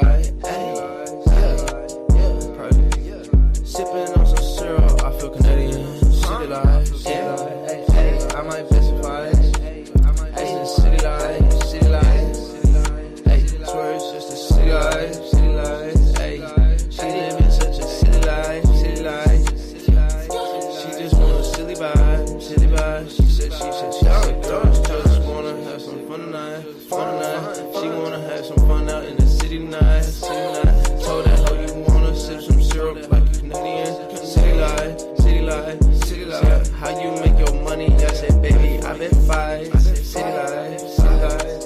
life, sipping on some syrup, I feel Canadian. City life, I might specify. City life, city life. Swear it's just a city life, city life. She living such a city life, city life. She just want a silly vibe, silly vibe. She said just wanna have some fun tonight, fun tonight. She wanna have some fun out in the city tonight, city night. Told that hoe you wanna sip some syrup like you Canadian. City life, city life, city life. How you make your money? I said, baby, I've been fight. City life, city life.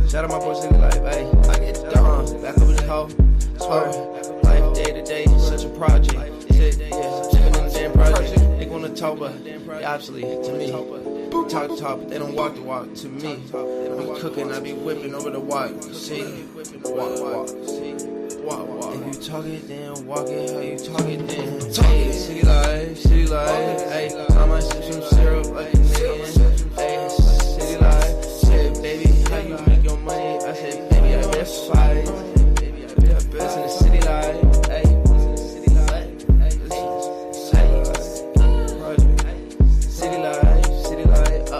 Shout out my boy City Life, ayy. I get down, back up in the hoe. Swear, life day to day, such a project. Shit, yeah, spinning the damn project. They gonna talk, but yeah, obsolete to me. Talk the talk, but they don't walk the walk to me. I be cooking, I be whipping over the walk. See, walk. If you talk it, then walk it. How you talk it, then talk it. City life, ayy. I might sip some syrup like a Canadian. Ayy, city life. Said, baby, how you make your money? I said, baby, I best fight. Best in the city life, ayy. City life, city life,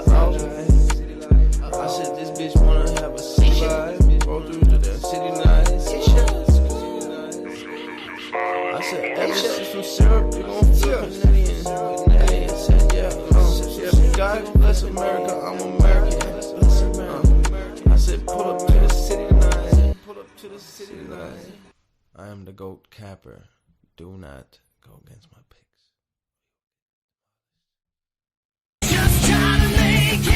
I said, this bitch wanna have a city life. Roll through to the city night. I said, every shit from syrup, you gon' feel Canadian. I said, yeah, God bless America, I'm American. I said, pull up to the city tonight. Pull up to the city tonight. I am the GOAT capper. Do not go against my picks. Just trying to make it.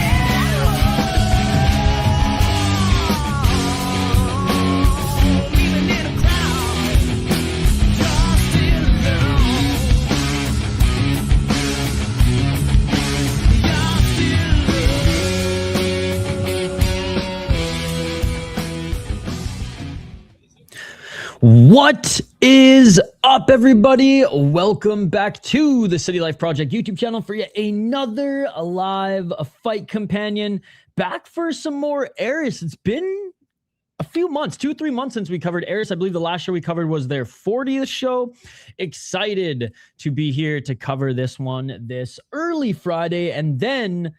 Even in a crowd, just alone. What is up, everybody? Welcome back to the City Life Project YouTube channel for yet another live fight companion. Back for some more Aris. It's been a few months, 2-3 months since we covered Aris. I believe the last show we covered was their 40th show. Excited to be here to cover this one this early Friday, and then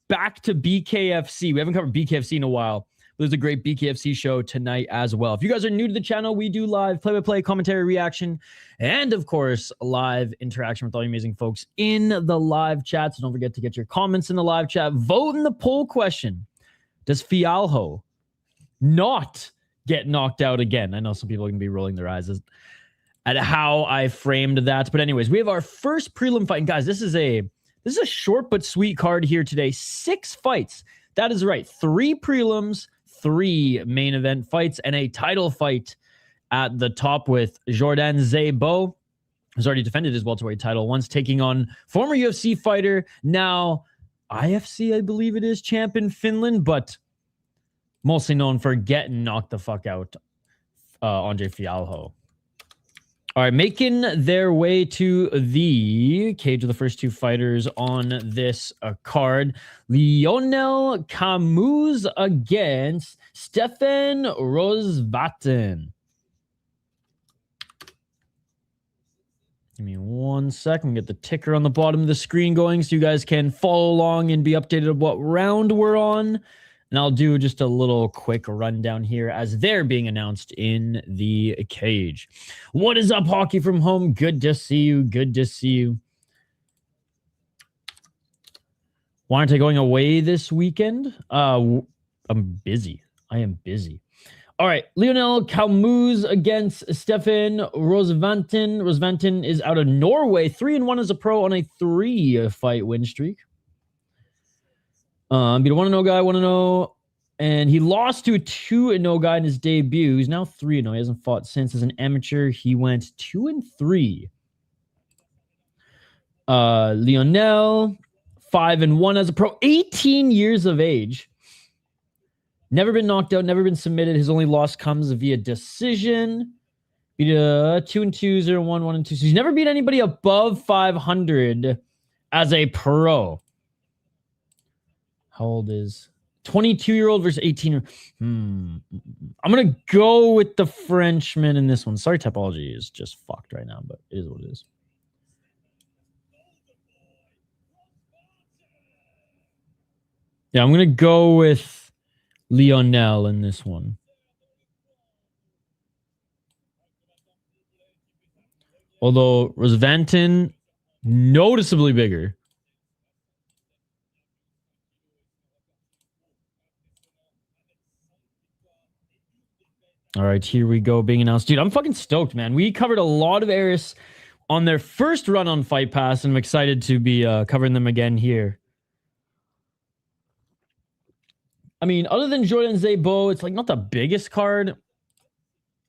back to BKFC. We haven't covered BKFC in a while. There's a great BKFC show tonight as well. If you guys are new to the channel, we do live play-by-play, commentary, reaction, and of course, live interaction with all you amazing folks in the live chat. So don't forget to get your comments in the live chat. Vote in the poll question. Does Fialho not get knocked out again? I know some people are going to be rolling their eyes at how I framed that. But anyways, we have our first prelim fight. And guys, this is a short but sweet card here today. 6 fights. That is right. 3 prelims, 3 main event fights, and a title fight at the top with Jordan Zébo, who's already defended his welterweight title once, taking on former UFC fighter, now IFC, I believe it is, champ in Finland, but mostly known for getting knocked the fuck out, Andre Fialho. All right, making their way to the cage of the first 2 fighters on this card. Lionel Kamooze against Steffen Rossevatn. Give me 1 second. Get the ticker on the bottom of the screen going so you guys can follow along and be updated on what round we're on. And I'll do just a little quick rundown here as they're being announced in the cage. What is up, Hockey from Home? Good to see you. Good to see you. Why aren't I going away this weekend? I'm busy. I am busy. All right. Lionel Kamooze against Steffen Rossevatn. Rossevatn is out of Norway. 3-1 as a pro on a 3-fight win streak. Beat a 1-0 guy, 1-0, and he lost to a 2-0 guy in his debut. He's now 3-0. He hasn't fought since. As an amateur, he went 2-3. Lionel, 5-1 as a pro, 18 years of age. Never been knocked out, never been submitted. His only loss comes via decision. Beat a 2-2, 0-1, 1-2. So he's never beat anybody above 500 as a pro. How old is 22-year-old versus 18. I'm going to go with the Frenchman in this one. Sorry, typology is just fucked right now, but it is what it is. Yeah, I'm going to go with Lionel in this one. Although Rossevatn, noticeably bigger. All right, here we go, being announced. Dude, I'm fucking stoked, man. We covered a lot of Aris on their first run on Fight Pass, and I'm excited to be covering them again here. I mean, other than Jordan Zébo, it's like not the biggest card.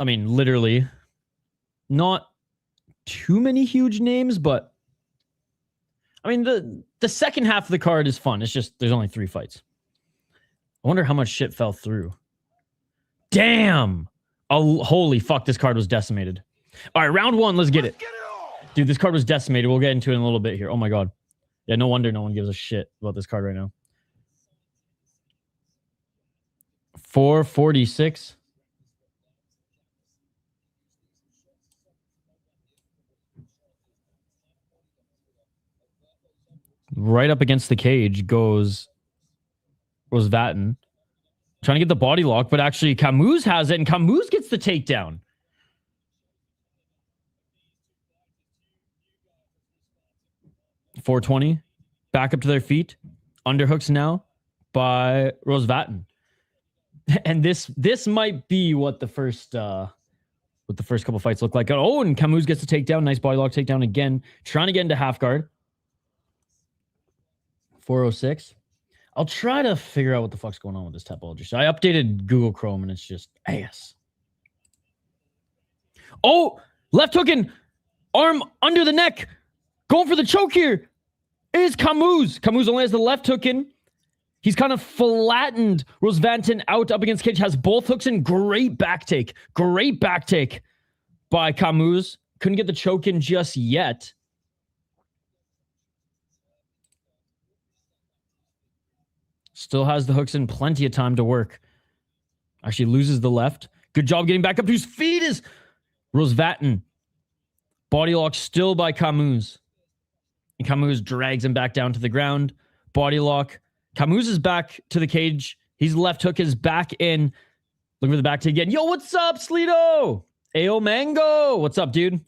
I mean, literally. Not too many huge names, but I mean, the second half of the card is fun. It's just there's only 3 fights. I wonder how much shit fell through. Damn! Oh, holy fuck, this card was decimated. All right, round 1, let's get it. Dude, this card was decimated. We'll get into it in a little bit here. Oh my god. Yeah, no wonder no one gives a shit about this card right now. 446. Right up against the cage goes Rossevatn. Trying to get the body lock, but actually Kamooze has it, and Kamooze gets the takedown. .420. Back up to their feet. Underhooks now by Rossevatn. And this might be what the first couple fights look like. Oh, and Kamooze gets the takedown. Nice body lock takedown again. Trying to get into half guard. 406. I'll try to figure out what the fuck's going on with this typology. So I updated Google Chrome and it's just ass. Oh, left hooking. Arm under the neck. Going for the choke here. It is Kamooze. Kamooze only has the left hook in. He's kind of flattened Rossevatn out up against cage. Has both hooks in. Great back take. Great back take by Kamooze. Couldn't get the choke in just yet. Still has the hooks in. Plenty of time to work. Actually loses the left. Good job getting back up to his feet is Rossevatn. Body lock still by Kamooze. And Kamooze drags him back down to the ground. Body lock. Kamooze is back to the cage. His left hook is back in. Looking for the back take again. Yo, what's up, Sleeto? Ayo, Mango. What's up, dude?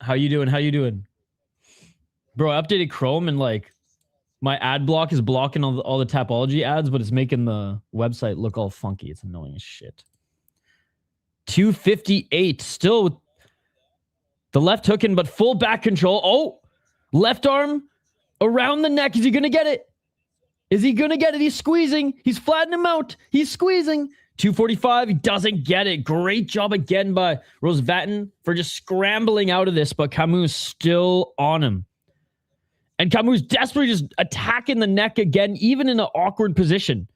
How you doing? How you doing? Bro, I updated Chrome and like my ad block is blocking all the Tapology ads, but it's making the website look all funky. It's annoying as shit. 258. Still with the left hook in, but full back control. Oh, left arm around the neck. Is he going to get it? Is he going to get it? He's squeezing. He's flattening him out. He's squeezing. 245. He doesn't get it. Great job again by Rossevatn for just scrambling out of this, but Kamooze still on him. And Kamooze desperately just attacking the neck again, even in an awkward position.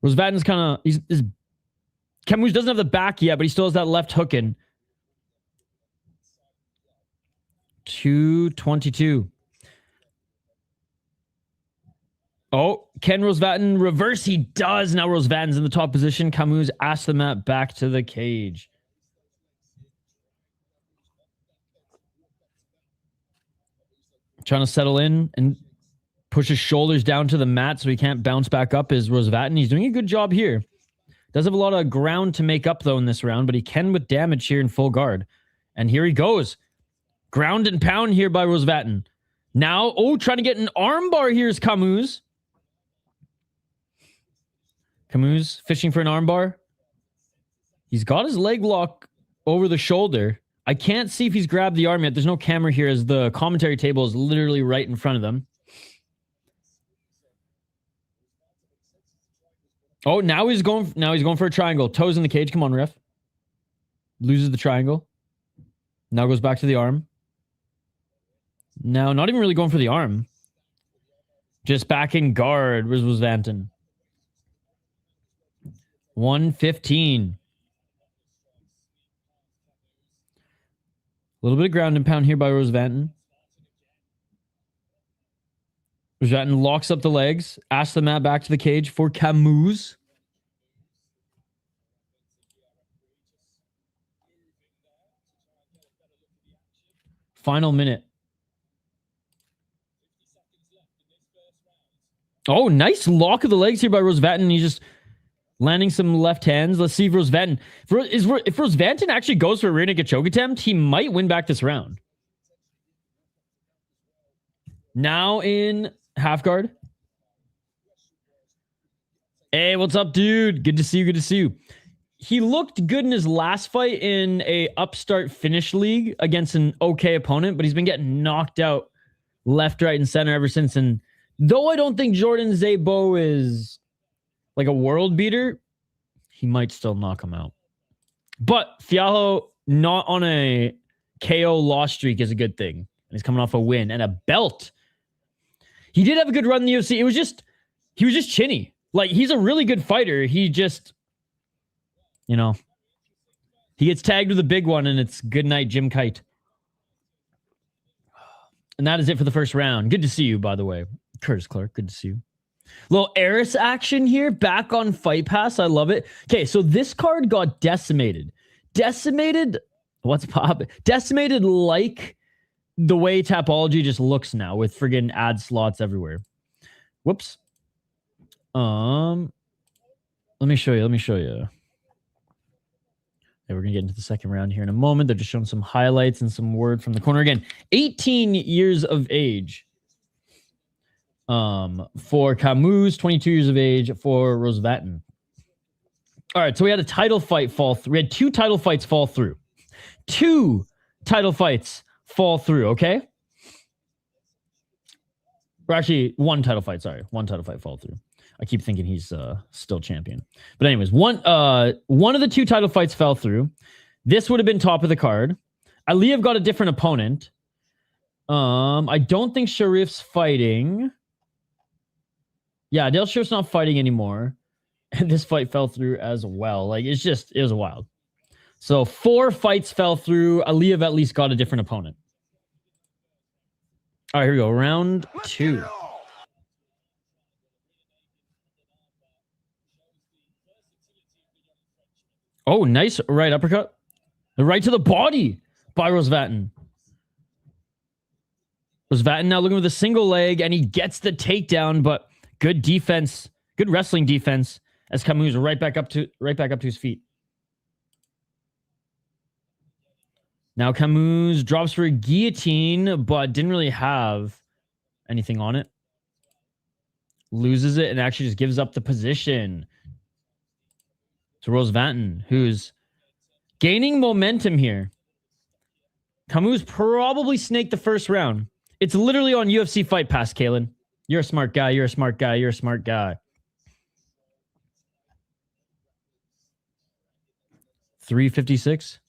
Rossevatn's kind of... Kamooze doesn't have the back yet, but he still has that left hook in. 222. Oh, can Rossevatn reverse? He does. Now Rossevatn's in the top position. Kamooze asks the mat back to the cage. Trying to settle in and push his shoulders down to the mat so he can't bounce back up is Rossevatn. He's doing a good job here. Does have a lot of ground to make up, though, in this round, but he can with damage here in full guard. And here he goes. Ground and pound here by Rossevatn. Now, oh, trying to get an armbar here is Kamooze. Kamooze fishing for an armbar. He's got his leg lock over the shoulder. I can't see if he's grabbed the arm yet. There's no camera here as the commentary table is literally right in front of them. Oh, now he's going for a triangle. Toes in the cage. Come on, ref. Loses the triangle. Now goes back to the arm. Now, not even really going for the arm. Just back in guard was Rossevatn. 115. A little bit of ground and pound here by Rossevatn. Rossevatn locks up the legs. Asks the mat back to the cage for Kamooze. Final minute. Oh, nice lock of the legs here by Rossevatn. He's just landing some left hands. Let's see if Rossevatn... If Rossevatn actually goes for a rear naked choke attempt, he might win back this round. Now in half guard. Hey, what's up, dude? Good to see you. Good to see you. He looked good in his last fight in a upstart finish league against an okay opponent, but he's been getting knocked out left, right, and center ever since. And though I don't think Jordan Zébo is like a world beater, he might still knock him out. But Fialho not on a KO loss streak is a good thing. And he's coming off a win and a belt. He did have a good run in the UFC. He was just chinny. Like, he's a really good fighter. He just, you know, he gets tagged with a big one and it's good night, Jim Kite. And that is it for the first round. Good to see you, by the way. Curtis Clark, good to see you. Little Eris action here, back on Fight Pass. I love it. Okay, so this card got decimated. Decimated? What's pop? Decimated like the way Tapology just looks now with friggin' ad slots everywhere. Whoops. Let me show you. Okay, we're gonna get into the second round here in a moment. They're just showing some highlights and some word from the corner again. 18 years of age. For Kamooze, 22 years of age for Rossevatn. All right, so we had a title fight fall through. We had 2 title fights fall through. 2 title fights fall through, okay? Or actually, 1 title fight, sorry. 1 title fight fall through. I keep thinking he's still champion. But anyways, one of the 2 title fights fell through. This would have been top of the card. Aliev got a different opponent. I don't think Sharif's fighting. Yeah, Dale Sharif's not fighting anymore. And this fight fell through as well. Like, it was wild. So 4 fights fell through. Aliev at least got a different opponent. All right, here we go. Round 2. Oh, nice right uppercut. Right to the body by Rossevatn. Rossevatn now looking with a single leg, and he gets the takedown, but good defense, good wrestling defense as Kamooze right back up to his feet. Now Kamooze drops for a guillotine, but didn't really have anything on it. Loses it and actually just gives up the position to Rossevatn, who's gaining momentum here. Kamooze probably snaked the first round. It's literally on UFC Fight Pass, Kalen. You're a smart guy. You're a smart guy. You're a smart guy. 356.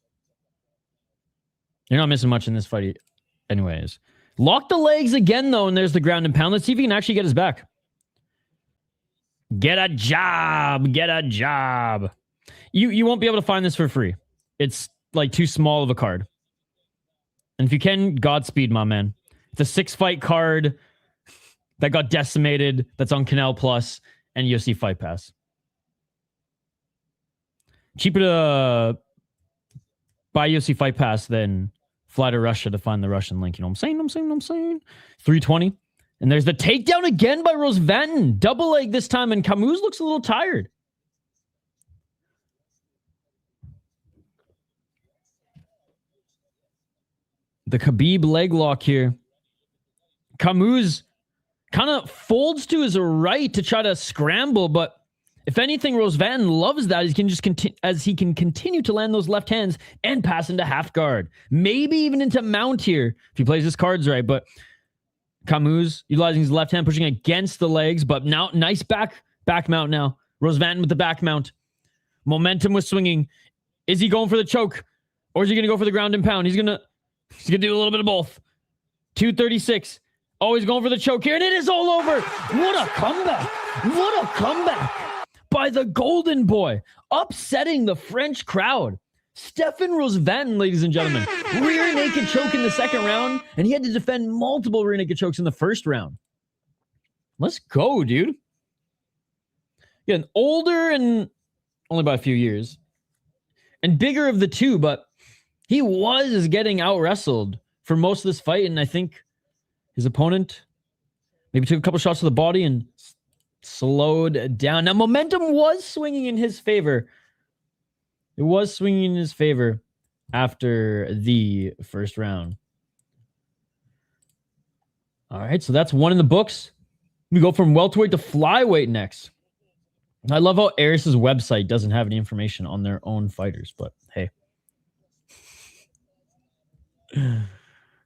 You're not missing much in this fight anyways. Lock the legs again, though, and there's the ground and pound. Let's see if he can actually get his back. Get a job. Get a job. You won't be able to find this for free. It's like too small of a card. And if you can, Godspeed, my man. It's a 6-fight card that got decimated. That's on Canal Plus and UFC Fight Pass. Cheaper to buy UFC Fight Pass than fly to Russia to find the Russian link. You know what I'm saying? 320. And there's the takedown again by Rossevatn. Double leg this time, and Kamooze looks a little tired. The Khabib leg lock here. Kamooze kind of folds to his right to try to scramble, but if anything, Rossevatn loves that. He can just continue to land those left hands and pass into half guard. Maybe even into mount here if he plays his cards right. But Kamooze utilizing his left hand, pushing against the legs, but now nice back mount now. Rossevatn with the back mount. Momentum was swinging. Is he going for the choke? Or is he going to go for the ground and pound? He's going to do a little bit of both. 236. Oh, he's going for the choke here, and it is all over. What a comeback. What a comeback by the Golden Boy, upsetting the French crowd. Steffen Rossevatn, ladies and gentlemen. Rear naked choke in the second round, and he had to defend multiple rear naked chokes in the first round. Let's go, dude. Getting older and only by a few years. And bigger of the two, but he was getting out-wrestled for most of this fight, and I think his opponent maybe took a couple shots to the body and slowed down. Now, momentum was swinging in his favor. It was swinging in his favor after the first round. All right, so that's one in the books. We go from welterweight to flyweight next. I love how Aris's website doesn't have any information on their own fighters, but hey.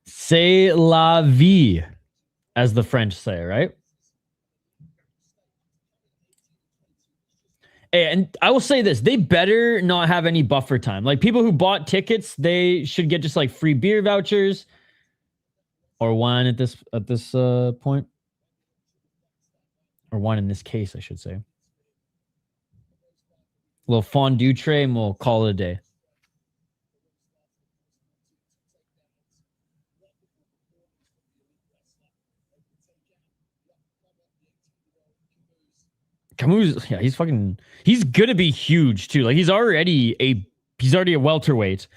C'est la vie, as the French say, right? And I will say this, they better not have any buffer time. Like, people who bought tickets, they should get just like free beer vouchers or wine at this point. Or wine in this case, I should say. A little fondue tray and we'll call it a day. Kamooze, yeah, he's gonna be huge too. Like, he's already a welterweight.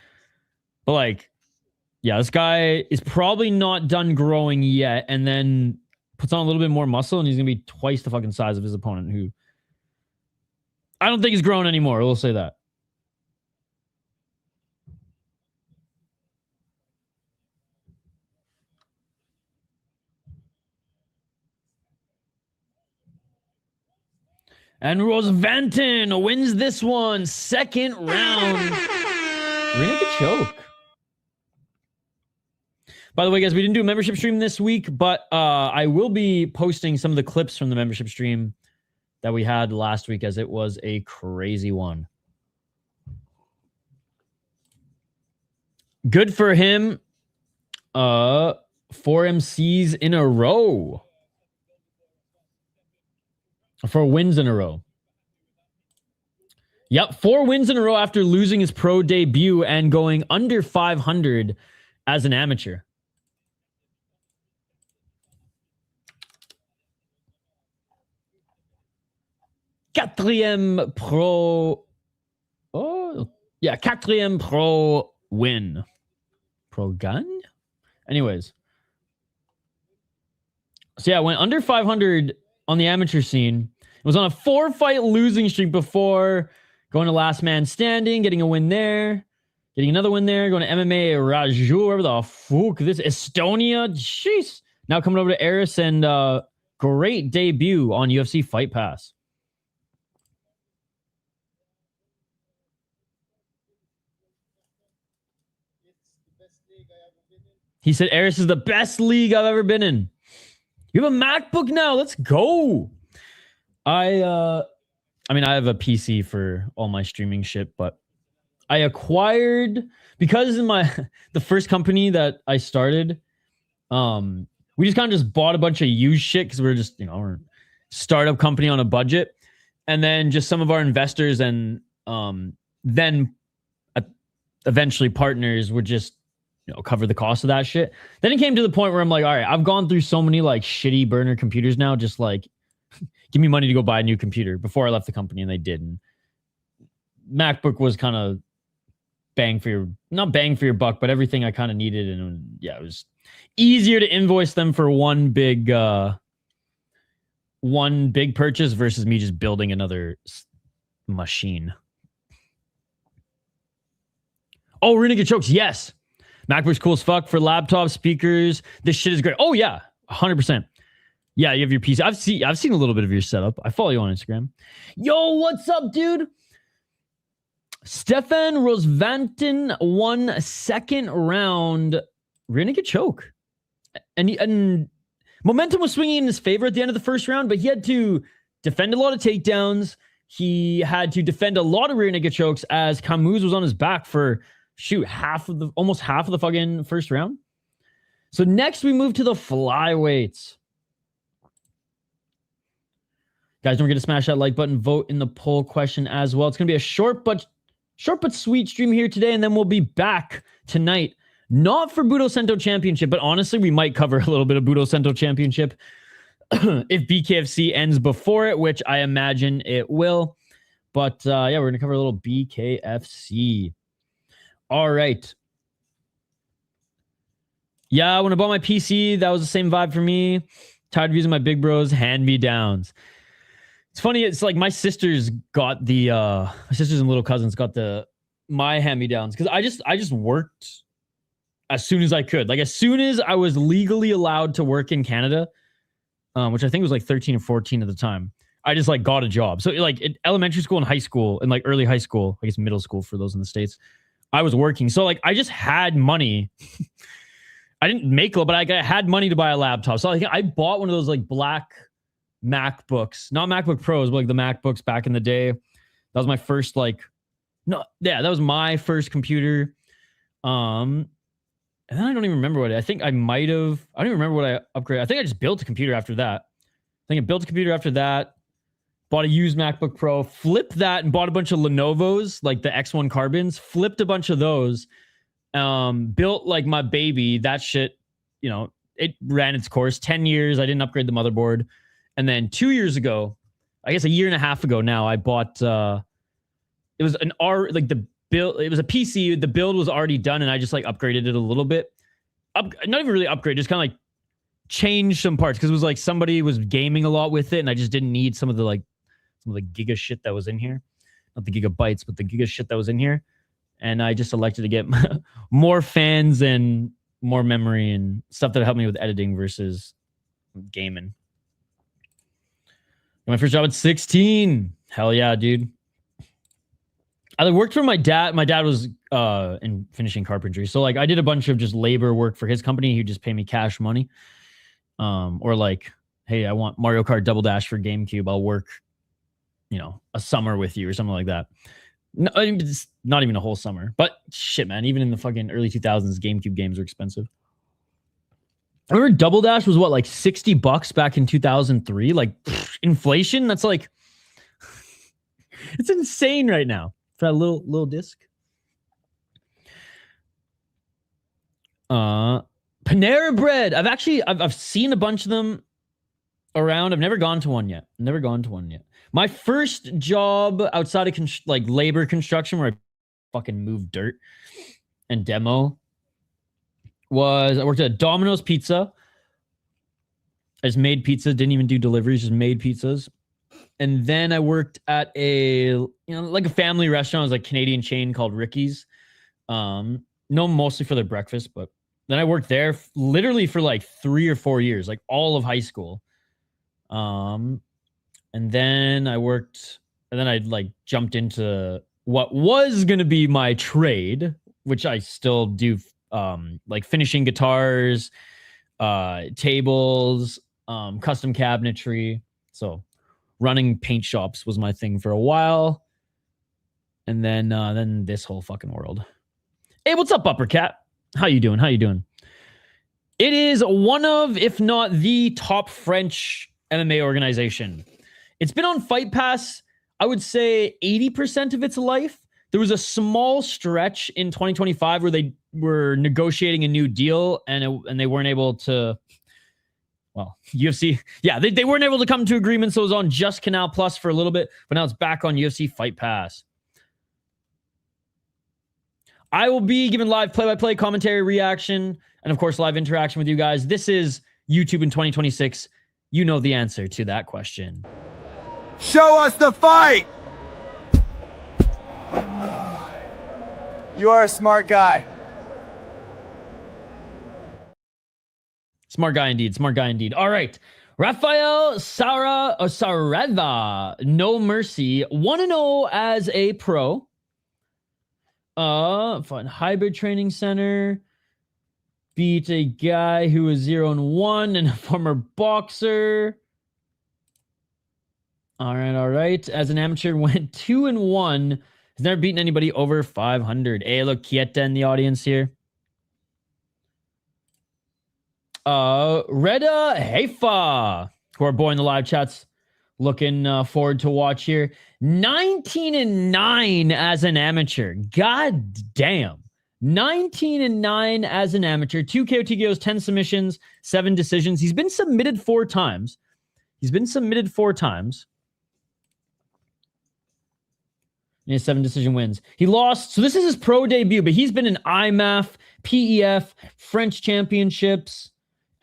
But like, yeah, this guy is probably not done growing yet, and then puts on a little bit more muscle, and he's gonna be twice the fucking size of his opponent, who I don't think he's grown anymore. We'll say that. And Rossevatn wins this one. Second round. Rinnick choke. By the way, guys, we didn't do a membership stream this week, but I will be posting some of the clips from the membership stream that we had last week, as it was a crazy one. Good for him. 4 MCs in a row. 4 wins in a row. Yep, 4 wins in a row after losing his pro debut and going under 500 as an amateur. Quatrième pro. Oh, yeah, quatrième pro win. Pro gagne? Anyways. So yeah, went under 500 on the amateur scene. It was on a 4-fight losing streak before going to last man standing, getting a win there, getting another win there, going to MMA Raju, wherever the fuck this Estonia. Jeez. Now coming over to Aris, and great debut on UFC Fight Pass. He said Aris is the best league I've ever been in. You have a MacBook now. Let's go. I mean, I have a PC for all my streaming shit, but I acquired, because in the first company that I started, we just kind of just bought a bunch of used shit because we're just, we're a startup company on a budget. And then just some of our investors and then eventually partners would just, cover the cost of that shit. Then it came to the point where I'm like, all right, I've gone through so many like shitty burner computers now, just like, give me money to go buy a new computer before I left the company, and they didn't. MacBook was kind of not bang for your buck, but everything I kind of needed. And yeah, it was easier to invoice them for one big purchase versus me just building another machine. Oh, Renegade Chokes. Yes. MacBook's cool as fuck for laptop speakers. This shit is great. Oh yeah. 100%. Yeah, you have your PC. I've seen a little bit of your setup. I follow you on Instagram. Yo, what's up, dude? Steffen Rossevatn won second round. Renegade choke. And momentum was swinging in his favor at the end of the first round, but he had to defend a lot of takedowns. He had to defend a lot of rear naked chokes as Kamooze was on his back for almost half of the fucking first round. So next we move to the flyweights. Guys, don't forget to smash that like button, vote in the poll question as well. It's going to be a short but sweet stream here today, and then we'll be back tonight. Not for Budo Sento Championship, but honestly, we might cover a little bit of Budo Sento Championship. if BKFC ends before it, which I imagine it will. But yeah, we're going to cover a little BKFC. All right. Yeah, when I bought my PC, that was the same vibe for me. Tired of using my big bros hand-me-downs. It's funny, it's like my sisters got the my sisters and little cousins got my hand-me-downs because I just worked as soon as I could. Like as soon as I was legally allowed to work in Canada, which I think was like 13 or 14 at the time, I just like got a job. So like in elementary school and high school and like early high school, I guess middle school for those in the States, I was working. So like I just had money. I didn't make it, but I had money to buy a laptop. So I bought one of those like black MacBooks, not MacBook Pros, but like the MacBooks back in the day. That was my first that was my first computer. And then I don't even remember I don't even remember what I upgraded. I think I just built a computer after that. Bought a used MacBook Pro, flipped that and bought a bunch of Lenovo's, like the X1 Carbons, flipped a bunch of those. Built like my baby. That shit, it ran its course. 10 years. I didn't upgrade the motherboard. And then 2 years ago, I guess a year and a half ago now, I bought it was an it was a PC. The build was already done and I just like upgraded it a little bit. Not even really upgrade, just kind of like change some parts because it was like somebody was gaming a lot with it and I just didn't need some of the giga shit that was in here. Not the gigabytes, but the giga shit that was in here. And I just elected to get more fans and more memory and stuff that helped me with editing versus gaming. My first job at 16. Hell yeah, dude. I worked for my dad. My dad was in finishing carpentry. So like I did a bunch of just labor work for his company. He'd just pay me cash money. Or like, hey, I want Mario Kart Double Dash for GameCube. I'll work, a summer with you or something like that. No, it's not even a whole summer. But shit, man, even in the fucking early 2000s, GameCube games were expensive. I remember Double Dash was what, like $60 back in 2003? Like, inflation? That's like, it's insane right now for that little disc. Panera Bread. I've seen a bunch of them around. I've never gone to one yet. My first job outside of labor construction where I fucking moved dirt and demo was I worked at Domino's Pizza. I just made pizza, didn't even do deliveries, just made pizzas. And then I worked at a family restaurant. It was like a Canadian chain called Ricky's. Known mostly for their breakfast, but then I worked there literally for like 3 or 4 years, like all of high school. And then I jumped into what was going to be my trade, which I still do, like finishing guitars, tables, custom cabinetry. So running paint shops was my thing for a while. And then this whole fucking world. Hey, what's up, Uppercat? How you doing? It is one of, if not the top French MMA organization. It's been on Fight Pass, I would say 80% of its life. There was a small stretch in 2025 where they were negotiating a new deal and they weren't able to, UFC, yeah, they weren't able to come to agreement, so it was on just Canal Plus for a little bit, but now it's back on UFC Fight Pass. I will be giving live play-by-play commentary, reaction, and of course live interaction with you guys. This is YouTube in 2026. You know the answer to that question. Show us the fight! You are a smart guy. Smart guy indeed. All right. Rafael Saraiva, no mercy. 1-0 as a pro. Fun hybrid training center. Beat a guy who was 0-1 and a former boxer. All right. As an amateur, went 2-1. Has never beaten anybody over 500. Hey, look, Kieta in the audience here. Reda, Hayfa, who are boy in the live chats. Looking forward to watch here. 19-9 as an amateur. God damn. 19-9 as an amateur. 2 KO TKOs, 10 submissions, 7 decisions. He's been submitted 4 times. He's been submitted 4 times. He has 7 decision wins. He lost. So this is his pro debut, but he's been in IMAF, PEF, French Championships,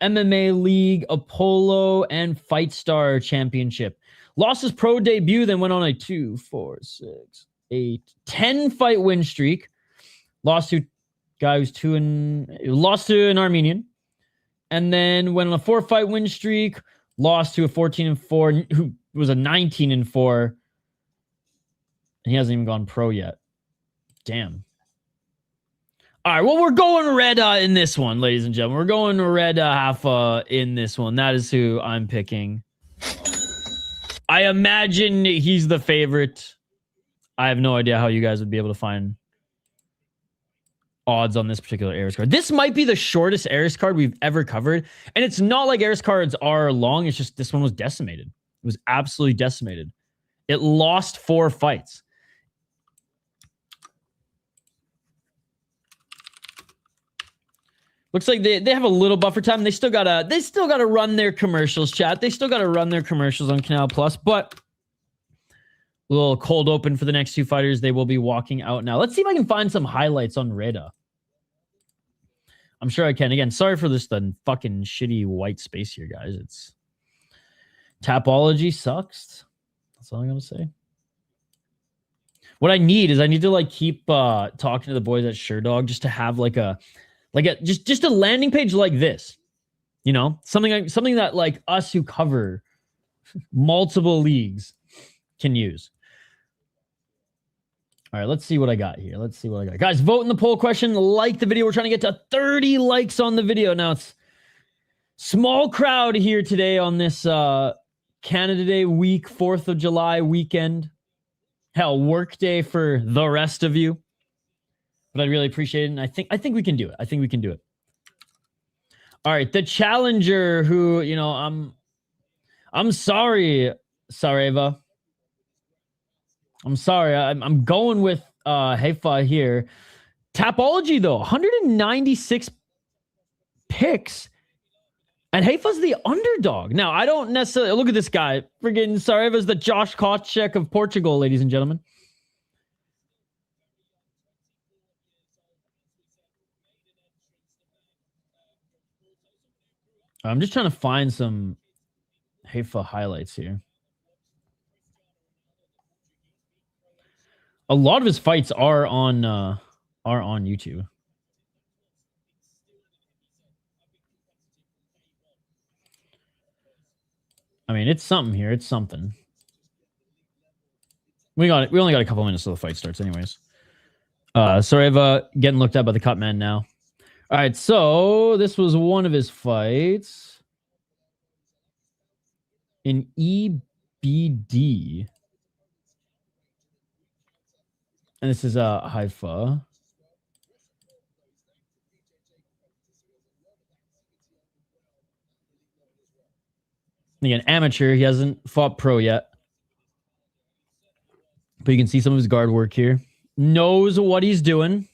MMA League, Apollo, and Fight Star Championship. Lost his pro debut, then went on a 2, 4, 6, 8, 10 fight win streak. Lost to a guy who's lost to an Armenian. And then went on a 4 fight win streak. Lost to a 14-4 who was a 19-4. And he hasn't even gone pro yet. Damn. All right, well, we're going Reda in this one, ladies and gentlemen. We're going Reda Hayfa in this one. That is who I'm picking. I imagine he's the favorite. I have no idea how you guys would be able to find odds on this particular Ares card. This might be the shortest Ares card we've ever covered. And it's not like Ares cards are long. It's just this one was decimated. It was absolutely decimated. It lost 4 fights. Looks like they have a little buffer time. They still gotta run their commercials, chat. They still gotta run their commercials on Canal Plus, but a little cold open for the next 2 fighters. They will be walking out now. Let's see if I can find some highlights on Reda. I'm sure I can. Again, sorry for this fucking shitty white space here, guys. It's Tapology sucks. That's all I'm gonna say. What I need to like keep talking to the boys at SureDog just to have just a landing page like this, you know, something that like us who cover multiple leagues can use. All right, let's see what I got here. Guys, vote in the poll question. Like the video. We're trying to get to 30 likes on the video. Now it's small crowd here today on this Canada Day week, 4th of July weekend. Hell, work day for the rest of you. But I'd really appreciate it, and I think we can do it. All right, the challenger who, you know, I'm sorry, Saraiva. I'm sorry. I'm going with Hayfa here. Tapology, though, 196 picks, and Hayfa's the underdog. Now, I don't necessarily... Look at this guy. Friggin' Saraiva's the Josh Kotchoyan of Portugal, ladies and gentlemen. I'm just trying to find some Hayfa highlights here. A lot of his fights are on YouTube. I mean, it's something here. It's something. We only got a couple minutes till the fight starts, anyways. Saraiva getting looked at by the cut man now. All right, so this was one of his fights in EBD. And this is Hayfa. Again, amateur. He hasn't fought pro yet. But you can see some of his guard work here. Knows what he's doing.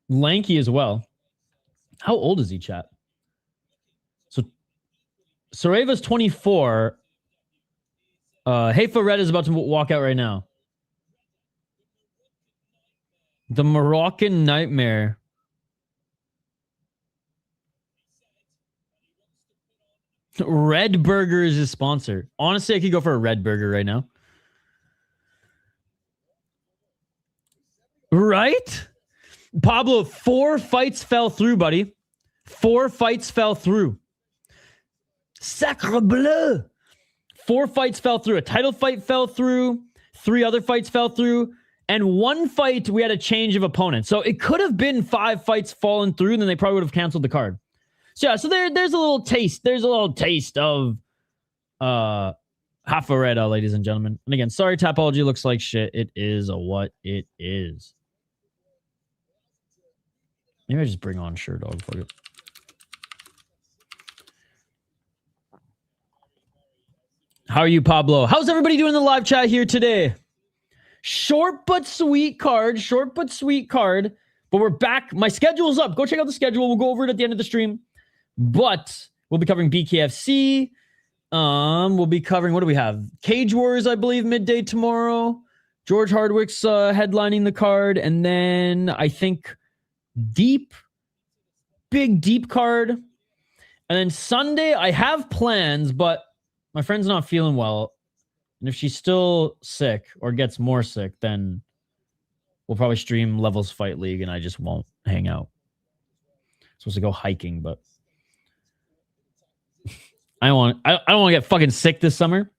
Lanky as well. How old is he, chat? So Saraiva's 24. Hayfa Reda is about to walk out right now. The Moroccan Nightmare. Red Burger is his sponsor. Honestly, I could go for a Red Burger right now. Right? Pablo, 4 fights fell through, buddy. 4 fights fell through. Sacre bleu. 4 fights fell through. A title fight fell through. 3 other fights fell through. And 1 fight, we had a change of opponent. So it could have been 5 fights fallen through, and then they probably would have canceled the card. So yeah, so there's a little taste. There's a little taste of Hayfa Reda, ladies and gentlemen. And again, sorry, Tapology looks like shit. It is what it is. Maybe I just bring on SureDog for it. How are you, Pablo? How's everybody doing in the live chat here today? Short but sweet card. But we're back. My schedule's up. Go check out the schedule. We'll go over it at the end of the stream. But we'll be covering BKFC. We'll be covering, what do we have? Cage Wars, I believe, midday tomorrow. George Hardwick's headlining the card. And then I think big deep card. And then Sunday, I have plans, but my friend's not feeling well. And if she's still sick or gets more sick, then we'll probably stream Levels Fight League and I just won't hang out. Supposed to go hiking, but I don't want to get fucking sick this summer.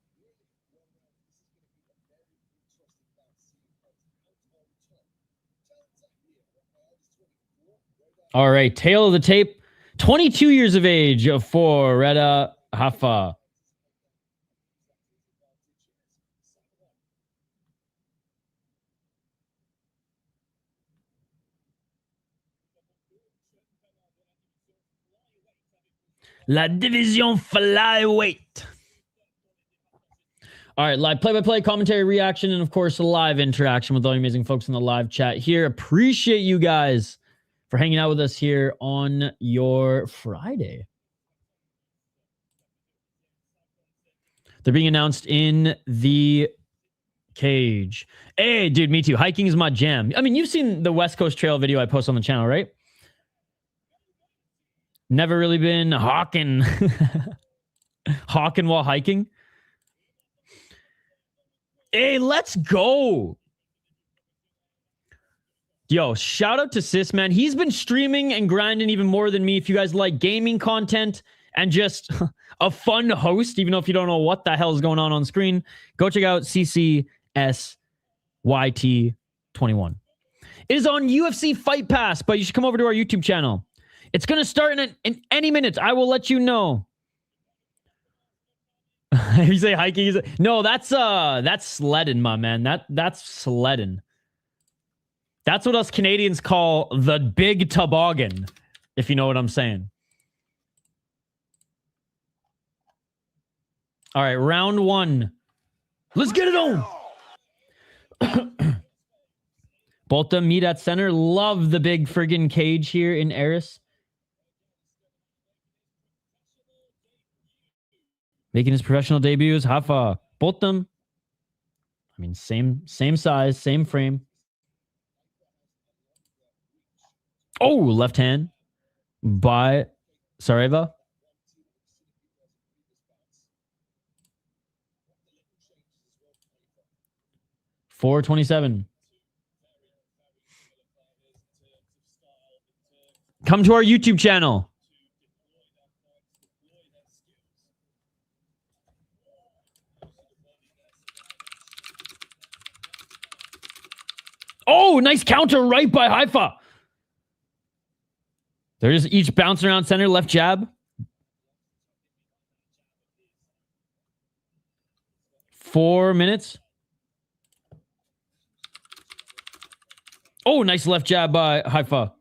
All right, tail of the tape. 22 years of age for Reda Hayfa. La Division Flyweight. All right, live play-by-play, commentary, reaction, and of course, live interaction with all the amazing folks in the live chat here. Appreciate you guys for hanging out with us here on your Friday. They're being announced in the cage. Hey, dude, me too. Hiking is my jam. I mean, you've seen the West Coast Trail video I post on the channel, right? Never really been hawking. Hawking while hiking. Hey, let's go. Yo, shout out to Sis, man. He's been streaming and grinding even more than me. If you guys like gaming content and just a fun host, even though if you don't know what the hell is going on screen, go check out CCSYT21. It is on UFC Fight Pass, but you should come over to our YouTube channel. It's going to start in any minute. I will let you know. You say hiking? No, that's sledding, my man. That's sledding. That's what us Canadians call the big toboggan, if you know what I'm saying. All right, round one. Let's get it on. Both them meet at center. Love the big friggin' cage here in Eris. Making his professional debuts, Hayfa. Both them. I mean, same size, same frame. Oh, left hand by Saraiva. $4.27. Come to our YouTube channel. Oh, nice counter right by Hayfa. They're just each bouncing around center, left jab. Four minutes. Oh, nice left jab by Hayfa.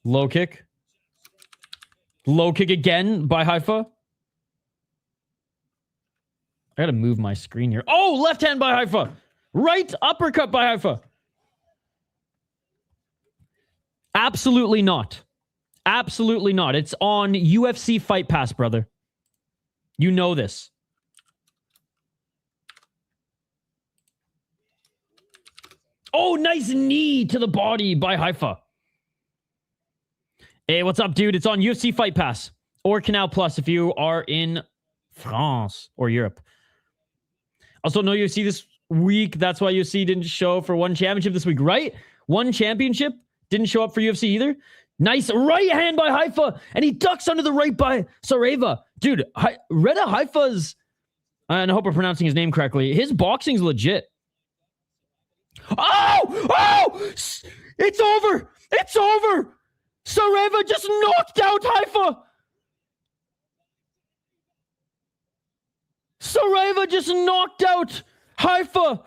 Low kick. Low kick again by Hayfa. I gotta move my screen here. Oh, left hand by Hayfa. Right uppercut by Hayfa. Absolutely not. Absolutely not. It's on UFC Fight Pass, brother. You know this. Oh, nice knee to the body by Hayfa. Hey, what's up, dude? It's on UFC Fight Pass or Canal Plus if you are in France or Europe. Also, no UFC this week. That's why UFC didn't show for one championship this week, right? One championship didn't show up for UFC either. Nice right hand by Hayfa, and he ducks under the right by Saraiva. Dude, Reda Hayfa's, and I hope I'm pronouncing his name correctly, his boxing's legit. Oh! It's over! It's over! Saraiva just knocked out Hayfa! Saraiva just knocked out Hayfa!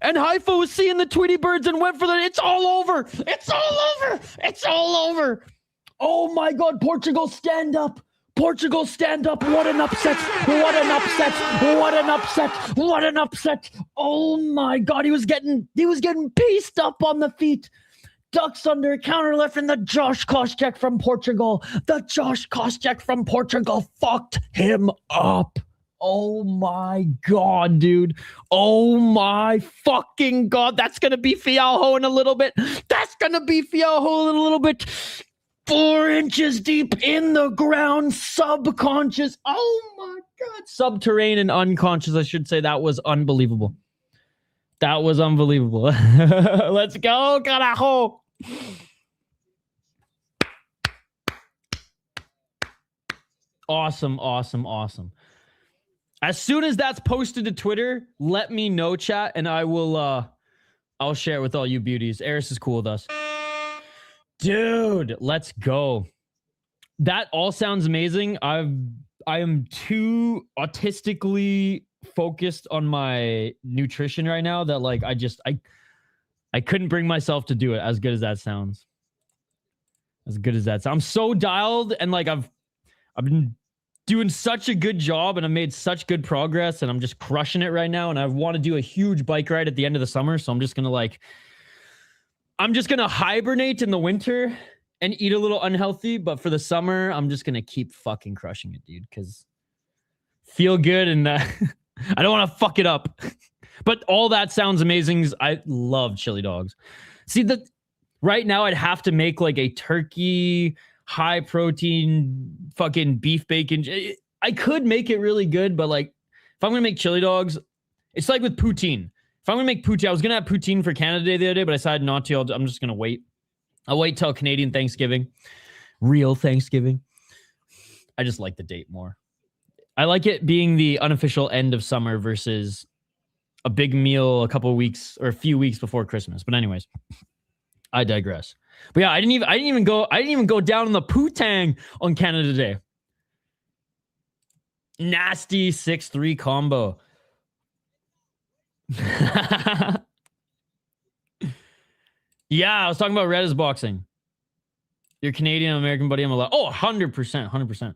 And Hayfa was seeing the Tweety Birds and went for the... It's all over! It's all over! It's all over! Oh my God, Portugal, stand up! Portugal, stand up! What an upset! What an upset! What an upset! What an upset! Oh my God, he was getting pieced up on the feet. ducks under, counter left, and the Josh Koscheck from Portugal. The Josh Koscheck from Portugal fucked him up. Oh my God, dude. Oh my fucking God. That's going to be Fialho in a little bit. That's going to be Fialho in a little bit. 4 inches deep in the ground, subconscious. Oh my God. Subterranean and unconscious, I should say. That was unbelievable. That was unbelievable. Let's go, carajo. Awesome, awesome, awesome. As soon as that's posted to Twitter, let me know, chat, and I will I'll share it with all you beauties. Eris is cool with us. Dude, let's go. That all sounds amazing. I am too autistically focused on my nutrition right now that like I couldn't bring myself to do it. As good as that sounds. As good as that sounds. I'm so dialed, and like I've been doing such a good job, and I've made such good progress, and I'm just crushing it right now, and I want to do a huge bike ride at the end of the summer, so I'm just gonna hibernate in the winter and eat a little unhealthy, but for the summer, I'm just gonna keep fucking crushing it, dude, because feel good, and I don't want to fuck it up. But all that sounds amazing. I love chili dogs. See, right now I'd have to make like a turkey, high protein, fucking beef bacon. I could make it really good, but like if I'm gonna make chili dogs, it's like with poutine. If I'm gonna make poutine, I was gonna have poutine for Canada Day the other day, but I decided not to. I'm just gonna wait. I'll wait till Canadian Thanksgiving, real Thanksgiving. I just like the date more. I like it being the unofficial end of summer versus a big meal a couple of weeks or a few weeks before Christmas. But anyways, I digress. But yeah, I didn't even go down on the poutang on Canada Day. Nasty 6-3 combo. Yeah, I was talking about Reda's boxing. Your Canadian American buddy, I'm allowed. Oh, 100%, 100%.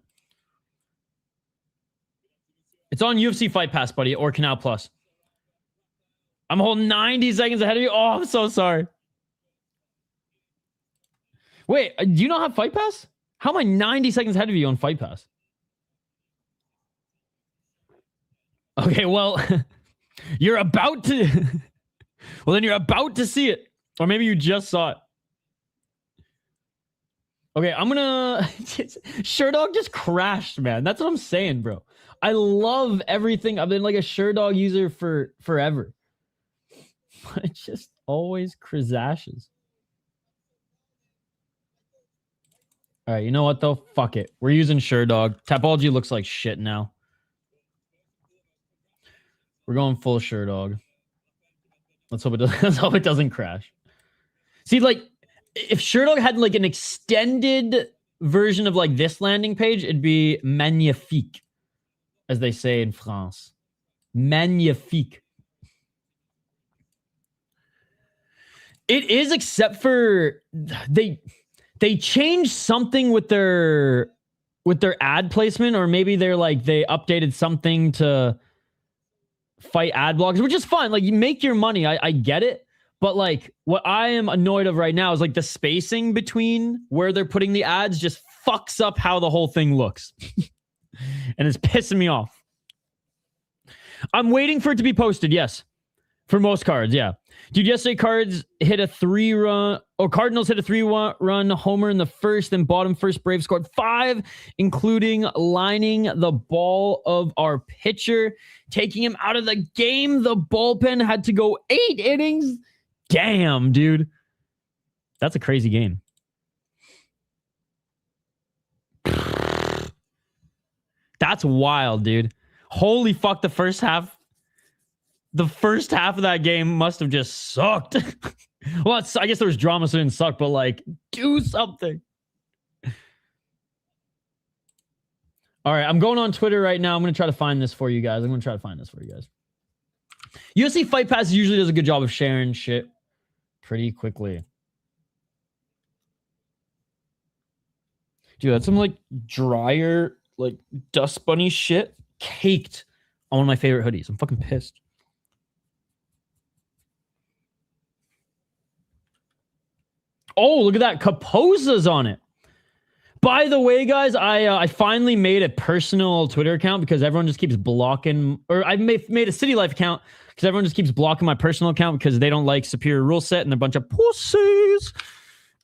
It's on UFC Fight Pass, buddy, or Canal Plus. I'm a whole 90 seconds ahead of you. Oh, I'm so sorry. Wait, do you not have Fight Pass? How am I 90 seconds ahead of you on Fight Pass? Okay, well, you're about to... well, then you're about to see it. Or maybe you just saw it. Okay, I'm gonna... Sherdog just crashed, man. That's what I'm saying, bro. I love everything. I've been like a Sherdog user for forever. But it just always crashes. All right, you know what, though? Fuck it. We're using Sherdog. Tapology looks like shit now. We're going full Sherdog. Let's hope it doesn't crash. See, like, if Sherdog had, like, an extended version of, like, this landing page, it'd be magnifique, as they say in France. Magnifique. It is, except for they changed something with their ad placement, or maybe they updated something to fight ad blocks, which is fine. Like, you make your money. I get it. But like, what I am annoyed of right now is like the spacing between where they're putting the ads just fucks up how the whole thing looks. And it's pissing me off. I'm waiting for it to be posted. Yes. For most cards. Yeah. Dude, yesterday Cardinals hit a 3-run homer in the first, then bottom first. Braves scored 5, including lining the ball of our pitcher, taking him out of the game. The bullpen had to go 8 innings. Damn, dude. That's a crazy game. That's wild, dude. Holy fuck, the first half of that game must have just sucked. Well, I guess there was drama, so it didn't suck, but like, do something. All right, I'm going on Twitter right now. I'm going to try to find this for you guys. UFC Fight Pass usually does a good job of sharing shit pretty quickly. Dude, that's some like drier, like dust bunny shit caked on one of my favorite hoodies. I'm fucking pissed. Oh, look at that. Kaposa's on it. By the way, guys, I finally made a personal Twitter account because everyone just keeps blocking, or I made a City Life account because everyone just keeps blocking my personal account because they don't like Superior Rule Set and they're a bunch of pussies.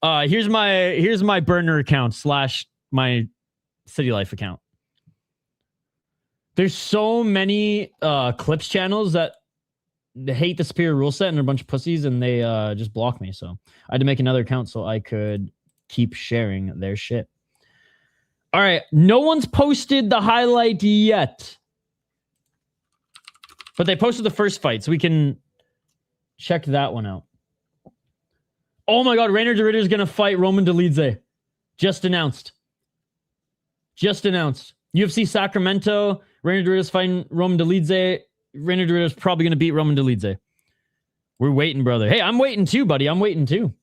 Here's my burner account / my City Life account. There's so many clips channels that they hate the Superior Rule Set and they're a bunch of pussies and they just block me. So I had to make another account so I could keep sharing their shit. All right, no one's posted the highlight yet. But they posted the first fight, so we can check that one out. Oh my god, Rainer Derrida is going to fight Roman Dolidze. Just announced. Just announced. UFC Sacramento, Rainer Derrida is fighting Roman Dolidze. Rainer Derrida is probably going to beat Roman Dolidze. We're waiting, brother. Hey, I'm waiting too, buddy. I'm waiting too.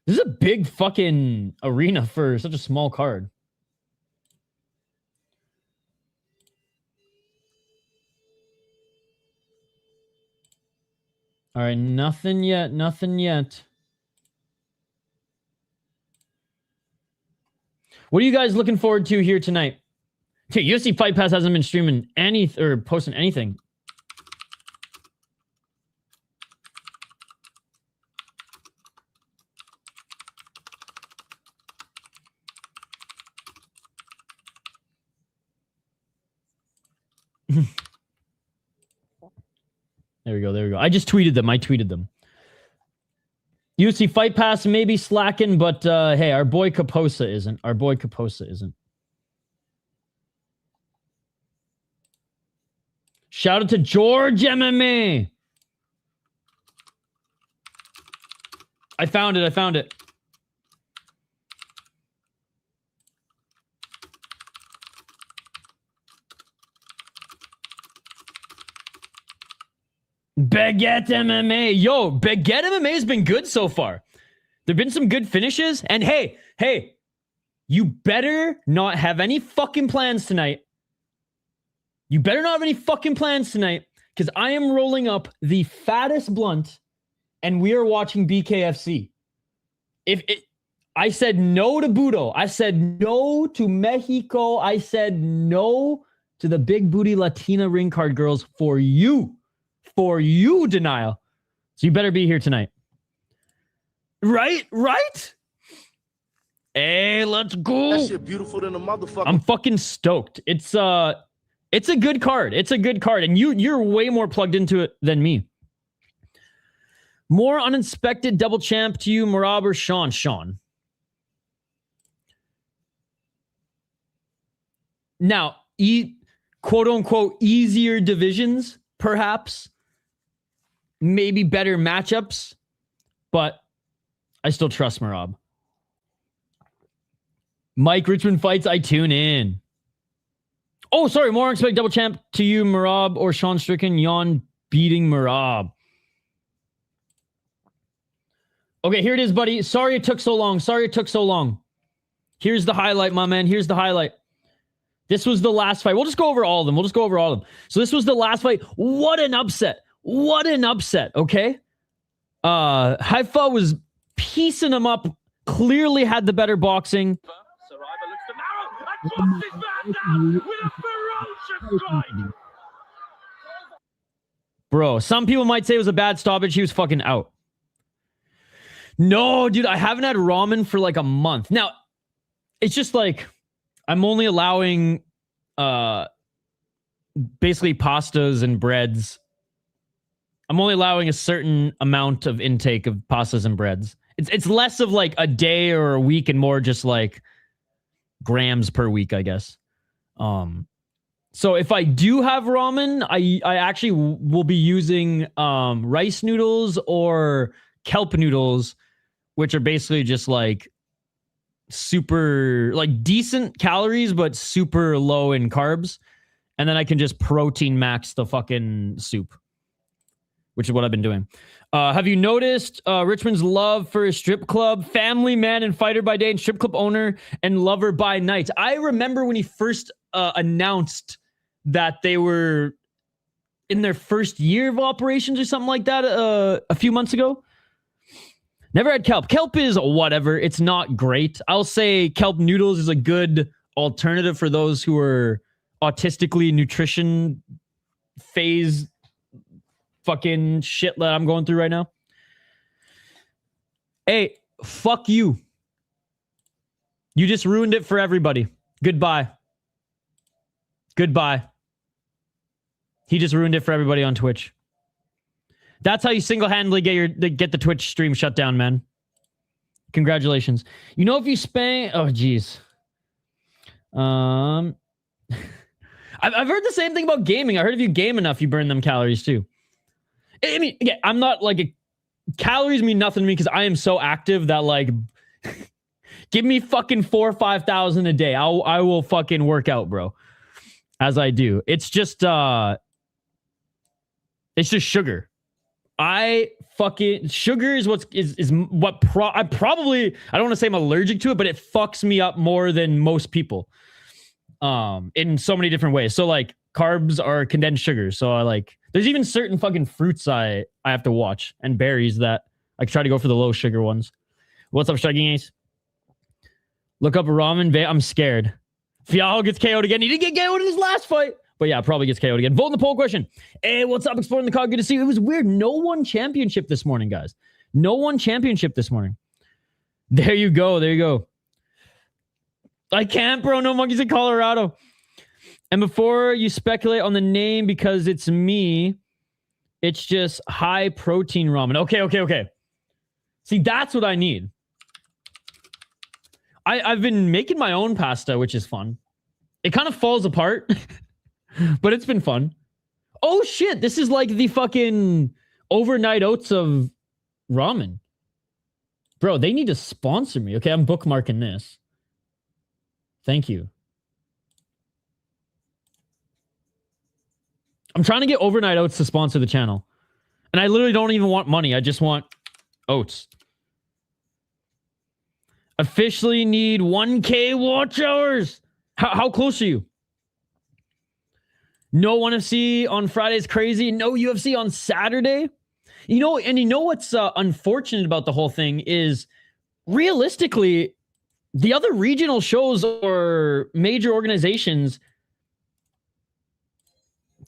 This is a big fucking arena for such a small card. All right, nothing yet, nothing yet. What are you guys looking forward to here tonight? Dude, UFC Fight Pass hasn't been streaming any or posting anything. There we go. There we go. I just tweeted them. UFC Fight Pass may be slacking, but hey, our boy Kaposa isn't. Shout out to George MMA. I found it. Baguette MMA. Yo, Baguette MMA has been good so far. There've been some good finishes. And hey, you better not have any fucking plans tonight. Because I am rolling up the fattest blunt and we are watching BKFC. I said no to Budo. I said no to Mexico. I said no to the big booty Latina ring card girls for you. Denial. So you better be here tonight. Right? Hey, let's go. That shit beautiful than a motherfucker. I'm fucking stoked. It's a good card. And you're way more plugged into it than me. More uninspected double champ to you, Mouraz or Sean? Sean. Now, quote unquote easier divisions, perhaps. Maybe better matchups, but I still trust Mouraz. Mike Richmond fights, I tune in. Oh, sorry, more unexpected double champ to you, Mouraz or Sean Strickland. Jan beating Mouraz. Okay, here it is, buddy. Sorry it took so long. Here's the highlight, my man. This was the last fight. We'll just go over all of them. So this was the last fight. What an upset, okay? Hayfa was piecing him up, clearly had the better boxing. Saraiva looks to narrow and drops his man down with a ferocious strike. Bro, some people might say it was a bad stoppage. He was fucking out. No, dude, I haven't had ramen for like a month. Now, it's just like, I'm only allowing basically pastas and breads. I'm only allowing a certain amount of intake of pastas and breads. It's less of like a day or a week and more just like grams per week, I guess. So if I do have ramen, I actually will be using rice noodles or kelp noodles, which are basically just like super, like decent calories, but super low in carbs. And then I can just protein max the fucking soup, which is what I've been doing. Have you noticed Richmond's love for a strip club? Family man and fighter by day and strip club owner and lover by night. I remember when he first announced that they were in their first year of operations or something like that a few months ago. Never had kelp. Kelp is whatever. It's not great. I'll say kelp noodles is a good alternative for those who are autistically nutrition phase fucking shit that I'm going through right now. Hey, fuck you. You just ruined it for everybody. Goodbye. Goodbye. He just ruined it for everybody on Twitch. That's how you single-handedly get the Twitch stream shut down, man. Congratulations. You know, if you spam... Oh, jeez. I've heard the same thing about gaming. I heard if you game enough, you burn them calories too. I mean, yeah, I'm not like... Calories mean nothing to me because I am so active that, like... give me fucking 4,000 or 5,000 a day. I will fucking work out, bro. As I do. It's just sugar. Sugar is what I probably, I don't want to say I'm allergic to it, but it fucks me up more than most people. In so many different ways. So like carbs are condensed sugar. So there's even certain fucking fruits I have to watch and berries that I try to go for the low sugar ones. What's up, Shaggy Ace? Look up ramen. I'm scared. Fialho gets KO'd again. He didn't get KO'd in his last fight. But yeah, probably gets KO'd again. Vote in the poll question. Hey, what's up, Exploring the Cog? Good to see you. It was weird. No one championship this morning, guys. No one championship this morning. There you go. There you go. I can't, bro. No monkeys in Colorado. And before you speculate on the name, because it's me, it's just high protein ramen. Okay. See, that's what I need. I've been making my own pasta, which is fun. It kind of falls apart, but it's been fun. Oh, shit. This is like the fucking overnight oats of ramen. Bro, they need to sponsor me. Okay, I'm bookmarking this. Thank you. I'm trying to get overnight oats to sponsor the channel. And I literally don't even want money. I just want oats. Officially need 1K watch hours. How close are you? No UFC on Friday is crazy. No UFC on Saturday. You know what's unfortunate about the whole thing is realistically, the other regional shows or major organizations,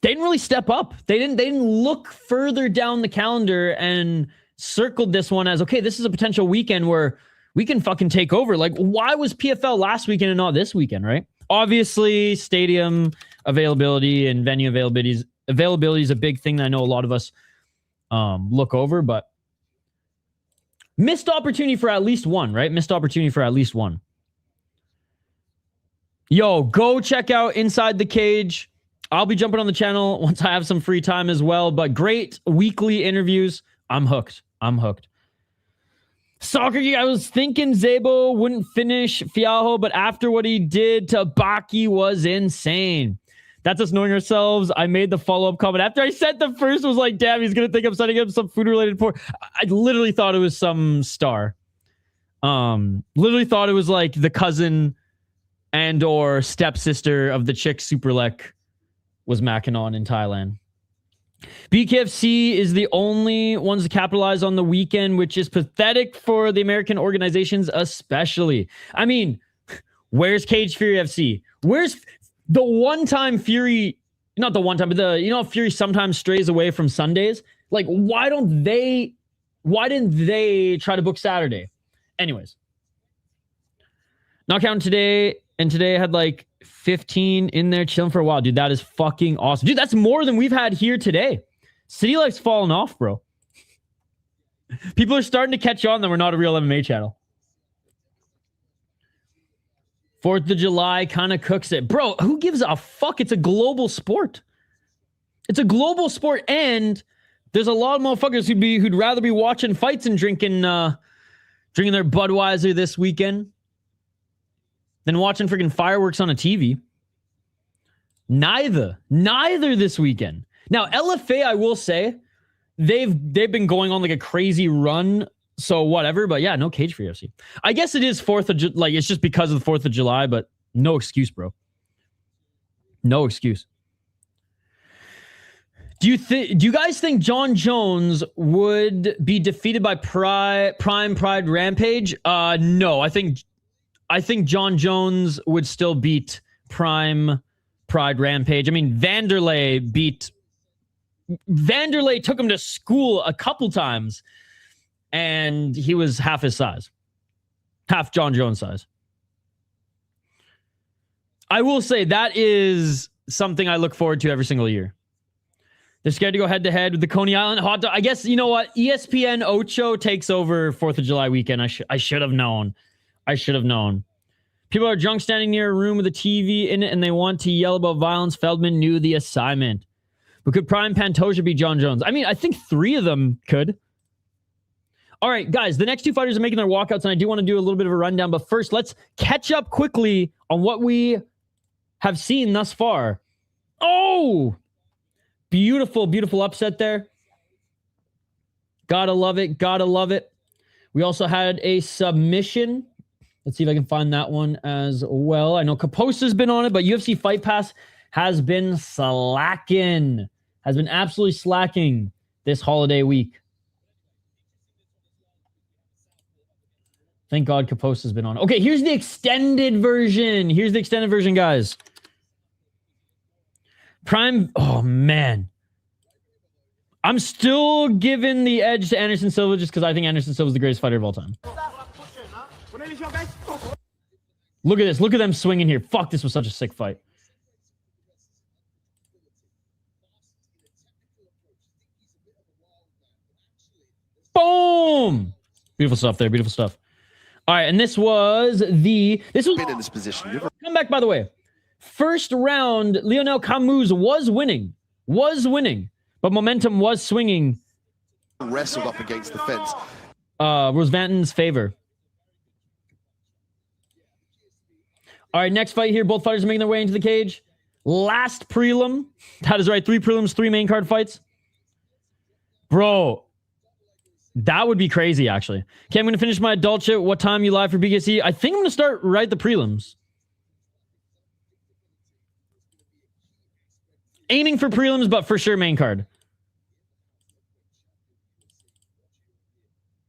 they didn't really step up. They didn't look further down the calendar and circled this one as, okay, this is a potential weekend where we can fucking take over. Like, why was PFL last weekend and not this weekend, right? Obviously, stadium availability and venue availability is a big thing that I know a lot of us look over, but missed opportunity for at least one, right? Missed opportunity for at least one. Yo, go check out Inside the Cage. I'll be jumping on the channel once I have some free time as well, but great weekly interviews. I'm hooked. Soccer Geek, I was thinking Zébo wouldn't finish Fialho, but after what he did to Baki was insane. That's us knowing ourselves. I made the follow-up comment. After I said the first was like, damn, he's going to think I'm setting up some food-related porn. I literally thought it was some star. Literally thought it was like the cousin and or stepsister of the chick Superlek was macking on in Thailand. BKFC is the only ones to capitalize on the weekend, which is pathetic for the American organizations especially. I mean, where's Cage Fury FC? Where's the one-time Fury? Not the one time, but Fury sometimes strays away from Sundays. Like, why didn't they try to book Saturday? Anyways. Knockout today, and today I had like 15 in there chilling for a while. Dude, that is fucking awesome. Dude, that's more than we've had here today. City Life's falling off, bro. People are starting to catch on that we're not a real MMA channel. 4th of July kind of cooks it. Bro, who gives a fuck? It's a global sport. It's a global sport, and there's a lot of motherfuckers who'd rather be watching fights and drinking their Budweiser this weekend than watching freaking fireworks on a TV. Neither this weekend. Now, LFA, I will say, they've been going on like a crazy run, so whatever. But yeah, no Cage for UFC. I guess it is 4th of July. Like, it's just because of the 4th of July, but no excuse, bro. No excuse. Do you guys think John Jones would be defeated by Prime Pride Rampage? No, I think John Jones would still beat Prime Pride Rampage. I mean, Vanderlei took him to school a couple times, and he was half his size. Half John Jones size. I will say that is something I look forward to every single year. They're scared to go head-to-head with the Coney Island hot dog. I guess, you know what? ESPN Ocho takes over 4th of July weekend. I should have known. I should have known. People are drunk standing near a room with a TV in it, and they want to yell about violence. Feldman knew the assignment. But could Prime Pantoja be John Jones? I mean, I think 3 of them could. All right, guys, the next 2 fighters are making their walkouts, and I do want to do a little bit of a rundown. But first, let's catch up quickly on what we have seen thus far. Oh! Beautiful, beautiful upset there. Gotta love it. Gotta love it. We also had a submission. Let's see if I can find that one as well. I know Kaposta's been on it, but UFC Fight Pass has been slacking. Has been absolutely slacking this holiday week. Thank God Kaposta's been on. Okay, here's the extended version. Here's the extended version, guys. Prime, oh man. I'm still giving the edge to Anderson Silva just because I think Anderson Silva is the greatest fighter of all time. Look at this. Look at them swinging here. Fuck, this was such a sick fight. Boom! Beautiful stuff there. Beautiful stuff. All right, and this was been in this position. Comeback, by the way. First round, Lionel Kamooze was winning, but momentum was swinging. Wrestled up against the fence. Rossevatn's favor. All right, next fight here. Both fighters are making their way into the cage. Last prelim. That is right. 3 prelims, 3 main card fights. Bro, that would be crazy, actually. Okay, I'm going to finish my adult shit. What time you live for BKC? I think I'm going to start right the prelims. Aiming for prelims, but for sure main card.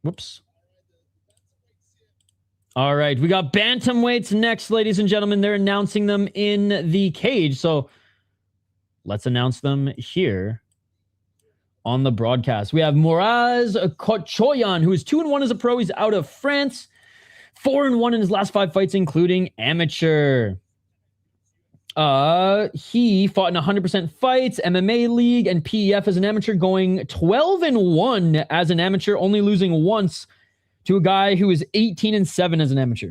Whoops. All right, we got bantamweights next, ladies and gentlemen. They're announcing them in the cage, so let's announce them here on the broadcast. We have Mouraz Kotchoyan, who is 2-1 as a pro. He's out of France. 4-1 in his last 5 fights, including amateur. He fought in 100% fights, MMA league, and PEF as an amateur, going 12-1 as an amateur, only losing once to a guy who is 18-7 as an amateur.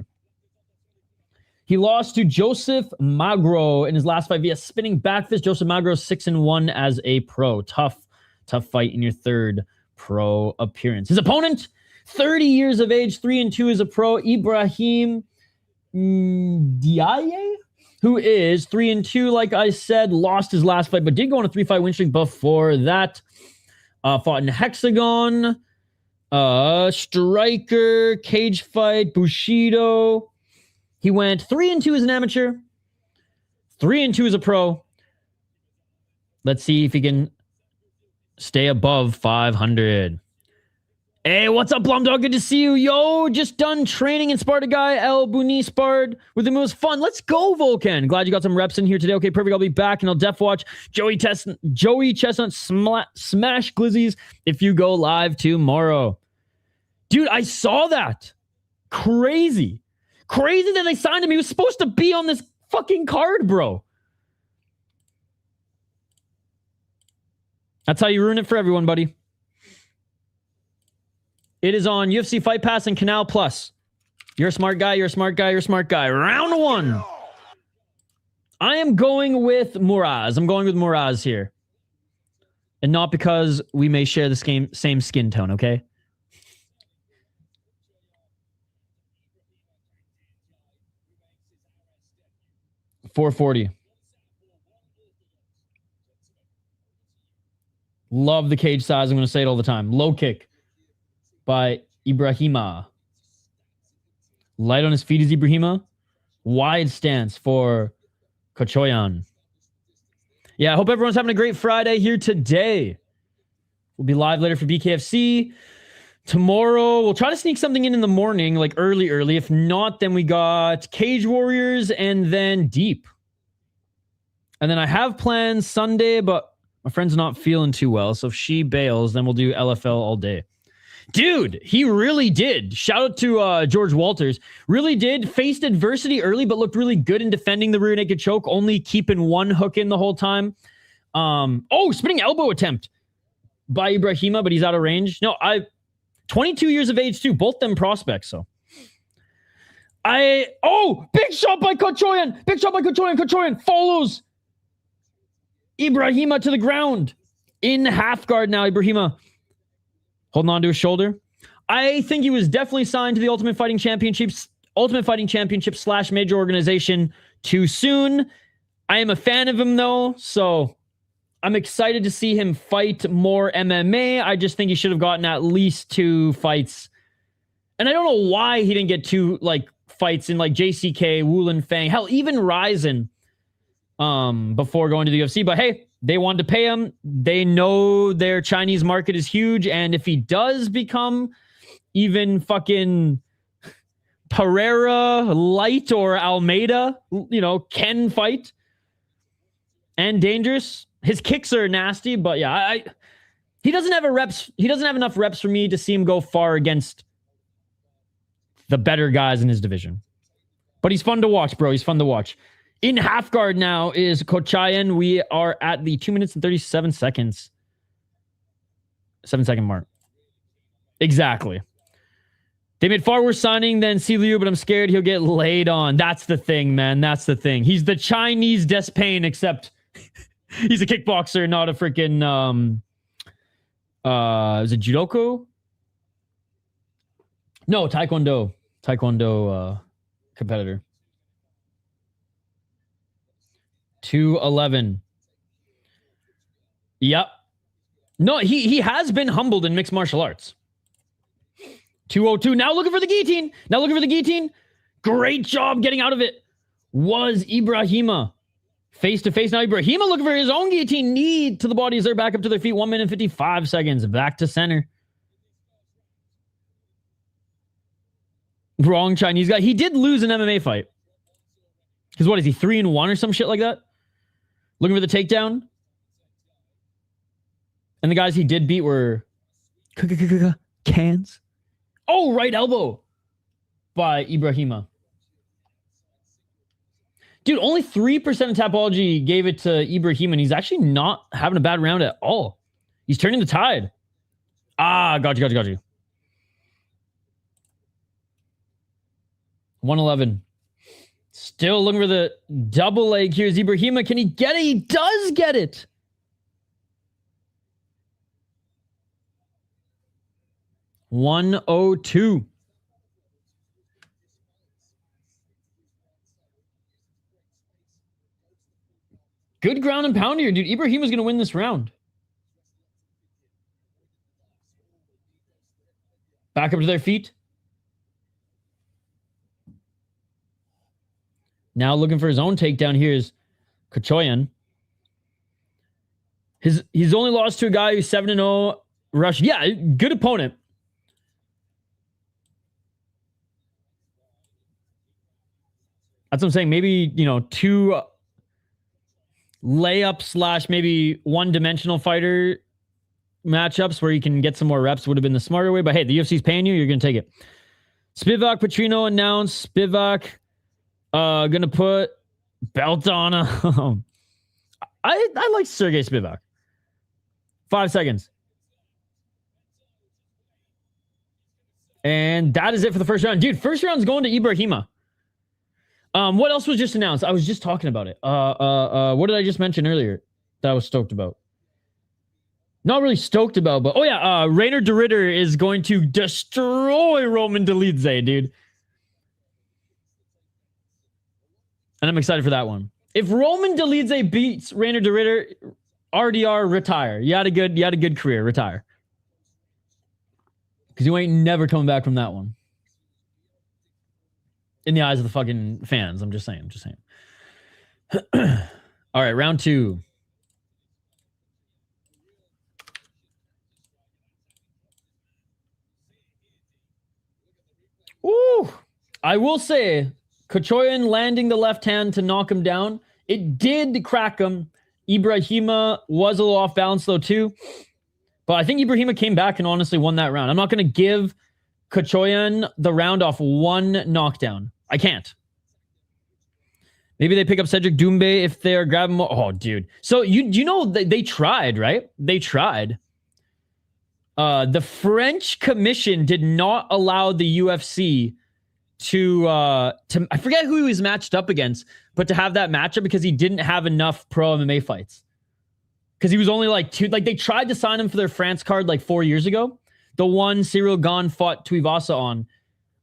He lost to Joseph Magro in his last fight via spinning back fist. Joseph Magro 6-1 as a pro. Tough fight in your 3rd pro appearance. His opponent, 30 years of age, 3-2 as a pro, Ibrahima Diaye, who is 3-2, like I said, lost his last fight, but did go on a 3-fight win streak before that. Fought in Hexagon, Striker, Cage Fight, Bushido. He went 3-2 as an amateur, 3-2 as a pro. Let's see if he can stay above 500. Hey, what's up, Blum Dog? Good to see you. Yo, just done training in Sparta guy. El Buni sparred with him. It was fun. Let's go, Volcan. Glad you got some reps in here today. Okay, perfect. I'll be back and I'll def watch Joey Chestnut smash glizzies if you go live tomorrow. Dude, I saw that. Crazy. Crazy that they signed him. He was supposed to be on this fucking card, bro. That's how you ruin it for everyone, buddy. It is on UFC Fight Pass and Canal Plus. You're a smart guy. You're a smart guy. You're a smart guy. Round 1. I am going with Mouraz. I'm going with Mouraz here. And not because we may share the same skin tone, okay? $440. Love the cage size. I'm going to say it all the time. Low kick by Ibrahima. Light on his feet is Ibrahima. Wide stance for Kotchoyan. Yeah, I hope everyone's having a great Friday here today. We'll be live later for BKFC. Tomorrow, we'll try to sneak something in the morning, like early. If not, then we got Cage Warriors and then Deep. And then I have plans Sunday, but my friend's not feeling too well. So if she bails, then we'll do LFL all day. Dude, he really did. Shout out to George Walters. Really did. Faced adversity early, but looked really good in defending the rear naked choke, only keeping one hook in the whole time. Spinning elbow attempt by Ibrahima, but he's out of range. No, 22 years of age too, both them prospects. So big shot by Kotchoyan. Kotchoyan follows Ibrahima to the ground. In half guard now, Ibrahima holding on to his shoulder. I think he was definitely signed to the Ultimate Fighting Championship / major organization too soon. I am a fan of him though, so I'm excited to see him fight more MMA. I just think he should have gotten at least 2 fights. And I don't know why he didn't get 2 fights in JCK, Wulin Fang, hell, even Ryzen before going to the UFC. But hey, they wanted to pay him. They know their Chinese market is huge. And if he does become even fucking Pereira, Light, or Almeida, can fight and dangerous. His kicks are nasty, but yeah, he doesn't have enough reps for me to see him go far against the better guys in his division. But he's fun to watch, bro. He's fun to watch. In half guard now is Kotchoyan. We are at the 2 minutes and 37 seconds. 7-second mark. Exactly. They made far worse signing than Liu, but I'm scared he'll get laid on. That's the thing, man. That's the thing. He's the Chinese Despain, except he's a kickboxer, not a freaking is it judoka? No, taekwondo competitor. 211. Yep. No, he has been humbled in mixed martial arts. 202. Now looking for the guillotine. Great job getting out of it. Was Ibrahima. Face to face now. Ibrahima looking for his own guillotine. Knee to the body as they're back up to their feet. 1 minute and 55 seconds. Back to center. Wrong Chinese guy. He did lose an MMA fight. Because what is he? 3-1 or some shit like that? Looking for the takedown. And the guys he did beat were cans. Oh, right elbow by Ibrahima. Dude, only 3% of Tapology gave it to Ibrahima, and he's actually not having a bad round at all. He's turning the tide. Got you. 111. Still looking for the double leg. Here's Ibrahima. Can he get it? He does get it. $102. Good ground and pound here, dude. Ibrahima's going to win this round. Back up to their feet. Now looking for his own takedown. Here's Kotchoyan. He's only lost to a guy who's 7-0 Russian. Yeah, good opponent. That's what I'm saying. Maybe, 2 layup / maybe one-dimensional fighter matchups where you can get some more reps would have been the smarter way. But hey, the UFC's paying you. You're going to take it. Spivak Petrino announced. Spivak going to put belt on him. I like Sergey Spivak. 5 seconds. And that is it for the first round. Dude, first round's going to Ibrahima. What else was just announced? I was just talking about it. What did I just mention earlier that I was stoked about? Not really stoked about, but Rainer de Ritter is going to destroy Roman Dolidze, dude. And I'm excited for that one. If Roman Dolidze beats Rainer de Ritter, RDR, retire. You had a good career, retire. Because you ain't never coming back from that one. In the eyes of the fucking fans. I'm just saying. All right, round 2. I will say, Kotchoyan landing the left hand to knock him down, it did crack him. Ibrahima was a little off balance though too. But I think Ibrahima came back and honestly won that round. I'm not going to give Kotchoyan the round off one knockdown. I can't. Maybe they pick up Cedric Doumbé if they're grabbing more. Oh, dude. So you know they tried, right? They tried. The French commission did not allow the UFC to I forget who he was matched up against, but to have that matchup because he didn't have enough pro MMA fights. Because he was only like two. Like they tried to sign him for their France card like 4 years ago. The one Cyril Gane fought Tuivasa on.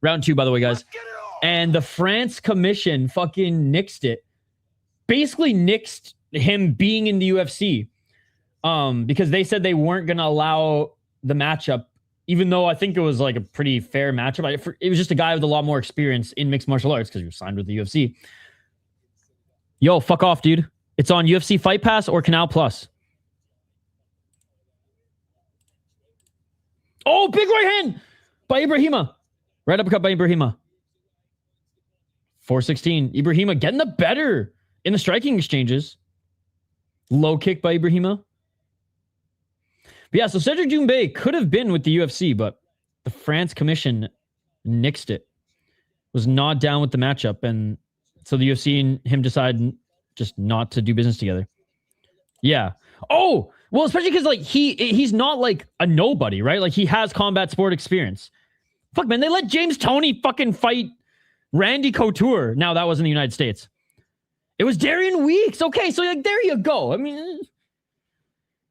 Round 2, by the way, guys. And the France commission fucking nixed it. Basically nixed him being in the UFC. Because they said they weren't going to allow the matchup, even though I think it was like a pretty fair matchup. It was just a guy with a lot more experience in mixed martial arts because he was signed with the UFC. Yo, fuck off, dude. It's on UFC Fight Pass or Canal Plus. Oh, big right hand by Ibrahima. Right uppercut by Ibrahima. 416. Ibrahima getting the better in the striking exchanges. Low kick by Ibrahima. But yeah, so Cedric Doumbé could have been with the UFC, but the France commission nixed it. Was not down with the matchup, and so the UFC and him decided just not to do business together. Yeah. Oh, well, especially because like he's not like a nobody, right? Like he has combat sport experience. Fuck, man, they let James Toney fucking fight Randy Couture. Now that was in the United States. It was Darian Weeks. Okay, so like there you go. I mean,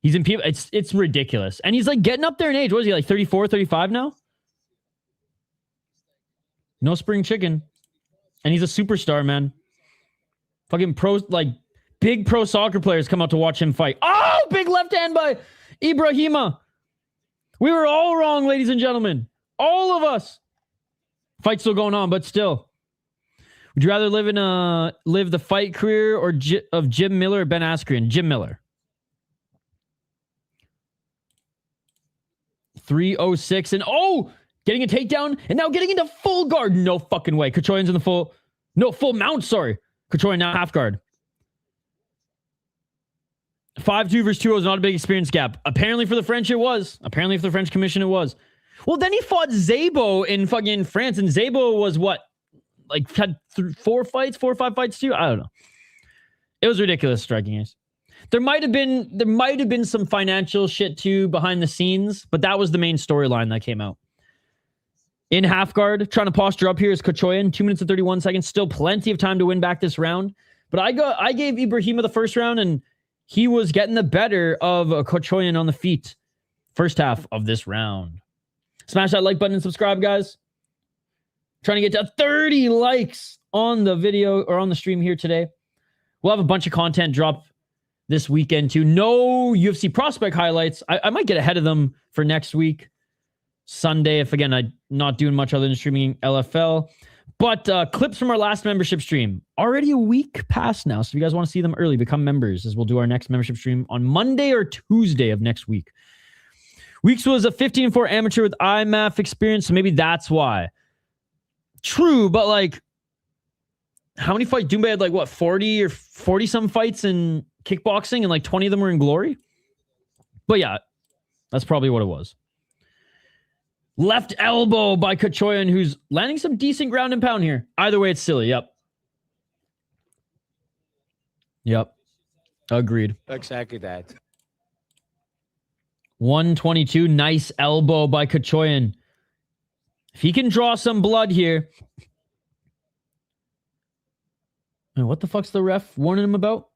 he's in people. It's ridiculous, and he's like getting up there in age. What is he like 34, 35 now? No spring chicken, and he's a superstar, man. Fucking pro, like big pro soccer players come out to watch him fight. Oh, big left hand by Ibrahima. We were all wrong, ladies and gentlemen. All of us. Fight's still going on, but still. Would you rather live the fight career of Jim Miller or Ben Askren? Jim Miller. 306 and getting a takedown and now getting into full guard. No fucking way. Kotchoyan's in the full mount. Sorry. Kotchoyan now half guard. 5-2 versus 2-0 is not a big experience gap. Apparently for the French it was. Apparently for the French commission it was. Well, then he fought Zébo in fucking France, and Zébo was what? Like had 4 or 5 fights too? I don't know. It was ridiculous striking ace. There might have been some financial shit too behind the scenes, but that was the main storyline that came out. In half guard, trying to posture up here is Kotchoyan. 2 minutes and 31 seconds. Still plenty of time to win back this round. But I gave Ibrahima the first round, and he was getting the better of Kotchoyan on the feet. First half of this round. Smash that like button and subscribe, guys. Trying to get to 30 likes on the video or on the stream here today. We'll have a bunch of content drop this weekend too. No UFC prospect highlights. I might get ahead of them for next week. Sunday, if again, I'm not doing much other than streaming LFL. But clips from our last membership stream. Already a week past now. So if you guys want to see them early, become members as we'll do our next membership stream on Monday or Tuesday of next week. Weeks was a 15-4 amateur with IMAF experience, so maybe that's why. True, but like, how many fights? Doumbé had like, what, 40 or 40-some fights in kickboxing, and like 20 of them were in Glory? But yeah, that's probably what it was. Left elbow by Kotchoyan, who's landing some decent ground and pound here. Either way, it's silly. Yep. Agreed. Exactly that. 122. Nice elbow by Kotchoyan. If he can draw some blood here. Man, what the fuck's the ref warning him about?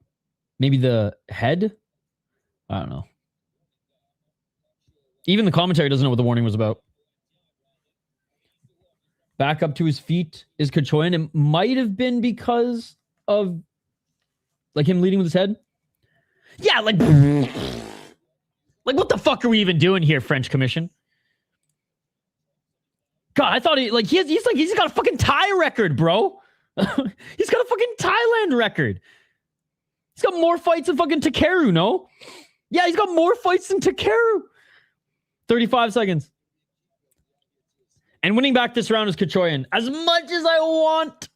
Maybe the head? I don't know. Even the commentary doesn't know what the warning was about. Back up to his feet is Kotchoyan. It might have been because of like him leading with his head. Yeah, like what the fuck are we even doing here, French Commission? God, I thought he's got a fucking Thai record, bro. He's got a fucking Thailand record. He's got more fights than fucking Takeru, no? Yeah, he's got more fights than Takeru. 35 seconds. And winning back this round is Kotchoyan. As much as I want,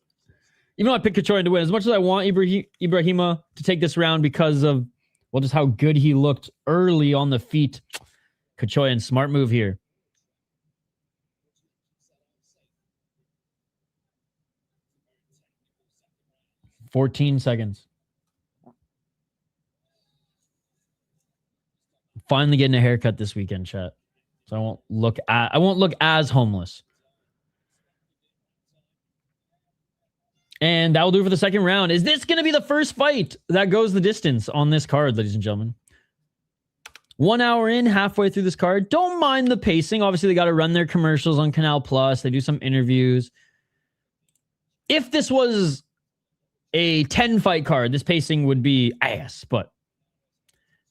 even though I picked Kotchoyan to win, as much as I want Ibrahima to take this round because of, well, just how good he looked early on the feet. Kotchoyan, smart move here. $14 seconds. Finally getting a haircut this weekend, chat. So I won't look as homeless. And that will do it for the second round. Is this going to be the first fight that goes the distance on this card, ladies and gentlemen? 1 hour in, halfway through this card. Don't mind the pacing. Obviously, they got to run their commercials on Canal Plus. They do some interviews. If this was a 10-fight card, this pacing would be ass, but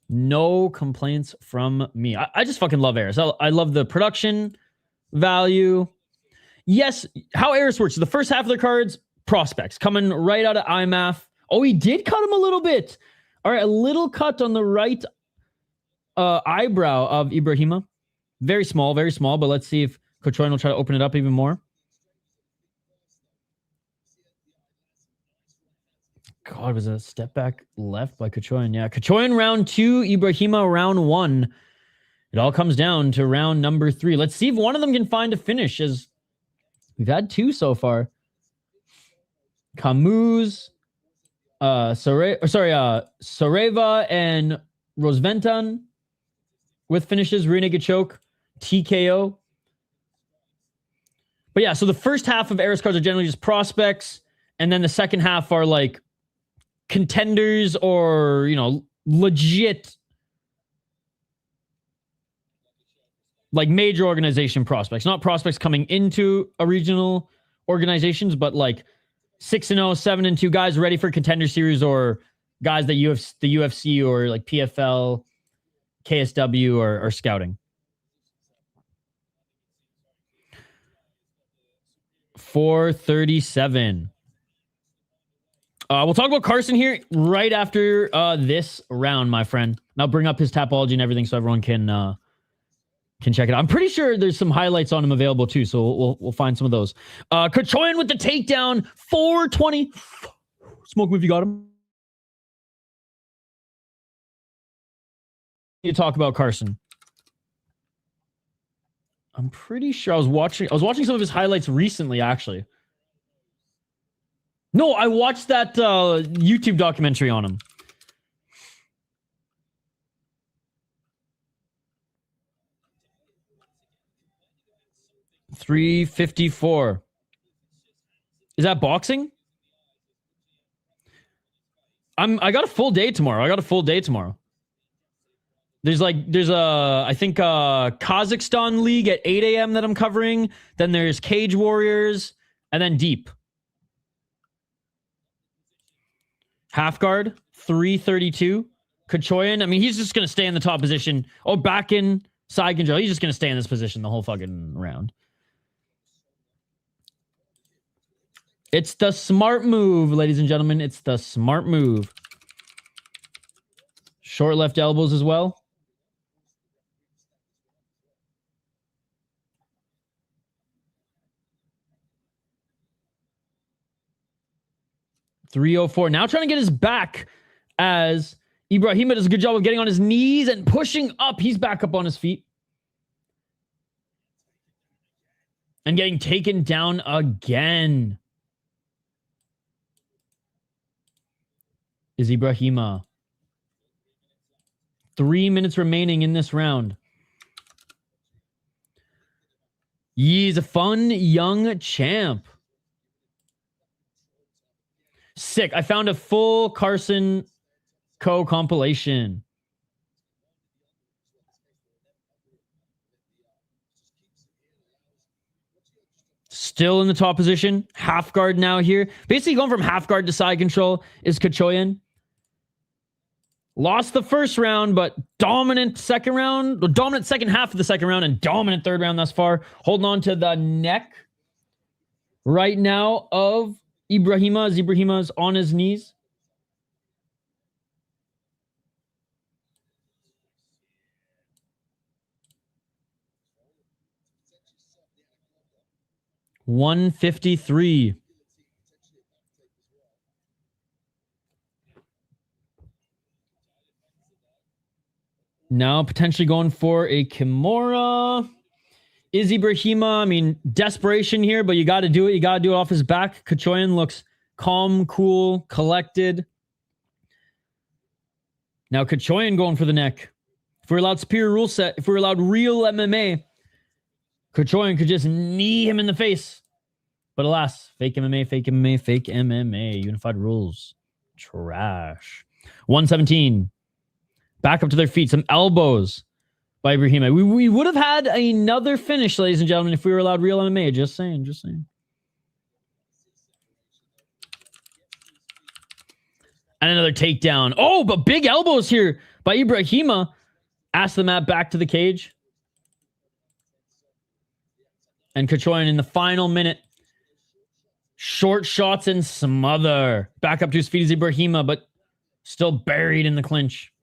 no complaints from me. I just fucking love Eris. I love the production value. Yes, how Eris works. The first half of the cards, prospects coming right out of IMAF. Oh, he did cut him a little bit. All right, a little cut on the right eyebrow of Ibrahima. Very small, but let's see if Kotchoyan will try to open it up even more. God, was a step back left by Kotchoyan. Yeah, Kotchoyan round 2, Ibrahima round 1. It all comes down to round number 3. Let's see if one of them can find a finish, as we've had 2 so far. Kamooze, Saraiva and Rossevatn with finishes, rear naked choke, TKO. But yeah, so the first half of Eris cards are generally just prospects, and then the second half are like contenders or, you know, legit like major organization prospects. Not prospects coming into a regional organizations, but like 6-0, 7-2 guys ready for contender series, or guys that the UFC or like PFL, KSW or scouting. 437. We'll talk about Carson here right after this round, my friend. And I'll bring up his Tapology and everything so everyone can check it out. I'm pretty sure there's some highlights on him available too, so we'll find some of those. Kotchoyan with the takedown, 420. Smoke move, you got him. You talk about Carson. I'm pretty sure I was watching some of his highlights recently, actually. No, I watched that YouTube documentary on him. $354. Is that boxing? I got a full day tomorrow. There's a I think Kazakhstan League at 8 a.m. that I'm covering. Then there's Cage Warriors, and then Deep. Half guard, 332. Kotchoyan, I mean, he's just going to stay in the top position. Oh, back in side control. He's just going to stay in this position the whole fucking round. It's the smart move, ladies and gentlemen. It's the smart move. Short left elbows as well. $304. Now trying to get his back as Ibrahima does a good job of getting on his knees and pushing up. He's back up on his feet. And getting taken down again. Is Ibrahima. 3 minutes remaining in this round. He's a fun young champ. Sick. I found a full Carson Co compilation. Still in the top position. Half guard now here. Basically going from half guard to side control is Kotchoyan. Lost the first round, but dominant second round. Dominant second half of the second round and dominant third round thus far. Holding on to the neck right now of Ibrahima as Ibrahima's on his knees. 153. Now potentially going for a Kimura. Is Ibrahima, I mean, desperation here, but you got to do it. You got to do it off his back. Kotchoyan looks calm, cool, collected. Now Kotchoyan going for the neck. If we're allowed superior rule set, if we're allowed real MMA, Kotchoyan could just knee him in the face. But alas, fake MMA, fake MMA, fake MMA. Unified rules. Trash. 117. Back up to their feet. Some elbows by Ibrahima. We would have had another finish, ladies and gentlemen, if we were allowed real MMA. Just saying, just saying. And another takedown. Oh, but big elbows here by Ibrahima. Ask the mat back to the cage. And Kotchoyan in the final minute. Short shots and smother. Back up to his feet is Ibrahima, but still buried in the clinch.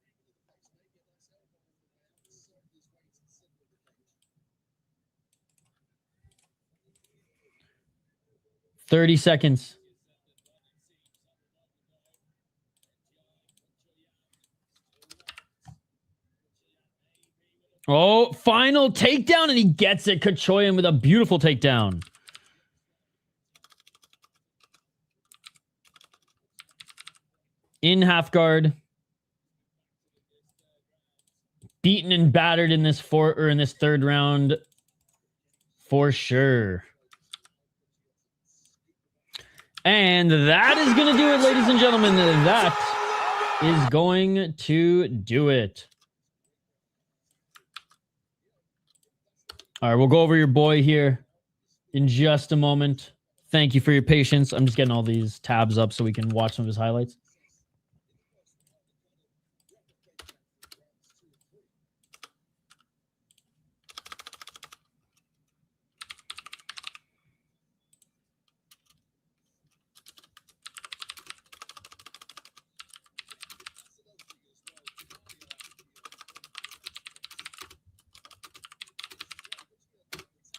30 seconds. Oh, final takedown, and he gets it. Kotchoyan with a beautiful takedown. In half guard. Beaten and battered in this third round for sure. And that is going to do it, ladies and gentlemen. That is going to do it. All right, we'll go over your boy here in just a moment. Thank you for your patience. I'm just getting all these tabs up so we can watch some of his highlights.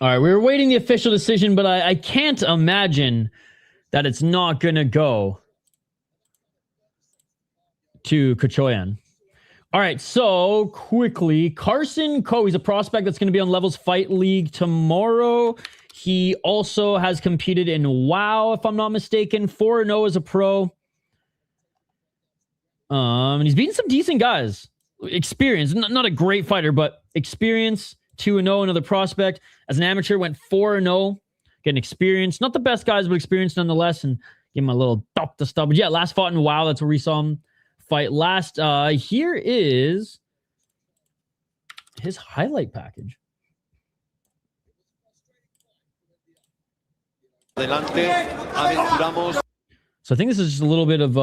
All right, we were waiting the official decision, but I can't imagine that it's not going to go to Kotchoyan. All right, so quickly, Carson Coe, he's a prospect that's going to be on Levels Fight League tomorrow. He also has competed in WoW, if I'm not mistaken, 4-0 as a pro. And he's beaten some decent guys. Experience, not a great fighter, but experience. 2-0, another prospect. As an amateur, went 4-0. Getting experience. Not the best guys, but experience nonetheless. And give him a little dop to stub. But yeah, last fought in WoW. That's where we saw him fight last. Here is his highlight package. So I think this is just a little bit of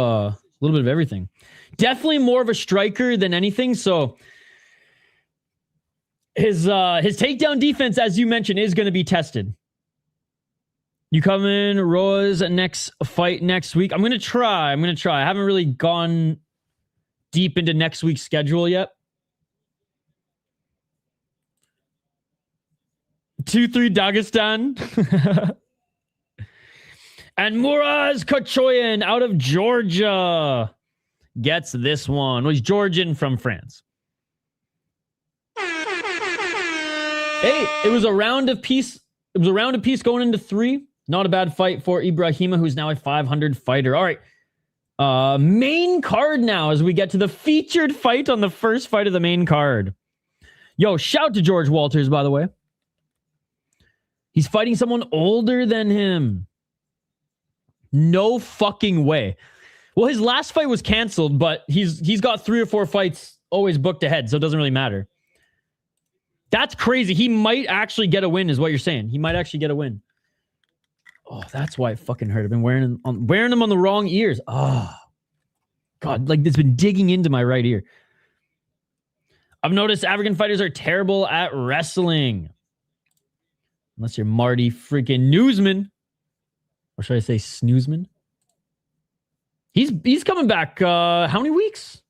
everything. Definitely more of a striker than anything. So his takedown defense, as you mentioned, is going to be tested. You come in, Rose, next fight next week. I'm going to try. I haven't really gone deep into next week's schedule yet. 2-3 Dagestan. And Mouraz Kotchoyan out of Georgia gets this one. Well, he's Georgian from France. Hey, it was a round of peace. It was a round of peace going into 3. Not a bad fight for Ibrahima, who's now a 500 fighter. All right. Main card now as we get to the featured fight on the first fight of the main card. Yo, shout to George Walters, by the way. He's fighting someone older than him. No fucking way. Well, his last fight was canceled, but he's got 3 or 4 fights always booked ahead, so it doesn't really matter. That's crazy. He might actually get a win, is what you're saying. He might actually get a win. Oh, that's why it fucking hurt. I've been wearing them on the wrong ears. Oh, God, like it's been digging into my right ear. I've noticed African fighters are terrible at wrestling. Unless you're Marty freaking Newsman. Or should I say Snoozman? He's coming back. How many weeks?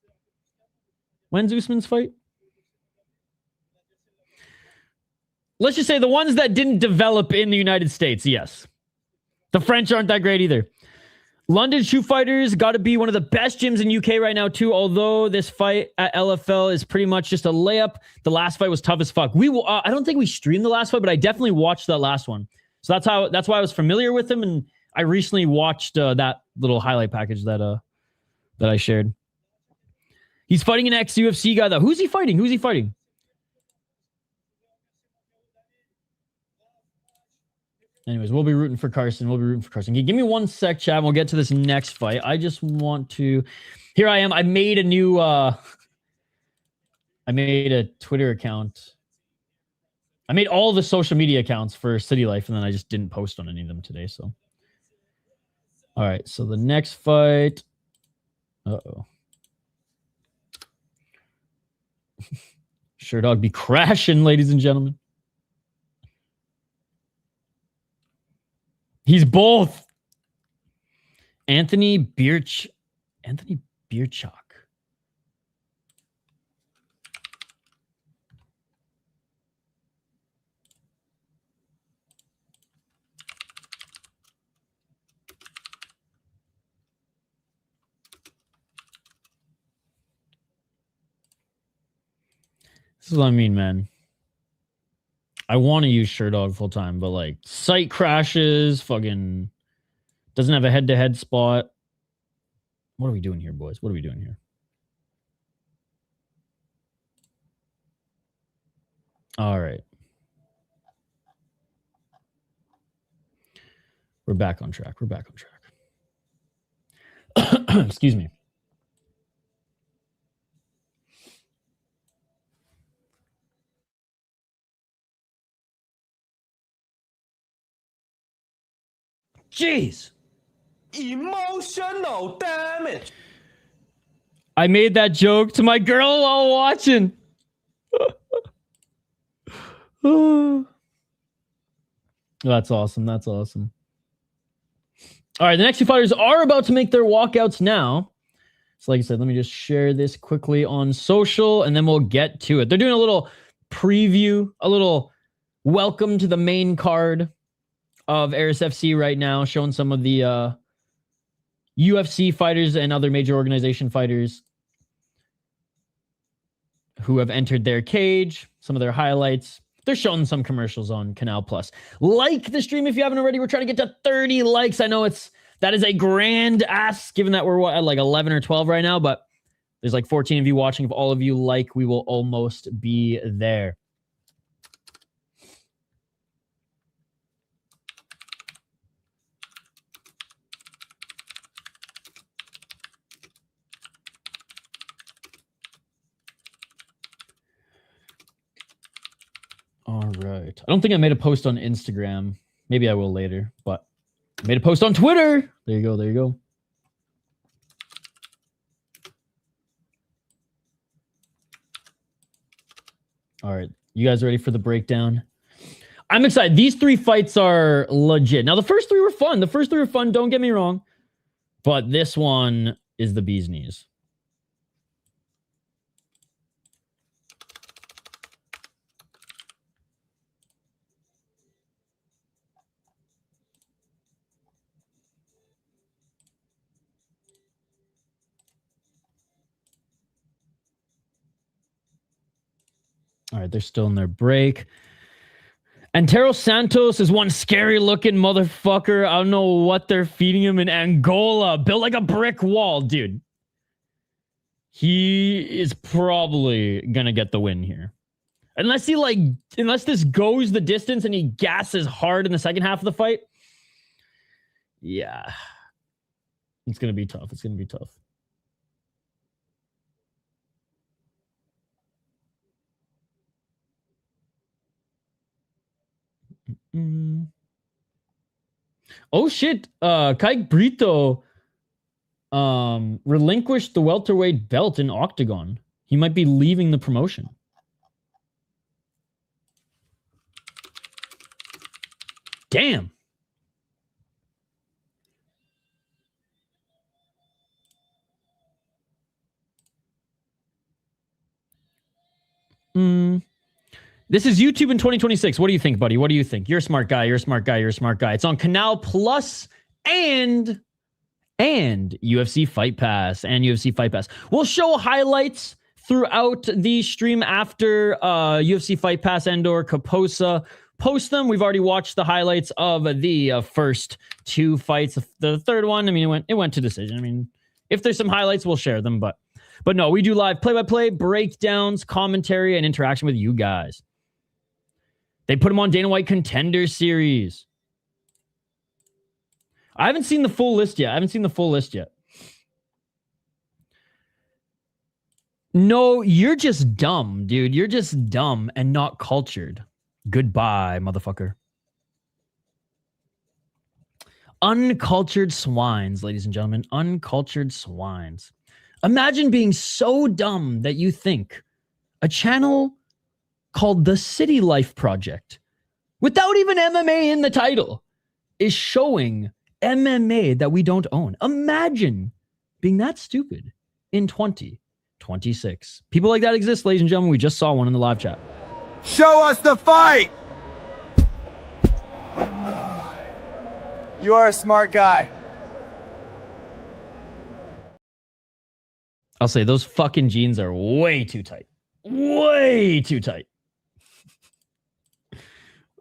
When's Usman's fight? let's just say the ones that didn't develop in the United States, yes. The French aren't that great either. London Shoe Fighters got to be one of the best gyms in UK right now too. Although this fight at LFL is pretty much just a layup. The last fight was tough as fuck. We will. I don't think we streamed the last fight, but I definitely watched that last one. So that's why I was familiar with him, and I recently watched that little highlight package that I shared. He's fighting an ex-UFC guy though. Who's he fighting? Who's he fighting? Anyways, we'll be rooting for Carson. We'll be rooting for Carson. Give me one sec, chat. We'll get to this next fight. I just want to... Here I am. I made a new... I made a Twitter account. I made all the social media accounts for City Life, and then I just didn't post on any of them today, so... All right, so the next fight... Uh-oh. Sure dog be crashing, ladies and gentlemen. He's both. Anthony Bierchuk. This is what I mean, man. I want to use Sherdog full time, but like site crashes, fucking doesn't have a head-to-head spot. What are we doing here, boys? What are we doing here? All right. We're back on track. We're back on track. Excuse me. Jeez. Emotional damage. I made that joke to my girl while watching. That's awesome. That's awesome. All right, the next two fighters are about to make their walkouts now. So like I said, let me just share this quickly on social, and then we'll get to it. They're doing a little preview, a little welcome to the main card of Aris FC right now, showing some of the UFC fighters and other major organization fighters who have entered their cage, some of their highlights. They're showing some commercials on Canal Plus. Like the stream if you haven't already. We're trying to get to 30 likes. I know that is a grand ask, given that we're at like 11 or 12 right now, but there's like 14 of you watching. If all of you like, we will almost be there. All right. I don't think I made a post on Instagram. Maybe I will later, but I made a post on Twitter. There you go. There you go. All right. You guys ready for the breakdown? I'm excited. These three fights are legit. Now, the first three were fun. Don't get me wrong. But this one is the bee's knees. All right, they're still in their break. Antero Santos is one scary looking motherfucker. I don't know what they're feeding him in Angola. Built like a brick wall, dude. He is probably gonna get the win here. Unless this goes the distance and he gasses hard in the second half of the fight. Yeah. It's gonna be tough. It's gonna be tough. Oh shit, Kike Brito relinquished the welterweight belt in Octagon. He might be leaving the promotion. Damn. This is YouTube in 2026. What do you think, buddy? What do you think? You're a smart guy. You're a smart guy. You're a smart guy. It's on CANAL Plus and UFC Fight Pass and UFC Fight Pass. We'll show highlights throughout the stream after UFC Fight Pass and/or Kaposa post them. We've already watched the highlights of the first two fights. The third one, I mean, it went to decision. I mean, if there's some highlights, we'll share them. But no, we do live play-by-play, breakdowns, commentary, and interaction with you guys. They put him on Dana White Contender Series. I haven't seen the full list yet. No, you're just dumb, dude. You're just dumb and not cultured. Goodbye, motherfucker. Uncultured swines, ladies and gentlemen. Uncultured swines. Imagine being so dumb that you think a channel called the City Life Project, without even MMA in the title, is showing MMA that we don't own. Imagine being that stupid in 2026. People like that exist, ladies and gentlemen. We just saw one in the live chat. Show us the fight! You are a smart guy. I'll say those fucking jeans are way too tight. Way too tight.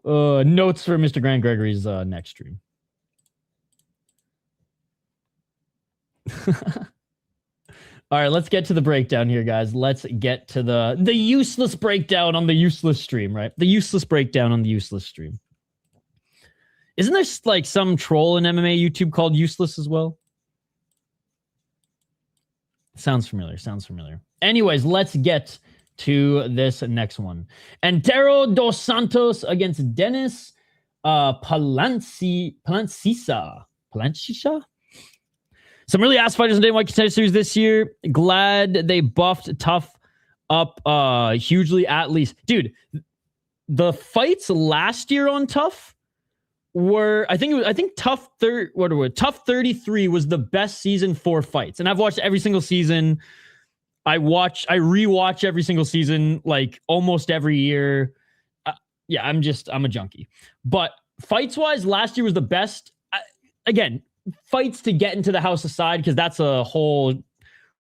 Notes for Mr. Grant Gregory's next stream. All right, let's get to the breakdown here, guys. Let's get to the useless breakdown on the useless stream, right? The useless breakdown on the useless stream. Isn't there like some troll in MMA YouTube called Useless as well? Sounds familiar. Anyways, let's get to this next one. Antero dos Santos against Denis Palancica. Some really ass fighters in the Dana White Contender Series this year. Glad they buffed Tough up hugely at least. Dude, the fights last year on Tough were, I think Tough 33 was the best season for fights. And I've watched every single season. I rewatch every single season, like almost every year. Yeah, I'm a junkie. But fights-wise, last year was the best. Again, fights to get into the house aside, because that's a whole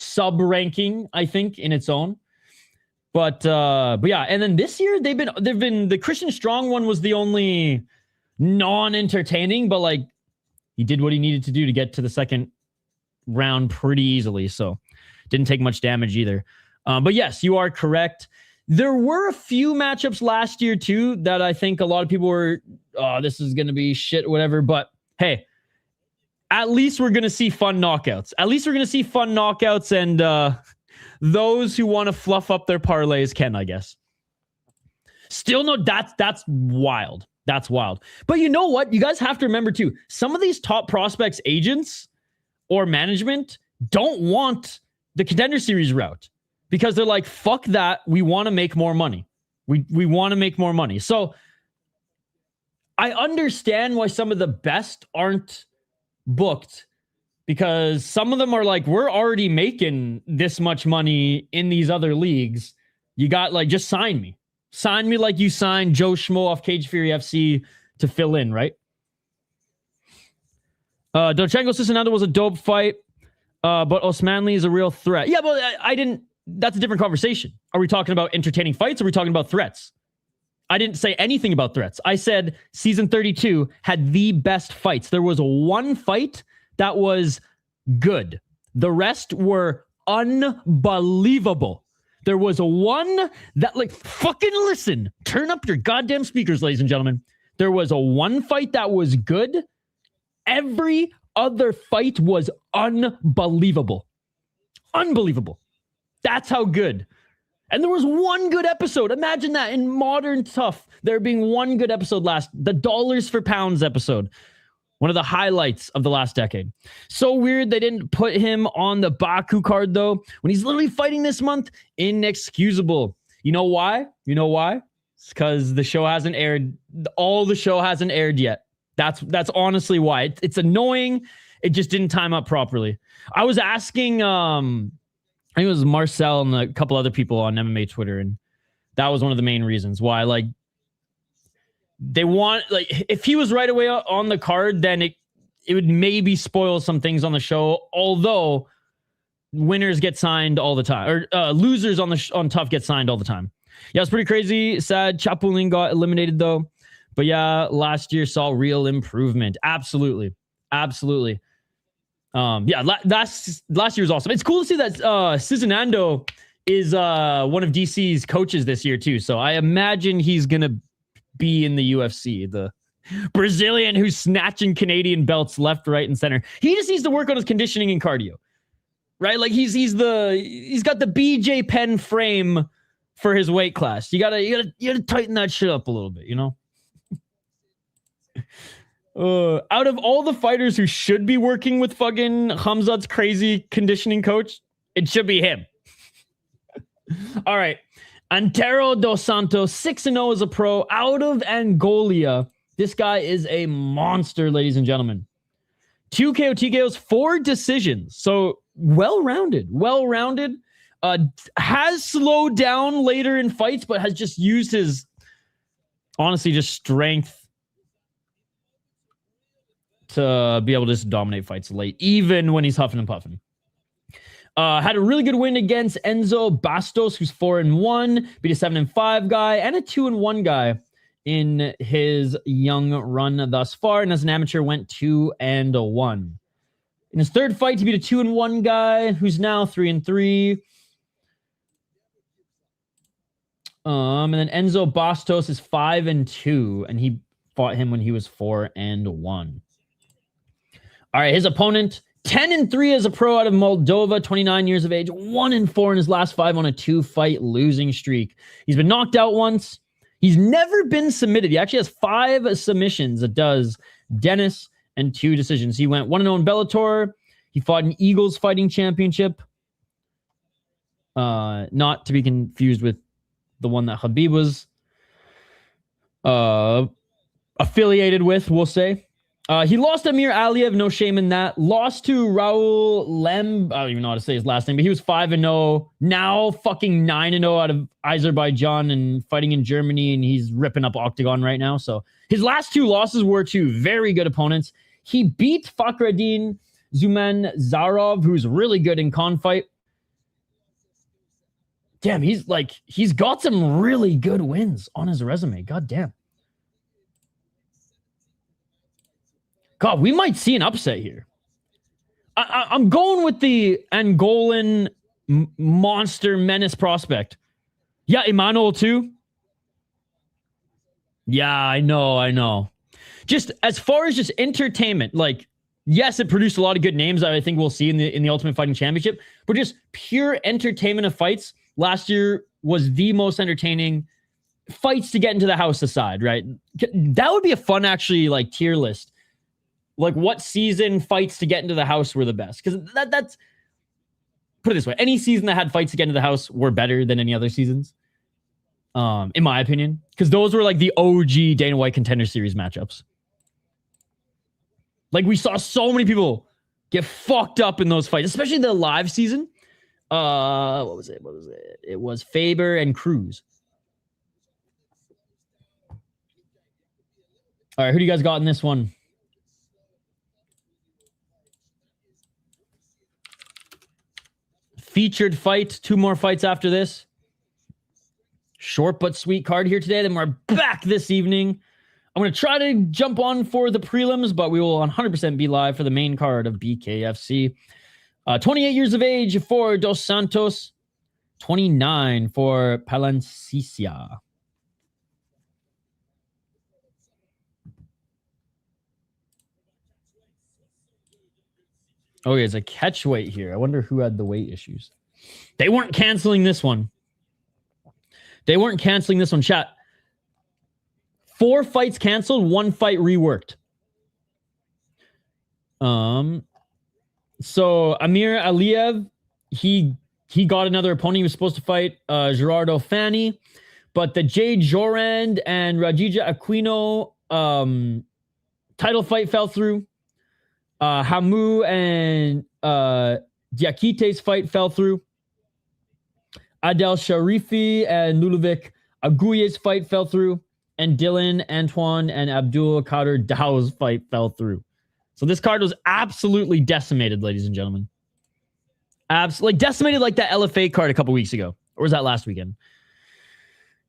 sub-ranking, I think, in its own. But yeah, and then this year they've been the Christian Strong one was the only non-entertaining, but like he did what he needed to do to get to the second round pretty easily, so didn't take much damage either. But yes, you are correct. There were a few matchups last year too that I think a lot of people were, oh, this is going to be shit, whatever. But hey, at least we're going to see fun knockouts. And those who want to fluff up their parlays can, I guess. Still, no, that's wild. That's wild. But you know what? You guys have to remember too, some of these top prospects agents or management don't want the Contender Series route because they're like, fuck that. We want to make more money. We want to make more money. So I understand why some of the best aren't booked, because some of them are like, we're already making this much money in these other leagues. You got like, just sign me. Sign me like you signed Joe Schmo off Cage Fury FC to fill in, right? Dochenko Cicinando was a dope fight, but Osmanli is a real threat. Yeah, but I didn't... That's a different conversation. Are we talking about entertaining fights or are we talking about threats? I didn't say anything about threats. I said season 32 had the best fights. There was one fight that was good. The rest were unbelievable. There was one that, like, fucking listen. Turn up your goddamn speakers, ladies and gentlemen. There was one fight that was good. Every other fight was unbelievable. Unbelievable. That's how good. And there was one good episode. Imagine that in modern Tough, there being one good episode the dollars for pounds episode. One of the highlights of the last decade. So weird they didn't put him on the Baku card, though, when he's literally fighting this month. Inexcusable. You know why? It's because the show hasn't aired. All the show hasn't aired yet. That's honestly why. It's annoying. It just didn't time up properly. I was asking, I think it was Marcel and a couple other people on MMA Twitter, and That was one of the main reasons why, like, they want, like, if he was right away on the card, then it would maybe spoil some things on the show. Although winners get signed all the time, or losers on Tough get signed all the time. Yeah, it's pretty crazy. Sad Chapulin got eliminated though. But yeah, last year saw real improvement. Absolutely. Absolutely. Yeah, last year was awesome. It's cool to see that Cizinando is one of DC's coaches this year too. So I imagine he's going to be in the UFC. The Brazilian who's snatching Canadian belts left, right, and center. He just needs to work on his conditioning and cardio. Right? Like he's got the BJ Penn frame for his weight class. You gotta tighten that shit up a little bit, you know? Out of all the fighters who should be working with fucking Khamzat's crazy conditioning coach, it should be him. All right. Antero dos Santos, 6-0 as a pro, out of Angola. This guy is a monster, ladies and gentlemen. 2 KO, TKOs, 4 decisions. So well-rounded. Has slowed down later in fights, but has just used his, honestly, just strength to be able to just dominate fights late, even when he's huffing and puffing. Had a really good win against Enzo Bastos, who's 4-1, beat a 7-5 guy, and a 2-1 guy in his young run thus far. And as an amateur, went 2-1. In his third fight, he beat a 2-1 guy, who's now 3-3. And then Enzo Bastos is 5-2, and he fought him when he was 4-1. All right, his opponent, 10-3 as a pro out of Moldova, 29 years of age, 1-4 in his last 5 on a 2-fight losing streak. He's been knocked out once. He's never been submitted. He actually has 5 submissions. It does Denis and 2 decisions. He went 1-0 in Bellator. He fought in Eagles Fighting Championship. Not to be confused with the one that Khabib was affiliated with, we'll say. He lost Amir Aliev, no shame in that. Lost to Raul Lem, I don't even know how to say his last name, but he was 5-0. Now fucking 9-0 out of Azerbaijan and fighting in Germany, and he's ripping up Octagon right now. So his last 2 losses were to very good opponents. He beat Fakhreddin Zumanzarov, who's really good in confight. Damn, he's got some really good wins on his resume. God damn. God, we might see an upset here. I'm going with the Angolan monster menace prospect. Yeah, Emmanuel too. Yeah, I know. Just as far as just entertainment, like, yes, it produced a lot of good names that I think we'll see in the Ultimate Fighting Championship, but just pure entertainment of fights. Last year was the most entertaining. Fights to get into the house aside, right? That would be a fun, actually, like, tier list. Like, what season fights to get into the house were the best? Because that's, put it this way, any season that had fights to get into the house were better than any other seasons, in my opinion. Because those were like the OG Dana White Contender Series matchups. Like, we saw so many people get fucked up in those fights, especially the live season. What was it? It was Faber and Cruz. All right, who do you guys got in this one? Featured fight, 2 more fights after this. Short but sweet card here today. Then we're back this evening. I'm going to try to jump on for the prelims, but we will 100% be live for the main card of BKFC. 28 years of age for Dos Santos. 29 for Palancica. Oh, yeah, it's a catch weight here. I wonder who had the weight issues. They weren't canceling this one. Chat. 4 fights canceled, 1 fight reworked. So Amir Aliev, he got another opponent. He was supposed to fight Gerardo Fanny, but the Jade Jorand and Rajija Aquino title fight fell through. Hamu and Diakite's fight fell through. Adel Sharifi and Ludovic Aguye's fight fell through, and Dylan, Antoine, and Abdul Kader Dow's fight fell through. So this card was absolutely decimated, ladies and gentlemen. Like decimated like that LFA card a couple weeks ago. Or was that last weekend?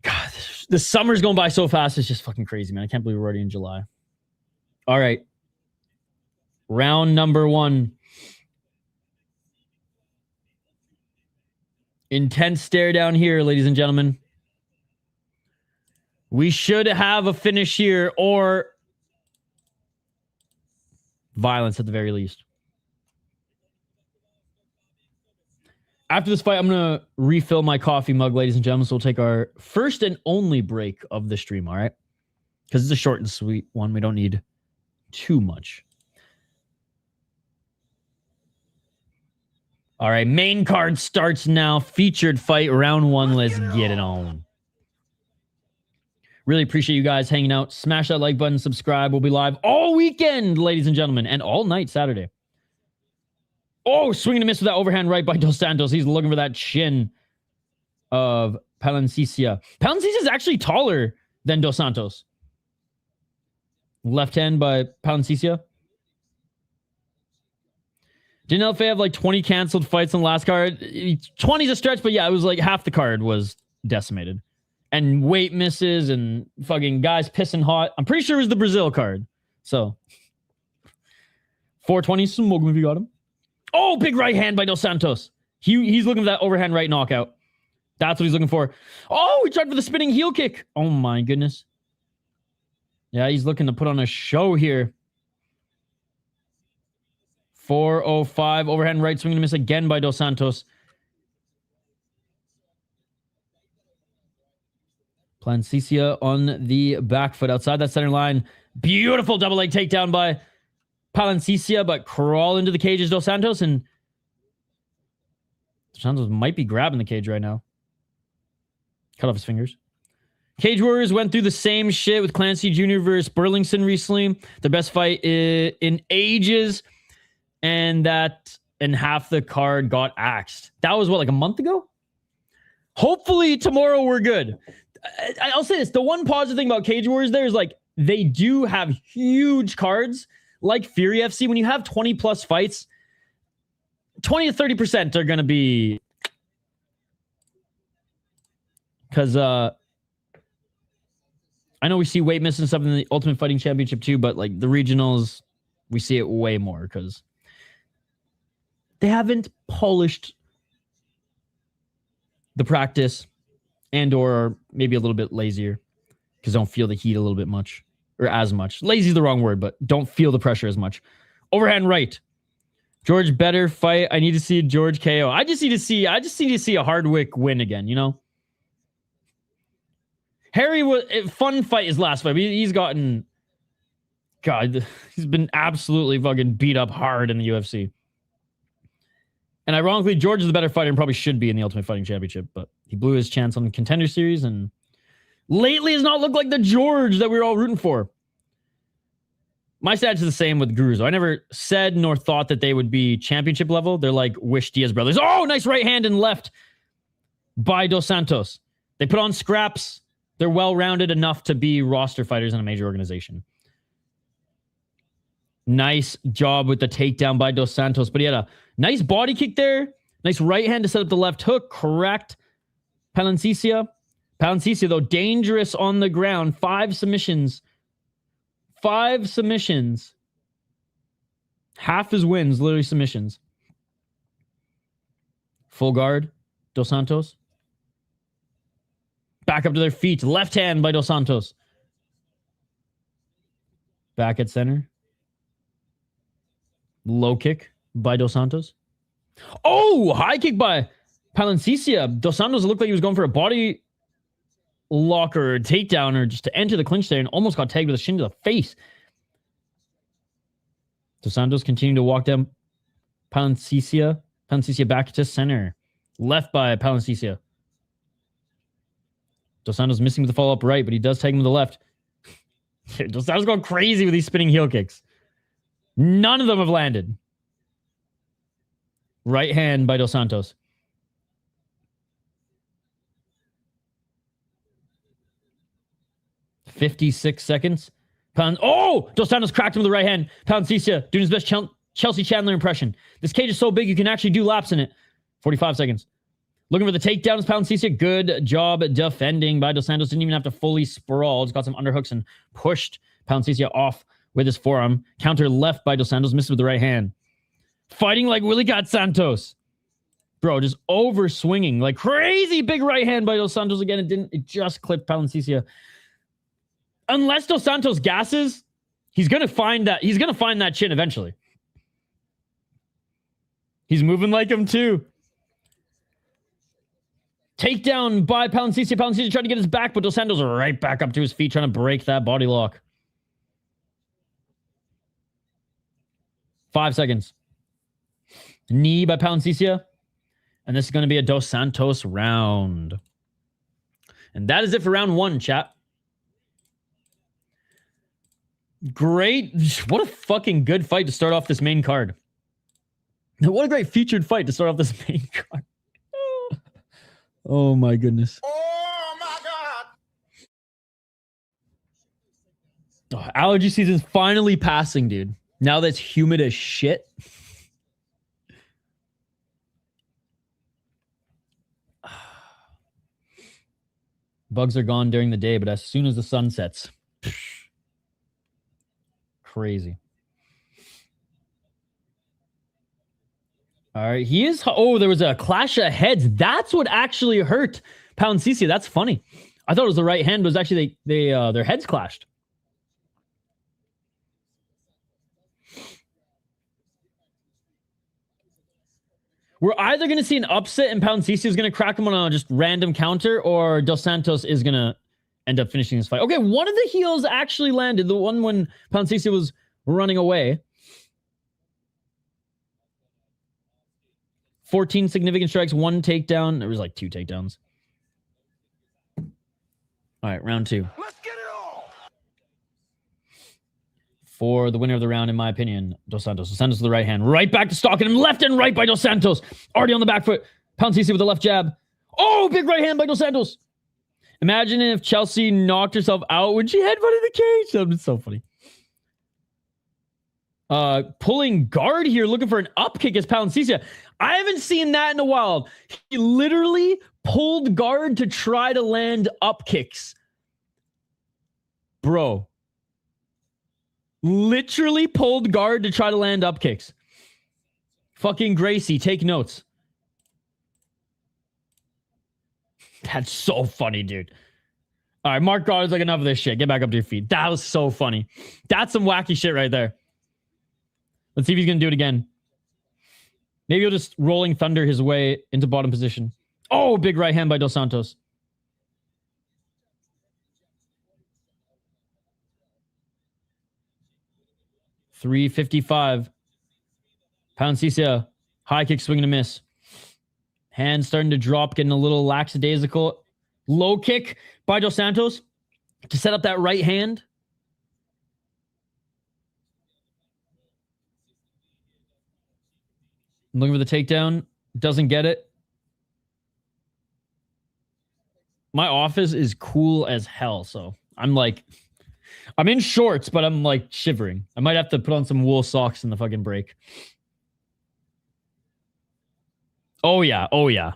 God, the summer's going by so fast. It's just fucking crazy, man. I can't believe we're already in July. All right. Round number 1. Intense stare down here, ladies and gentlemen. We should have a finish here or violence at the very least. After this fight, I'm going to refill my coffee mug, ladies and gentlemen. So we'll take our first and only break of the stream, all right? Because it's a short and sweet one. We don't need too much. All right, main card starts now. Featured fight, round 1. Let's get it on. Really appreciate you guys hanging out. Smash that like button, subscribe. We'll be live all weekend, ladies and gentlemen, and all night Saturday. Oh, swing and a miss with that overhand right by Dos Santos. He's looking for that chin of Palancica. Palancica is actually taller than Dos Santos. Left hand by Palancica. Didn't LFA have like 20 canceled fights on the last card? 20 is a stretch, but yeah, it was like half the card was decimated. And weight misses and fucking guys pissing hot. I'm pretty sure it was the Brazil card. So 420, smoke him if you got him. Oh, big right hand by Dos Santos. He's looking for that overhand right knockout. That's what he's looking for. Oh, he tried for the spinning heel kick. Oh my goodness. Yeah, he's looking to put on a show here. 405 overhand right swing and miss again by Dos Santos. Palancica on the back foot outside that center line. Beautiful double leg takedown by Palancica, but crawl into the cages Dos Santos, and Dos Santos might be grabbing the cage right now. Cut off his fingers. Cage Warriors went through the same shit with Clancy Jr. versus Burlington recently. The best fight in ages, and half the card got axed. That was what, like a month ago? Hopefully tomorrow we're good. I'll say this. The one positive thing about Cage Warriors there is like they do have huge cards like Fury FC. When you have 20 plus fights, 20 to 30% are going to be because I know we see weight missing stuff in the Ultimate Fighting Championship too, but like the regionals, we see it way more because they haven't polished the practice and or are maybe a little bit lazier because don't feel the heat a little bit much or as much. Lazy is the wrong word, but don't feel the pressure as much. Overhand right. George better fight. I need to see George KO. I just need to see a Hardwick win again, you know? Harry was fun fight his last fight. He's gotten he's been absolutely fucking beat up hard in the UFC. And ironically, George is the better fighter and probably should be in the Ultimate Fighting Championship, but he blew his chance on the Contender Series and lately has not looked like the George that we were all rooting for. My stats is the same with Guruzo. I never said nor thought that they would be championship level. They're like Wish Diaz brothers. Oh, nice right hand and left by Dos Santos. They put on scraps. They're well-rounded enough to be roster fighters in a major organization. Nice job with the takedown by Dos Santos, but he had a nice body kick there. Nice right hand to set up the left hook. Correct. Palancica, though, dangerous on the ground. 5 submissions. 5 submissions. Half his wins, literally submissions. Full guard, Dos Santos. Back up to their feet. Left hand by Dos Santos. Back at center. Low kick by Dos Santos. Oh, high kick by Palancica. Dos Santos looked like he was going for a body locker or takedown or just to enter the clinch there and almost got tagged with a shin to the face. Dos Santos continuing to walk down Palancica. Palancica back to center. Left by Palancica. Dos Santos missing with the follow-up right, but he does tag him to the left. Dos Santos going crazy with these spinning heel kicks. None of them have landed. Right hand by Dos Santos. 56 seconds. Dos Santos cracked him with the right hand. Palancica doing his best Chelsea Chandler impression. This cage is so big you can actually do laps in it. 45 seconds. Looking for the takedowns, Palancica. Good job defending by Dos Santos. Didn't even have to fully sprawl. Just got some underhooks and pushed Palancica off with his forearm. Counter left by Dos Santos. Missed with the right hand. Fighting like Willie got Santos. Bro, just over swinging like crazy. Big right hand by Dos Santos again. It just clipped Palancica. Unless Dos Santos gasses, he's gonna find that chin eventually. He's moving like him too. Takedown by Palancica. Palancica tried to get his back, but Dos Santos right back up to his feet, trying to break that body lock. 5 seconds. Knee by Palancica. And this is going to be a Dos Santos round. And that is it for round 1, chat. Great. What a fucking good fight to start off this main card. What a great featured fight to start off this main card. Oh my goodness. Oh my God. Oh, allergy season's finally passing, dude. Now that's humid as shit. Bugs are gone during the day, but as soon as the sun sets, crazy. All right, he is. Oh, there was a clash of heads. That's what actually hurt Palancica. That's funny. I thought it was the right hand, but it was actually their heads clashed. We're either going to see an upset and Palancica is going to crack him on a just random counter, or Dos Santos is going to end up finishing this fight. Okay, one of the heels actually landed. The one when Palancica was running away. 14 significant strikes, 1 takedown. There was like 2 takedowns. All right, round 2. Let's get it all. For the winner of the round, in my opinion, Dos Santos. Dos Santos with the right hand. Right back to stalking him. Left and right by Dos Santos. Already on the back foot. Palancica with the left jab. Oh, big right hand by Dos Santos. Imagine if Chelsea knocked herself out when she headbutted the cage. That would be so funny. Pulling guard here, looking for an up kick as Palancica. I haven't seen that in a while. He literally pulled guard to try to land up kicks. Bro. Literally pulled guard to try to land up kicks. Fucking Gracie, take notes. That's so funny, dude. All right, Mark Guard's like, enough of this shit. Get back up to your feet. That was so funny. That's some wacky shit right there. Let's see if he's going to do it again. Maybe he'll just rolling thunder his way into bottom position. Oh, big right hand by Dos Santos. .355. Palancica. High kick, swing and a miss. Hand starting to drop, getting a little lackadaisical. Low kick by Dos Santos to set up that right hand. Looking for the takedown. Doesn't get it. My office is cool as hell, so I'm in shorts, but I'm like shivering. I might have to put on some wool socks in the fucking break. Oh yeah. Oh yeah.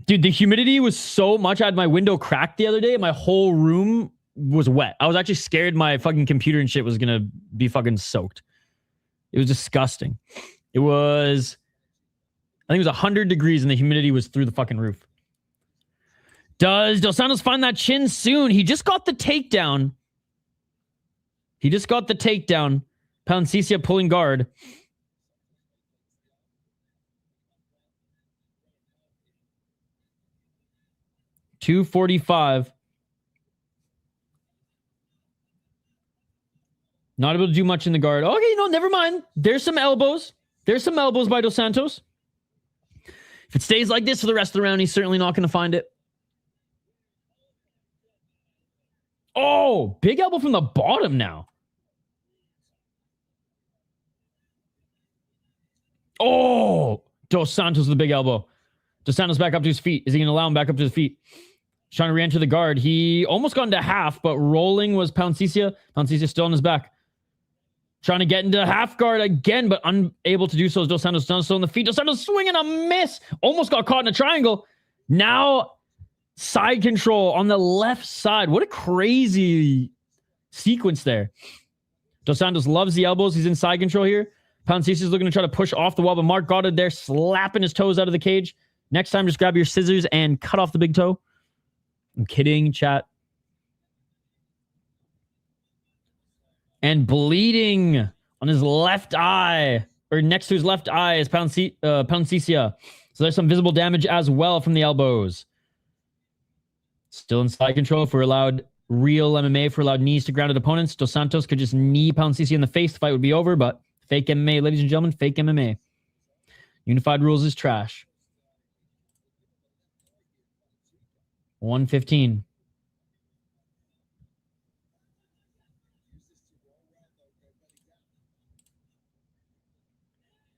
Dude, the humidity was so much. I had my window cracked the other day. My whole room was wet. I was actually scared my fucking computer and shit was going to be fucking soaked. It was disgusting. It was, I think it was 100 degrees and the humidity was through the fucking roof. Does Dos Santos find that chin soon? He just got the takedown. Palancica pulling guard. .245. Not able to do much in the guard. Okay, no, never mind. There's some elbows. There's some elbows by Dos Santos. If it stays like this for the rest of the round, he's certainly not going to find it. Oh, big elbow from the bottom now. Oh, Dos Santos with the big elbow. Dos Santos back up to his feet. Is he going to allow him back up to his feet? Trying to re-enter the guard. He almost got into half, but rolling was Palancica. Palancica still on his back. Trying to get into half guard again, but unable to do so as Dos Santos still on the feet. Dos Santos swinging a miss. Almost got caught in a triangle. Now side control on the left side. What a crazy sequence there. Dos Santos loves the elbows. He's in side control here. Palancica is looking to try to push off the wall, but Mark got it there, slapping his toes out of the cage. Next time, just grab your scissors and cut off the big toe. I'm kidding, chat. And bleeding on his left eye, or next to his left eye, is Palancica. So there's some visible damage as well from the elbows. Still in side control. If we're allowed real MMA, if we're allowed knees to grounded opponents, Dos Santos could just knee Palancica in the face. The fight would be over, but fake MMA, ladies and gentlemen, fake MMA. Unified rules is trash. 115.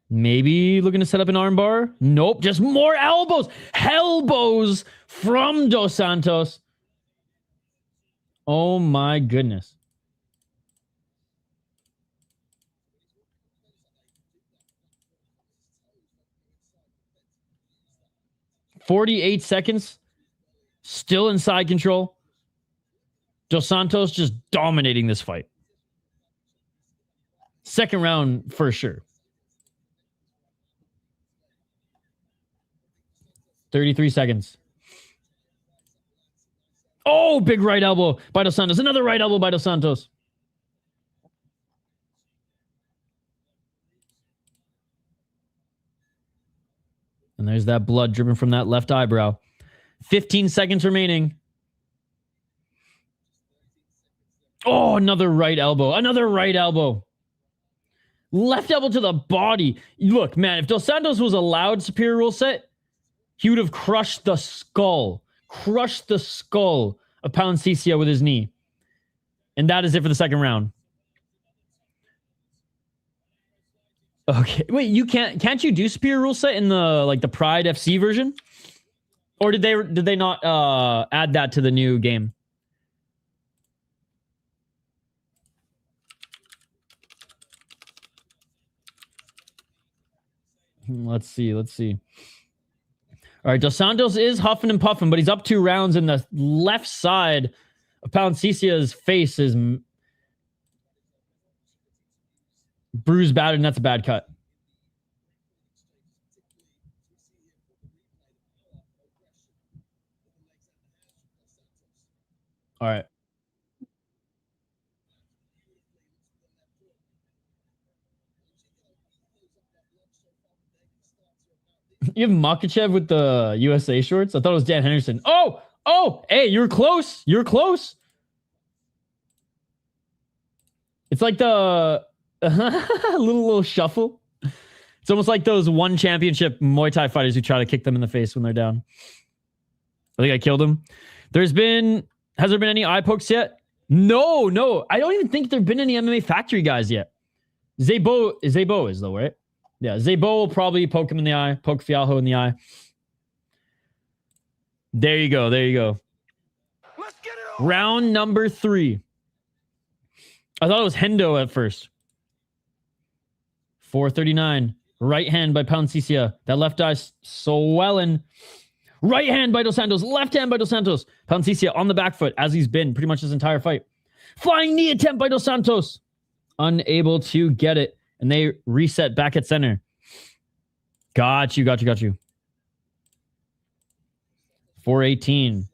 Maybe looking to set up an armbar. Nope, just more elbows. Elbows from Dos Santos. Oh my goodness. "48 seconds. Still in side control. Dos Santos just dominating this fight. Second round for sure. 33 seconds. Oh, big right elbow by Dos Santos. Another right elbow by Dos Santos. And there's that blood dripping from that left eyebrow. 15 seconds remaining. Oh, another right elbow. Another right elbow. Left elbow to the body. Look, man, if Dos Santos was allowed superior rule set, he would have crushed the skull. Crushed the skull of Palancica with his knee. And that is it for the second round. Okay. Wait, you can't you do superior rule set in the Pride FC version? Or did they not add that to the new game? Let's see. All right, Dos Santos is huffing and puffing, but he's up 2 rounds, and the left side of Palancica's face is bruised, battered, and that's a bad cut. All right. You have Makachev with the USA shorts? I thought it was Dan Henderson. Oh, hey, you were close. It's like the little shuffle. It's almost like those one championship Muay Thai fighters who try to kick them in the face when they're down. I think I killed him. Has there been any eye pokes yet? No. I don't even think there have been any MMA Factory guys yet. Zébo is though, right? Yeah, Zébo will probably poke him in the eye, poke Fialho in the eye. There you go. Let's get it on. Round number 3. I thought it was Hendo at first. 439. Right hand by Palancica. That left eye swelling. Right hand by Dos Santos. Left hand by Dos Santos. Palancica on the back foot, as he's been pretty much his entire fight. Flying knee attempt by Dos Santos. Unable to get it. And they reset back at center. Got you. 418.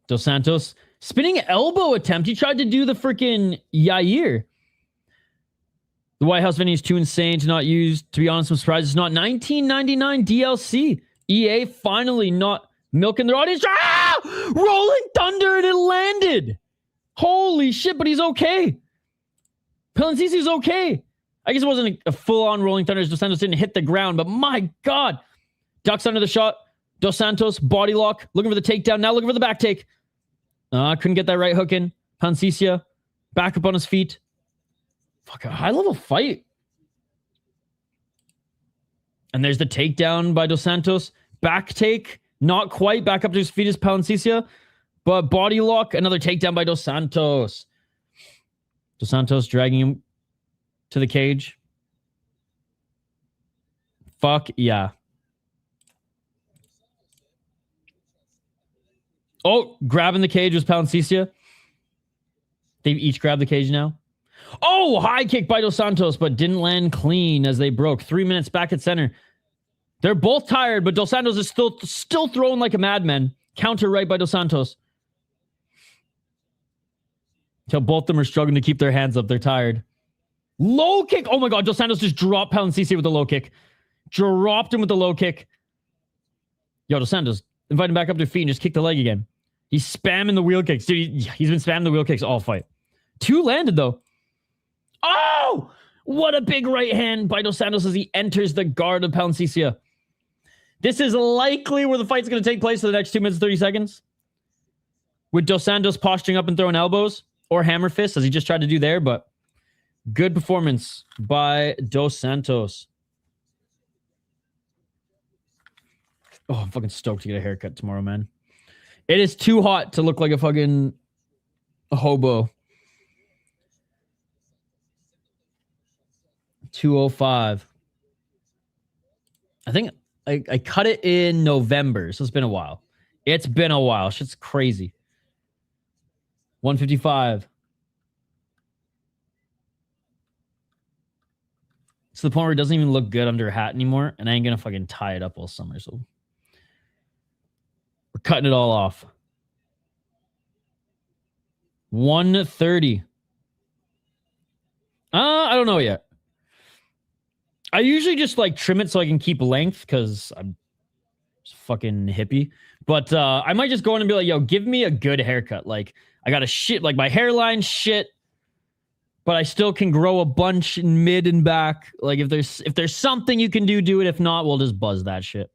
Dos Santos. Spinning elbow attempt. He tried to do the freaking Yair. The White House venue is too insane to not use. To be honest, I'm surprised it's not. 1999 DLC. EA finally not milking their audience. Ah! Rolling Thunder, and it landed. Holy shit, but he's okay. Palancica's okay. I guess it wasn't a full-on Rolling Thunder. Dos Santos didn't hit the ground, but my God. Ducks under the shot. Dos Santos, body lock. Looking for the takedown. Now looking for the back take. Couldn't get that right hook in. Palancica back up on his feet. Fuck, a high-level fight. And there's the takedown by Dos Santos. Back take. Not quite. Back up to his feet is Palancica. But body lock. Another takedown by Dos Santos. Dos Santos dragging him to the cage. Fuck yeah. Oh, grabbing the cage was Palancica. They've each grabbed the cage now. Oh, high kick by Dos Santos, but didn't land clean as they broke. 3 minutes back at center. They're both tired, but Dos Santos is still throwing like a madman. Counter right by Dos Santos. Till both of them are struggling to keep their hands up. They're tired. Low kick. Oh my God, Dos Santos just dropped Palancica with the low kick. Dropped him with the low kick. Yo, Dos Santos, invite him back up to feet and just kick the leg again. He's spamming the wheel kicks. Dude, he's been spamming the wheel kicks all fight. 2 landed, though. Oh! What a big right hand by Dos Santos as he enters the guard of Palancica. This is likely where the fight's going to take place for the next 2 minutes, 30 seconds. With Dos Santos posturing up and throwing elbows or hammer fists, as he just tried to do there, but good performance by Dos Santos. Oh, I'm fucking stoked to get a haircut tomorrow, man. It is too hot to look like a fucking hobo. 205. I think I cut it in November, so it's been a while. It's been a while. Shit's crazy. 155. To the point where it doesn't even look good under a hat anymore, and I ain't gonna fucking tie it up all summer, so we're cutting it all off. 130. I don't know yet. I usually just like trim it so I can keep length because I'm just fucking hippie. But I might just go in and be like, yo, give me a good haircut. Like, I got a shit, like my hairline shit, but I still can grow a bunch in mid and back. Like, if there's something you can do it. If not, we'll just buzz that shit.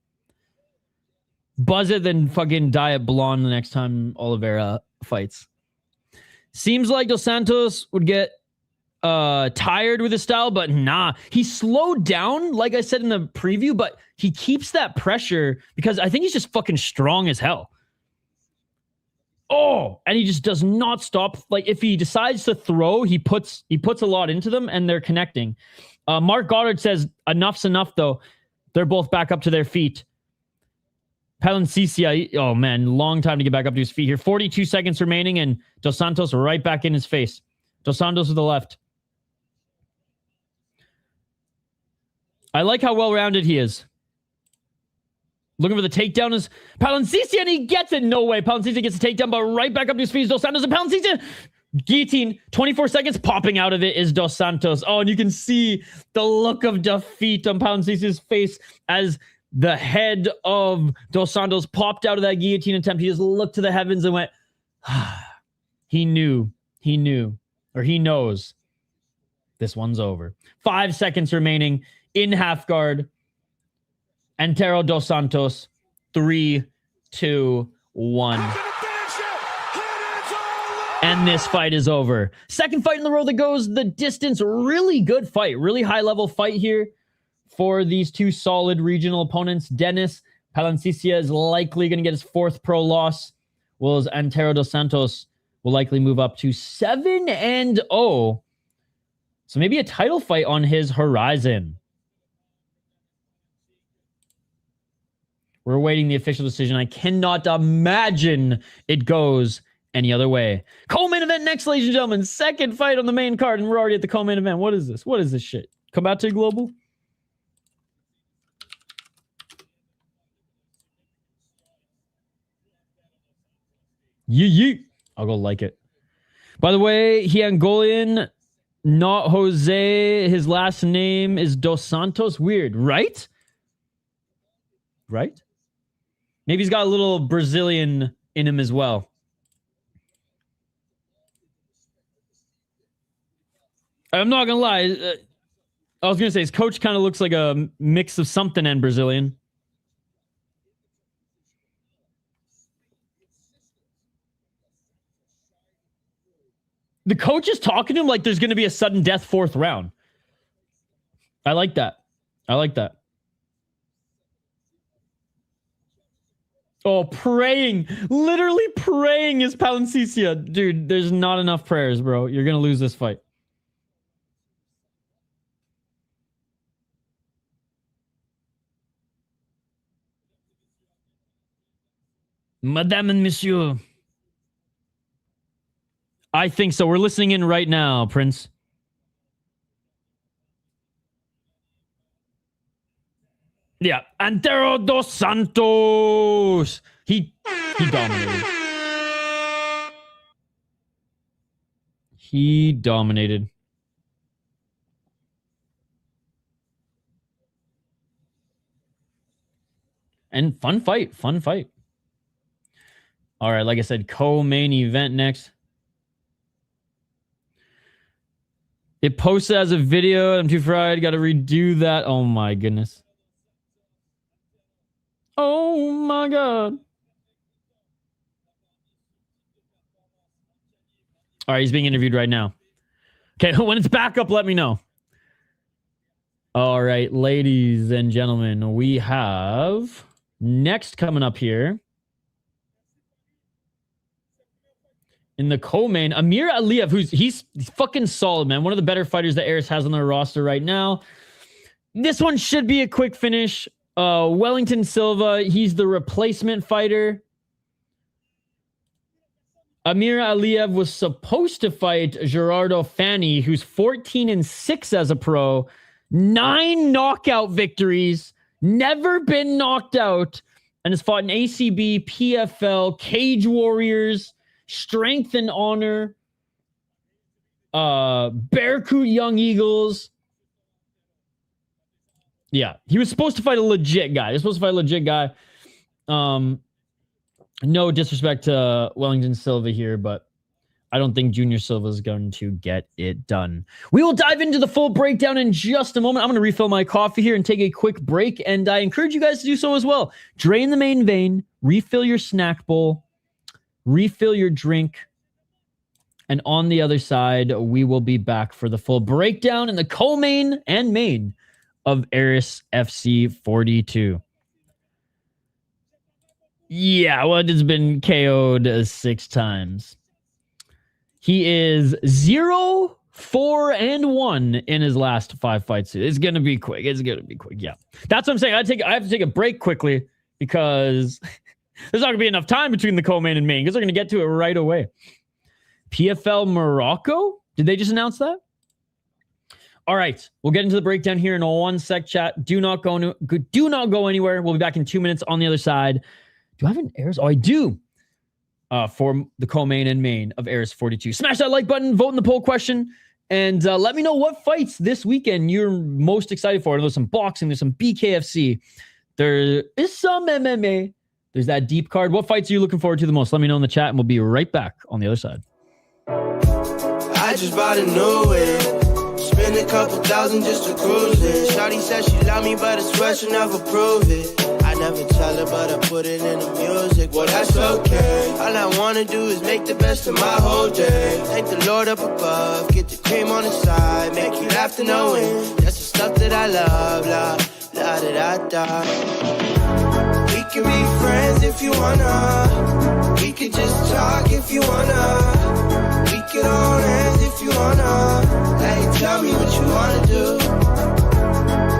Buzz it, then fucking dye it blonde the next time Oliveira fights. Seems like Dos Santos would get tired with his style, but nah. He slowed down, like I said in the preview, but he keeps that pressure because I think he's just fucking strong as hell. Oh, and he just does not stop. Like, if he decides to throw, he puts a lot into them, and they're connecting. Mark Goddard says, enough's enough, though. They're both back up to their feet. Palancica, oh man, long time to get back up to his feet here. 42 seconds remaining, and Dos Santos right back in his face. Dos Santos with the left. I like how well-rounded he is. Looking for the takedown is Palancica, and he gets it. No way. Palancica gets a takedown, but right back up to his feet is Dos Santos, and Palancica guillotine. 24 seconds. Popping out of it is Dos Santos. Oh, and you can see the look of defeat on Palancica's face as the head of Dos Santos popped out of that guillotine attempt. He just looked to the heavens and went, he knew, or he knows this one's over. 5 seconds remaining in half guard. Antero, Dos Santos. 3, 2, 1. And this fight is over. Second fight in the row that goes the distance. Really good fight. Really high-level fight here for these two solid regional opponents. Denis Palancica is likely going to get his 4th pro loss, while Antero Dos Santos will likely move up to 7-0. So maybe a title fight on his horizon. We're awaiting the official decision. I cannot imagine it goes any other way. Co-main event next, ladies and gentlemen. Second fight on the main card, and we're already at the co-main event. What is this? What is this shit? Come out to Global? Yee. I'll go like it. By the way, he Angolian, not Jose. His last name is Dos Santos. Weird, right? Right? Maybe he's got a little Brazilian in him as well. I'm not going to lie. I was going to say his coach kind of looks like a mix of something and Brazilian. The coach is talking to him like there's going to be a sudden death 4th round. I like that. I like that. Oh, praying. Literally praying is Palancica. Dude, there's not enough prayers, bro. You're going to lose this fight. Madame and Monsieur. I think so. We're listening in right now, Prince. Yeah, Antero dos Santos. He dominated. He dominated. And fun fight. Fun fight. All right, like I said, co-main event next. It posted as a video. I'm too fried. Got to redo that. Oh, my goodness. Oh, my God. All right, he's being interviewed right now. Okay, when it's back up, let me know. All right, ladies and gentlemen, we have next coming up here in the co-main, Amir Aliev, he's fucking solid, man. One of the better fighters that Aris has on their roster right now. This one should be a quick finish. Wellyton Silva, he's the replacement fighter. Amir Aliev was supposed to fight Gerardo Fanny, who's 14-6 as a pro. 9 knockout victories, never been knocked out, and has fought in ACB, PFL, Cage Warriors, Strength and Honor, Bearcoot Young Eagles. Yeah, he was supposed to fight a legit guy. No disrespect to Wellyton Silva here, but I don't think Junior Silva is going to get it done. We will dive into the full breakdown in just a moment. I'm going to refill my coffee here and take a quick break, and I encourage you guys to do so as well. Drain the main vein, refill your snack bowl, refill your drink, and on the other side, we will be back for the full breakdown in the co-main and main of Aris FC 42. Yeah, well, it's been KO'd 6 times. He is 0-4-1 in his last 5 fights. It's going to be quick. Yeah. That's what I'm saying. I have to take a break quickly because there's not going to be enough time between the co-main and main because they're going to get to it right away. PFL Morocco? Did they just announce that? All right. We'll get into the breakdown here in a 1 sec, chat. Do not go anywhere. We'll be back in 2 minutes on the other side. Do I have an Aris? Oh, I do. For the co-main and main of Aris 42. Smash that like button, vote in the poll question, and let me know what fights this weekend you're most excited for. There's some boxing, there's some BKFC, there is some MMA, there's that deep card. What fights are you looking forward to the most? Let me know in the chat, and we'll be right back on the other side. I just bought a new whip. Spend a couple thousand just to cruise it. Shawty said she love me, but I swear she'll never prove it. I never tell her, but I put it in the music. Well, that's okay. All I wanna do is make the best of my whole day. Thank the Lord up above, get the cream on the side, make you laugh to know it. That's the stuff that I love, la da da da. We can be friends if you wanna. We could just talk if you wanna. We could hold hands if you wanna. Hey, tell me what you wanna do.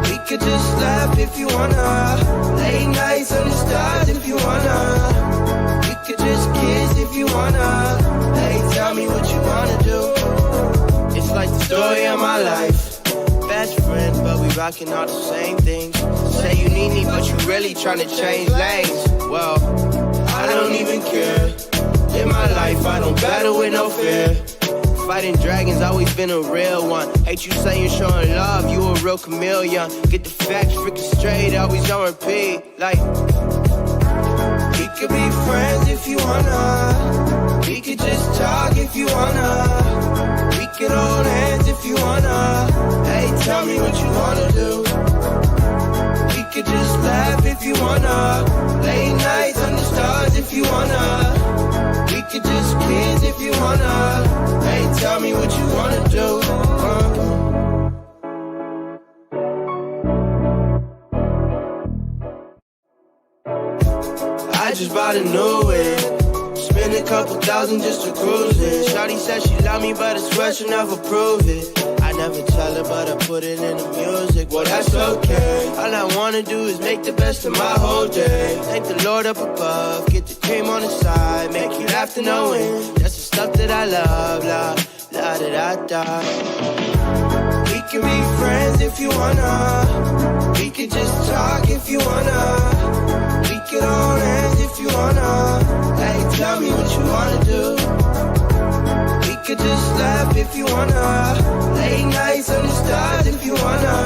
We could just laugh if you wanna. Late nights under stars if you wanna. We could just kiss if you wanna. Hey, tell me what you wanna do. It's like the story of my life. Best friends, but we rocking all the same things. Say you need me, but you really trying to change lanes. Well, I don't even care. In my life, I don't battle with no fear. Fighting dragons, always been a real one. Hate you saying showing love, you a real chameleon. Get the facts freaking straight, always on repeat. Like, we could be friends if you wanna. We could just talk if you wanna. We could hold hands if you wanna. Hey, tell me what you wanna do. We could just laugh if you wanna. Late nights under stars if you wanna. We could just kiss if you wanna. Hey, tell me what you wanna do. I I just bought a new whip. Spend a couple thousand just to cruise it. Shawty said she love me, but I swear she'll never prove it. I never tell her, but I put it in the music. Well, that's okay. All I wanna do is make the best of my whole day. Thank the Lord up above, get the cream on the side, make you laugh to no end. That's the stuff that I love, la da da da. We can be friends if you wanna. We can just talk if you wanna. We can hold hands if you wanna. Hey, tell me what you wanna do. We could just laugh if you wanna. Late nights under stars if you wanna.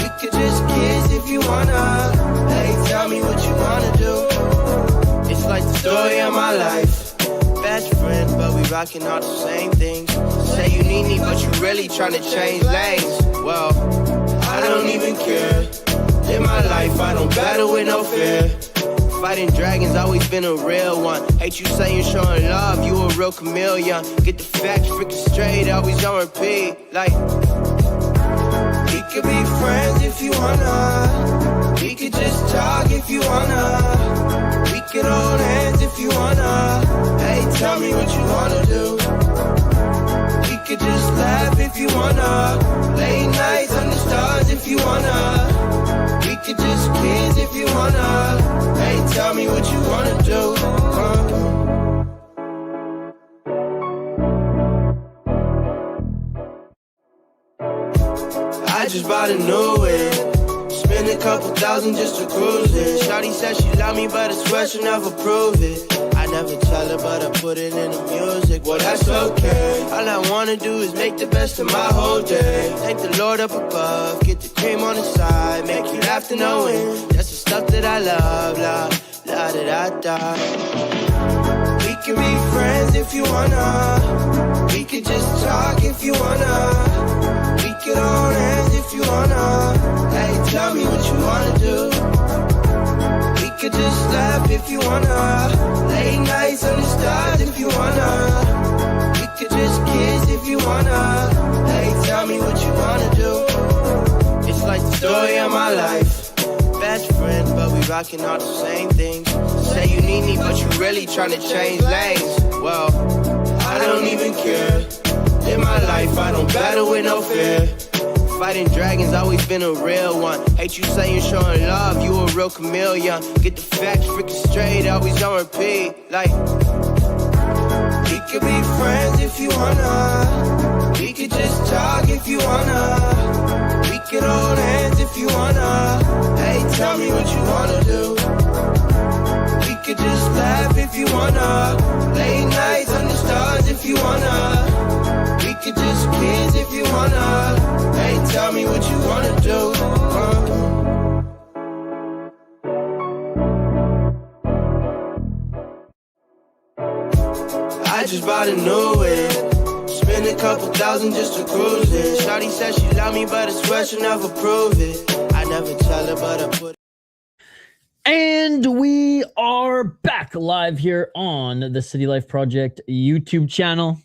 We could just kiss if you wanna. Hey, tell me what you wanna do. It's like the story of my life. Best friends, but we rockin' all the same things. Say you need me, but you really tryna change lanes. Well, I don't even care. In my life, I don't battle with no fear. Fighting dragons, always been a real one. Hate you saying showing love, you a real chameleon. Get the facts freaking straight, always on repeat. Like, we could be friends if you wanna. We could just talk if you wanna. We could hold hands if you wanna. Hey, tell me what you wanna do. We could just laugh if you wanna. Late nights under stars if you wanna. We could just kiss if you wanna. Hey, tell me what you wanna do. I just bought a new whip. Spend a couple thousand just to cruise it. Shawty said she love me, but I swear she'll never prove it. I never tell her, but I put it in the music. Well, that's okay. All I wanna do is make the best of my whole day. Thank the Lord up above, get the cream on the side, make you laugh to no end. That's the stuff that I love, la da da da. We can be friends if you wanna. We can just talk if you wanna. We can hold hands if you wanna. Hey, tell me what you wanna do. We could just laugh if you wanna. Late nights under stars if you wanna. We could just kiss if you wanna. Hey, tell me what you wanna do. It's like the story of my life. Best friends, but we rockin' all the same things. Say you need me, but you really tryna change lanes. Well, I don't even care. In my life, I don't battle with no fear. Fighting dragons, always been a real one. Hate you saying showing love, you a real chameleon. Get the facts freaking straight, always on repeat. Like, we could be friends if you wanna. We could just talk if you wanna. We could hold hands if you wanna. Hey, tell me what you wanna do. We could just laugh if you wanna. Late nights under stars if you wanna. We could just kiss if you wanna. Hey, tell me what you wanna do. I just bought a new whip. Spend a couple thousand just to cruise it. Shawty said she love me, but I swear she'll never prove it. I never tell her, but I put. And we are back live here on the City Life Project YouTube channel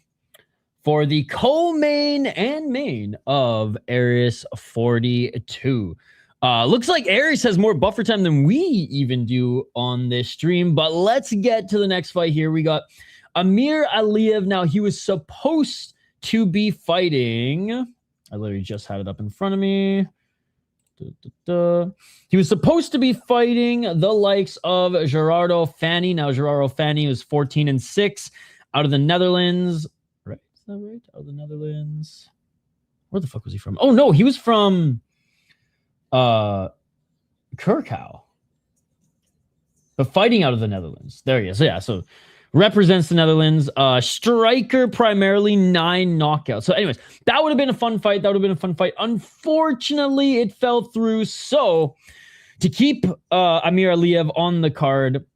for the co-main and main of Ares 42. Looks like Ares has more buffer time than we even do on this stream, but let's get to the next fight here. We got Amir Aliev. Now, he was supposed to be fighting. I literally just had it up in front of me. He was supposed to be fighting the likes of Gerardo Fanny. Now, Gerardo Fanny was 14-6 out of the Netherlands. Right? Is that right? Out of the Netherlands. Where the fuck was he from? Oh, no. He was from Curacao. But fighting out of the Netherlands. There he is. Yeah, so represents the Netherlands. Striker primarily, 9 knockouts. So anyways, that would have been a fun fight. Unfortunately, it fell through. So to keep Amir Aliev on the card,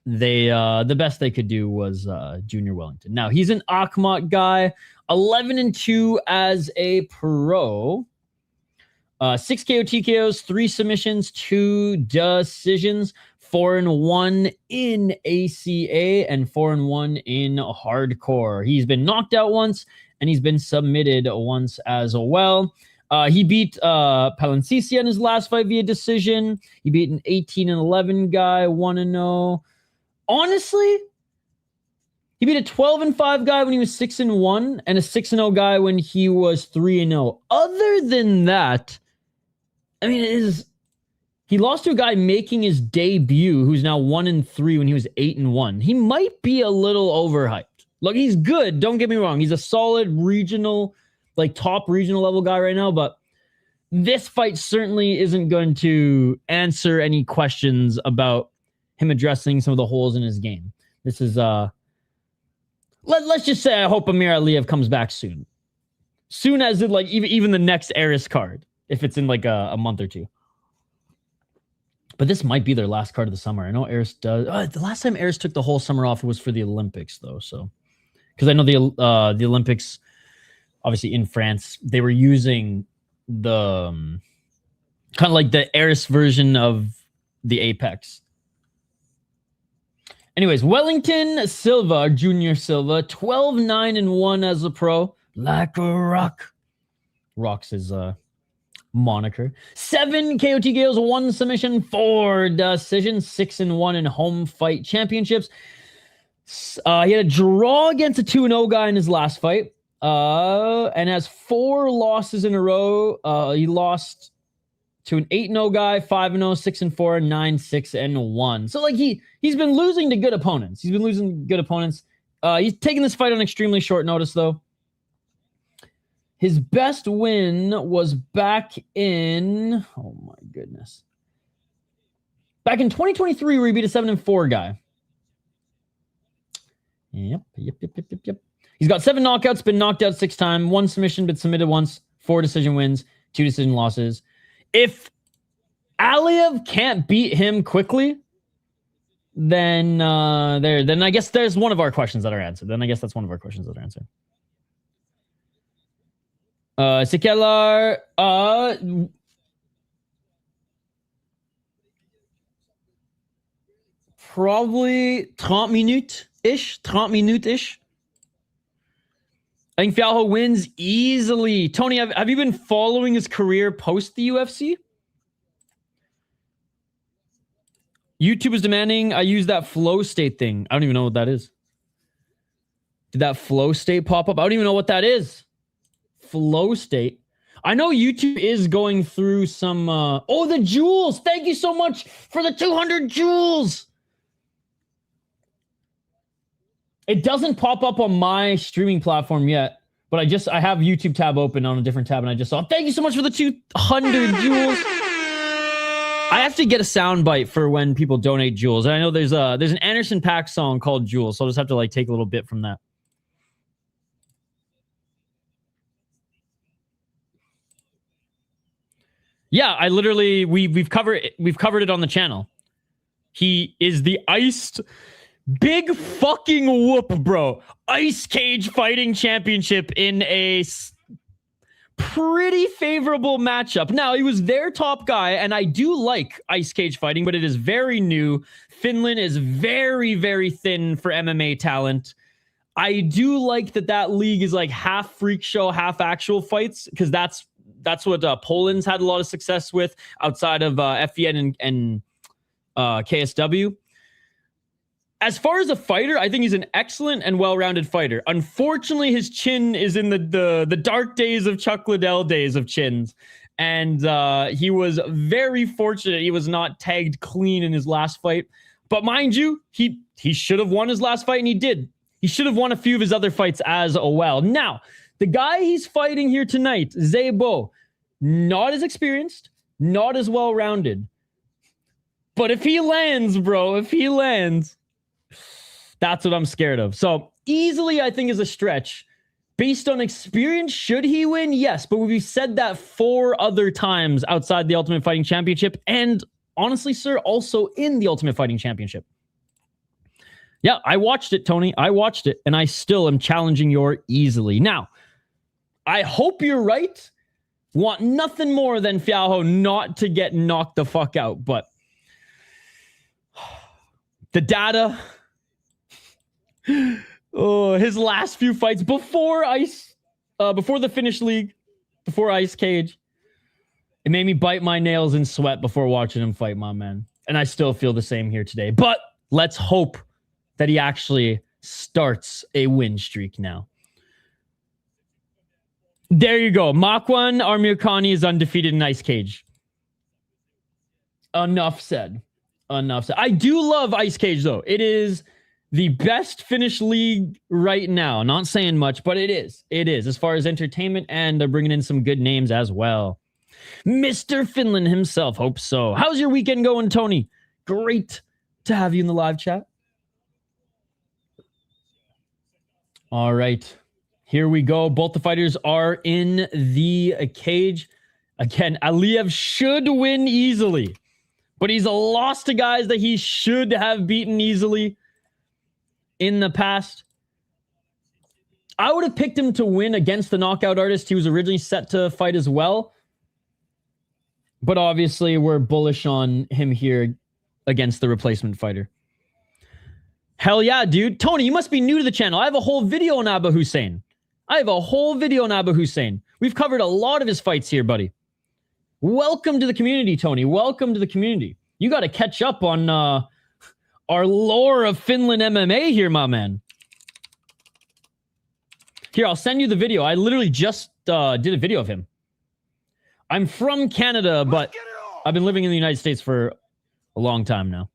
they the best they could do was Junior Wellyton. Now, he's an Akhmat guy, 11-2 as a pro. 6 KO TKOs, 3 submissions, 2 decisions. 4-1 in ACA and 4-1 in hardcore. He's been knocked out once and he's been submitted once as well. He beat Palancica in his last fight via decision. He beat an 18-11 guy, 1-0. Honestly, he beat a 12-5 guy when he was 6-1 and a 6-0 guy when he was 3-0. Other than that, I mean, he lost to a guy making his debut who's now 1-3 when he was 8-1. He might be a little overhyped. Look, he's good. Don't get me wrong. He's a solid regional, like top regional level guy right now, but this fight certainly isn't going to answer any questions about him addressing some of the holes in his game. This is, let's just say I hope Amir Aliev comes back soon. Soon as it, like, even the next Eris card, if it's in like a month or two. But this might be their last card of the summer. I know Eris does. The last time Eris took the whole summer off, it was for the Olympics, though. So, because I know the Olympics, obviously in France, they were using the kind of like the Eris version of the Apex. Anyways, Wellyton Silva, Junior Silva, 12-9-1 as a pro, like a rock. Rocks his moniker. 7 KOT KOs, 1 submission, 4 decisions, 6-1 in home fight championships. He had a draw against a 2-0 guy in his last fight, and has 4 losses in a row. He lost to an 8-0 guy, 5-0, 6-4, 9-6-1. So like he's been losing to good opponents. He's taking this fight on extremely short notice though. His best win was back in, oh my goodness, back in 2023 where he beat a 7-4 guy. Yep. He's got 7 knockouts, been knocked out 6 times, 1 submission, been submitted once, 4 decision wins, 2 decision losses. If Aliev can't beat him quickly, then I guess there's one of our questions that are answered. C'est quelle heure? Probably 30 minutes-ish. I think Fialho wins easily. Tony, have you been following his career post the UFC? YouTube is demanding I use that flow state thing. I don't even know what that is. Did that flow state pop up? I don't even know what that is. Flow state. I know YouTube is going through some... oh, the jewels! Thank you so much for the 200 jewels! It doesn't pop up on my streaming platform yet, but I have YouTube tab open on a different tab, and I just saw, thank you so much for the 200 jewels. I have to get a sound bite for when people donate jewels. And I know there's an Anderson .Paak song called Jewels, so I'll just have to like take a little bit from that. Yeah, I literally we've covered it on the channel. He is the iced big fucking whoop, bro. Ice cage fighting championship in a pretty favorable matchup. Now, he was their top guy, and I do like ice cage fighting, but it is very new. Finland is very, very thin for MMA talent. I do like that league is like half freak show, half actual fights, because that's what Poland's had a lot of success with outside of FEN and KSW. As far as a fighter, I think he's an excellent and well-rounded fighter. Unfortunately, his chin is in the dark days of Chuck Liddell days of chins. And he was very fortunate he was not tagged clean in his last fight. But mind you, he should have won his last fight, and he did. He should have won a few of his other fights as well. Now, the guy he's fighting here tonight, Zébo, not as experienced, not as well-rounded. But if he lands, bro, that's what I'm scared of. So easily, I think, is a stretch. Based on experience, should he win? Yes. But we've said that 4 other times outside the Ultimate Fighting Championship. And honestly, sir, also in the Ultimate Fighting Championship. Yeah, I watched it, Tony. I watched it. And I still am challenging your easily. Now, I hope you're right. Want nothing more than Fialho not to get knocked the fuck out. But the data... oh, his last few fights before the Finnish League, before Ice Cage, It made me bite my nails and sweat before watching him fight, my man. And I still feel the same here today. But let's hope that he actually starts a win streak now. There you go. Makwan Amirkhani is undefeated in Ice Cage. Enough said. Enough said. I do love Ice Cage, though. It is the best Finnish league right now. Not saying much, but it is. It is, as far as entertainment, and they're bringing in some good names as well. Mr. Finland himself. Hope so. How's your weekend going, Tony? Great to have you in the live chat. All right. Here we go. Both the fighters are in the cage. Again, Aliev should win easily, but he's lost to guys that he should have beaten easily in the past. I would have picked him to win against the knockout artist he was originally set to fight as well. But obviously, we're bullish on him here against the replacement fighter. Hell yeah, dude. Tony, you must be new to the channel. I have a whole video on Abu Hussein. We've covered a lot of his fights here, buddy. Welcome to the community, Tony. Welcome to the community. You got to catch up on our lore of Finland MMA here, my man. Here, I'll send you the video. I literally just did a video of him. I'm from Canada, but I've been living in the United States for a long time now.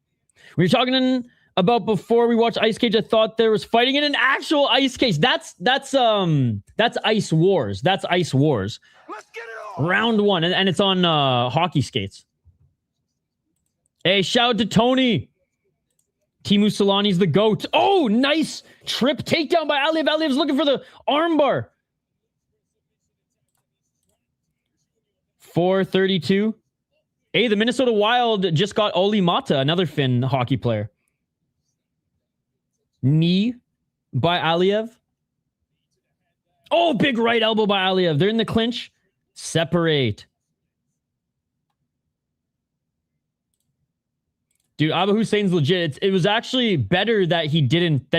We were talking about before we watched Ice Cage. I thought there was fighting in an actual ice cage. That's Ice Wars. That's Ice Wars. Let's get it on. Round 1, and it's on hockey skates. Hey, shout out to Tony. Timu Solani's the GOAT. Oh, nice trip takedown by Aliev. Aliev's looking for the armbar. 4:32. Hey, the Minnesota Wild just got Olli Mata, another Finn hockey player. Knee by Aliev. Oh, big right elbow by Aliev. They're in the clinch. Separate. Dude, Abu Hussein's legit. It was actually better that he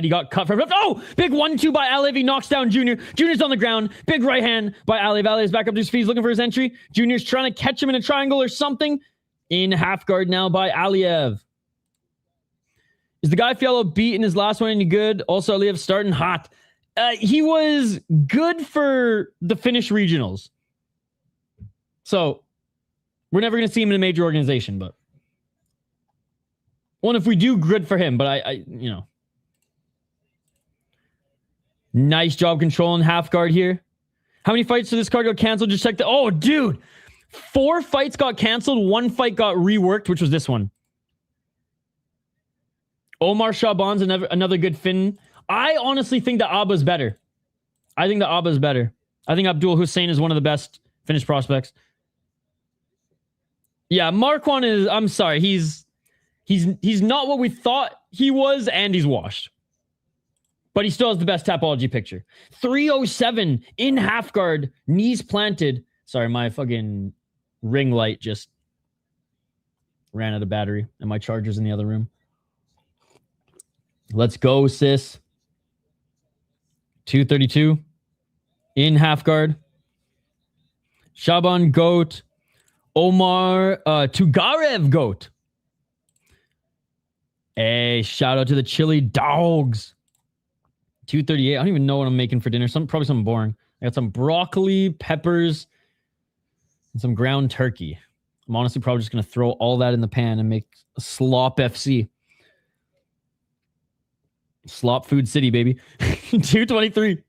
got cut from. Oh, big 1-2 by Aliev. He knocks down Junior. Junior's on the ground. Big right hand by Aliev. Aliev's back up to his feet. He's looking for his entry. Junior's trying to catch him in a triangle or something. In half guard now by Aliev. Is the guy Fialho beat in his last one any good? Also, Aliev starting hot. He was good for the Finnish regionals. So, we're never going to see him in a major organization, but... Well, if we do, good for him, but I you know. Nice job controlling half guard here. How many fights for this card got canceled? Just check the... Oh, dude! 4 fights got canceled. 1 fight got reworked, which was this one. Omar Shaban's another good Finn. I honestly think that Abba's better. I think Abdul Hussein is one of the best Finnish prospects. Yeah, Marquand is... I'm sorry, he's not what we thought he was, and he's washed. But he still has the best Tapology picture. 307 in half guard, knees planted. Sorry, my fucking ring light just ran out of battery, and my charger's in the other room. Let's go, sis. 232 in half guard. Shaban GOAT. Omar Tugarev GOAT. Hey, shout out to the chili dogs. 238. I don't even know what I'm making for dinner. Probably something boring. I got some broccoli, peppers, and some ground turkey. I'm honestly probably just going to throw all that in the pan and make a slop FC. Slop Food City, baby. 223.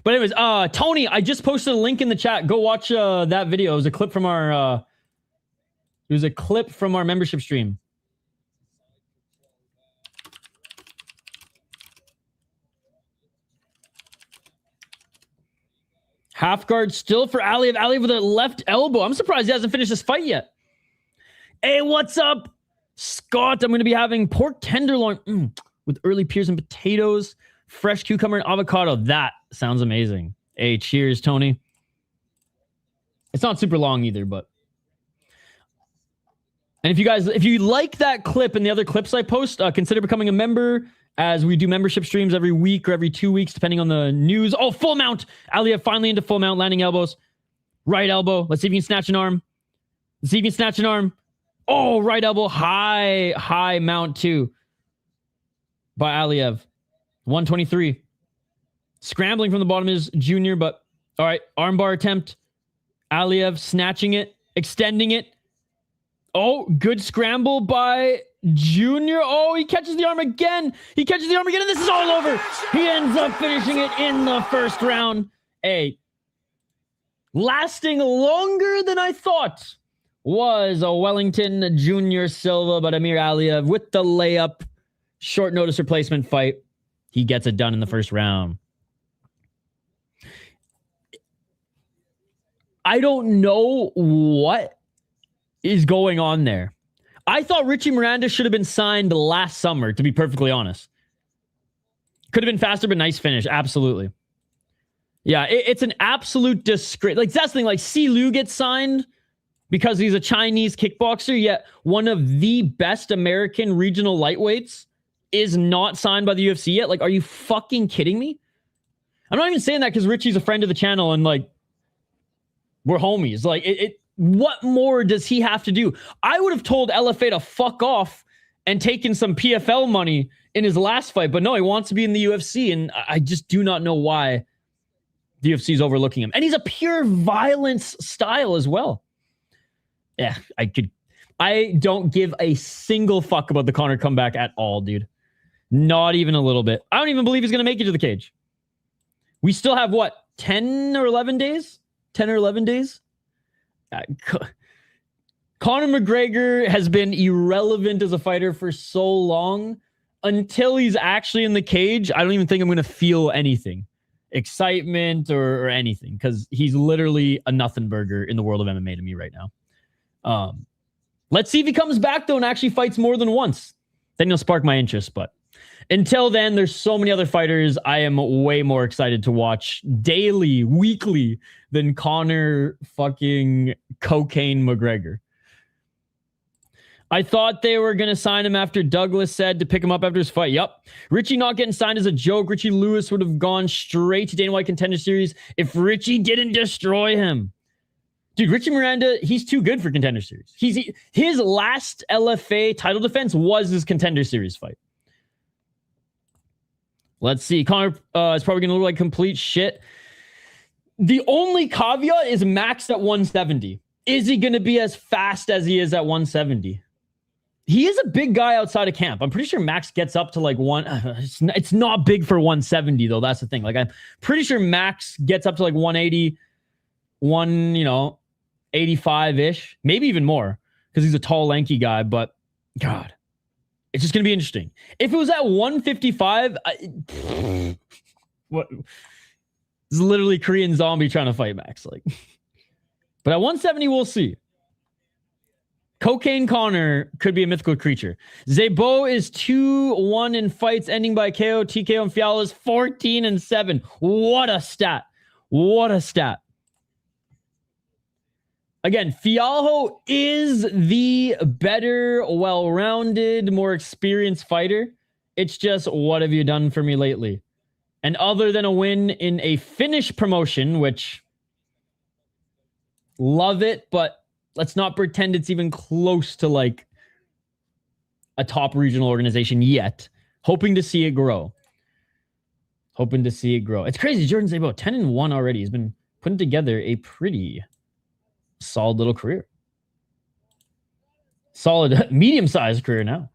But anyways, Tony, I just posted a link in the chat. Go watch that video. It was a clip from our membership stream. Half guard still for Aliev. Aliev with a left elbow. I'm surprised he hasn't finished this fight yet. Hey, what's up, Scott? I'm going to be having pork tenderloin with early pears and potatoes, fresh cucumber and avocado. That sounds amazing. Hey, cheers, Tony. It's not super long either, but... And if you like that clip and the other clips I post, consider becoming a member, as we do membership streams every week or every 2 weeks, depending on the news. Oh, full mount. Aliev finally into full mount, landing elbows. Right elbow. Let's see if you can snatch an arm. Let's see if you can snatch an arm. Oh, right elbow. High mount too. By Aliev. 123. Scrambling from the bottom is Junior, but all right. Armbar attempt. Aliev snatching it. Extending it. Oh, good scramble by Junior. Oh, he catches the arm again. He catches the arm again, and this is all over. He ends up finishing it in the first round. Hey, lasting longer than I thought was a Wellyton Junior Silva, but Amir Aliev with the layup, short notice replacement fight. He gets it done in the first round. I don't know what is going on there. I thought Richie Miranda should have been signed last summer, to be perfectly honest. Could have been faster, but nice finish. Absolutely. Yeah, it's an absolute disgrace. Like, that's the thing. Like, Si Lu gets signed because he's a Chinese kickboxer, yet one of the best American regional lightweights is not signed by the UFC yet. Like, are you fucking kidding me? I'm not even saying that because Richie's a friend of the channel and, like, we're homies. Like, what more does he have to do? I would have told LFA to fuck off and taken some PFL money in his last fight, but no, he wants to be in the UFC, and I just do not know why the UFC is overlooking him. And he's a pure violence style as well. Yeah, I don't give a single fuck about the Conor comeback at all, dude. Not even a little bit. I don't even believe he's going to make it to the cage. We still have, what, 10 or 11 days? 10 or 11 days? Conor McGregor has been irrelevant as a fighter for so long. Until he's actually in the cage, I don't even think I'm going to feel anything. Excitement or anything. Because he's literally a nothing burger in the world of MMA to me right now. Let's see if he comes back, though, and actually fights more than once. Then he'll spark my interest. But until then, there's so many other fighters I am way more excited to watch daily, weekly, than Conor fucking cocaine McGregor. I thought they were going to sign him after Douglas said to pick him up after his fight. Yup. Richie not getting signed is a joke. Richie Lewis would have gone straight to Dana White Contender Series if Richie didn't destroy him. Dude, Richie Miranda, he's too good for Contender Series. His last LFA title defense was his Contender Series fight. Let's see. Conor is probably going to look like complete shit. The only caveat is maxed at 170. Is he going to be as fast as he is at 170? He is a big guy outside of camp. I'm pretty sure Max gets up to like it's not big for 170 though. That's the thing. Like, I'm pretty sure Max gets up to like 180, 85-ish, maybe even more because he's a tall, lanky guy. But God, it's just going to be interesting. If it was at 155, what? This is literally Korean Zombie trying to fight Max. Like, but at 170, we'll see. Cocaine Conor could be a mythical creature. Zébo is 2-1 in fights ending by KO. TKO and Fialho is 14-7. What a stat. What a stat. Again, Fialho is the better, well-rounded, more experienced fighter. It's just, what have you done for me lately? And other than a win in a Finnish promotion, which love it, but let's not pretend it's even close to like a top regional organization yet. Hoping to see it grow. Hoping to see it grow. It's crazy. Jordan Zébo, 10-1 already. He's been putting together a pretty solid little career. Solid, medium-sized career now.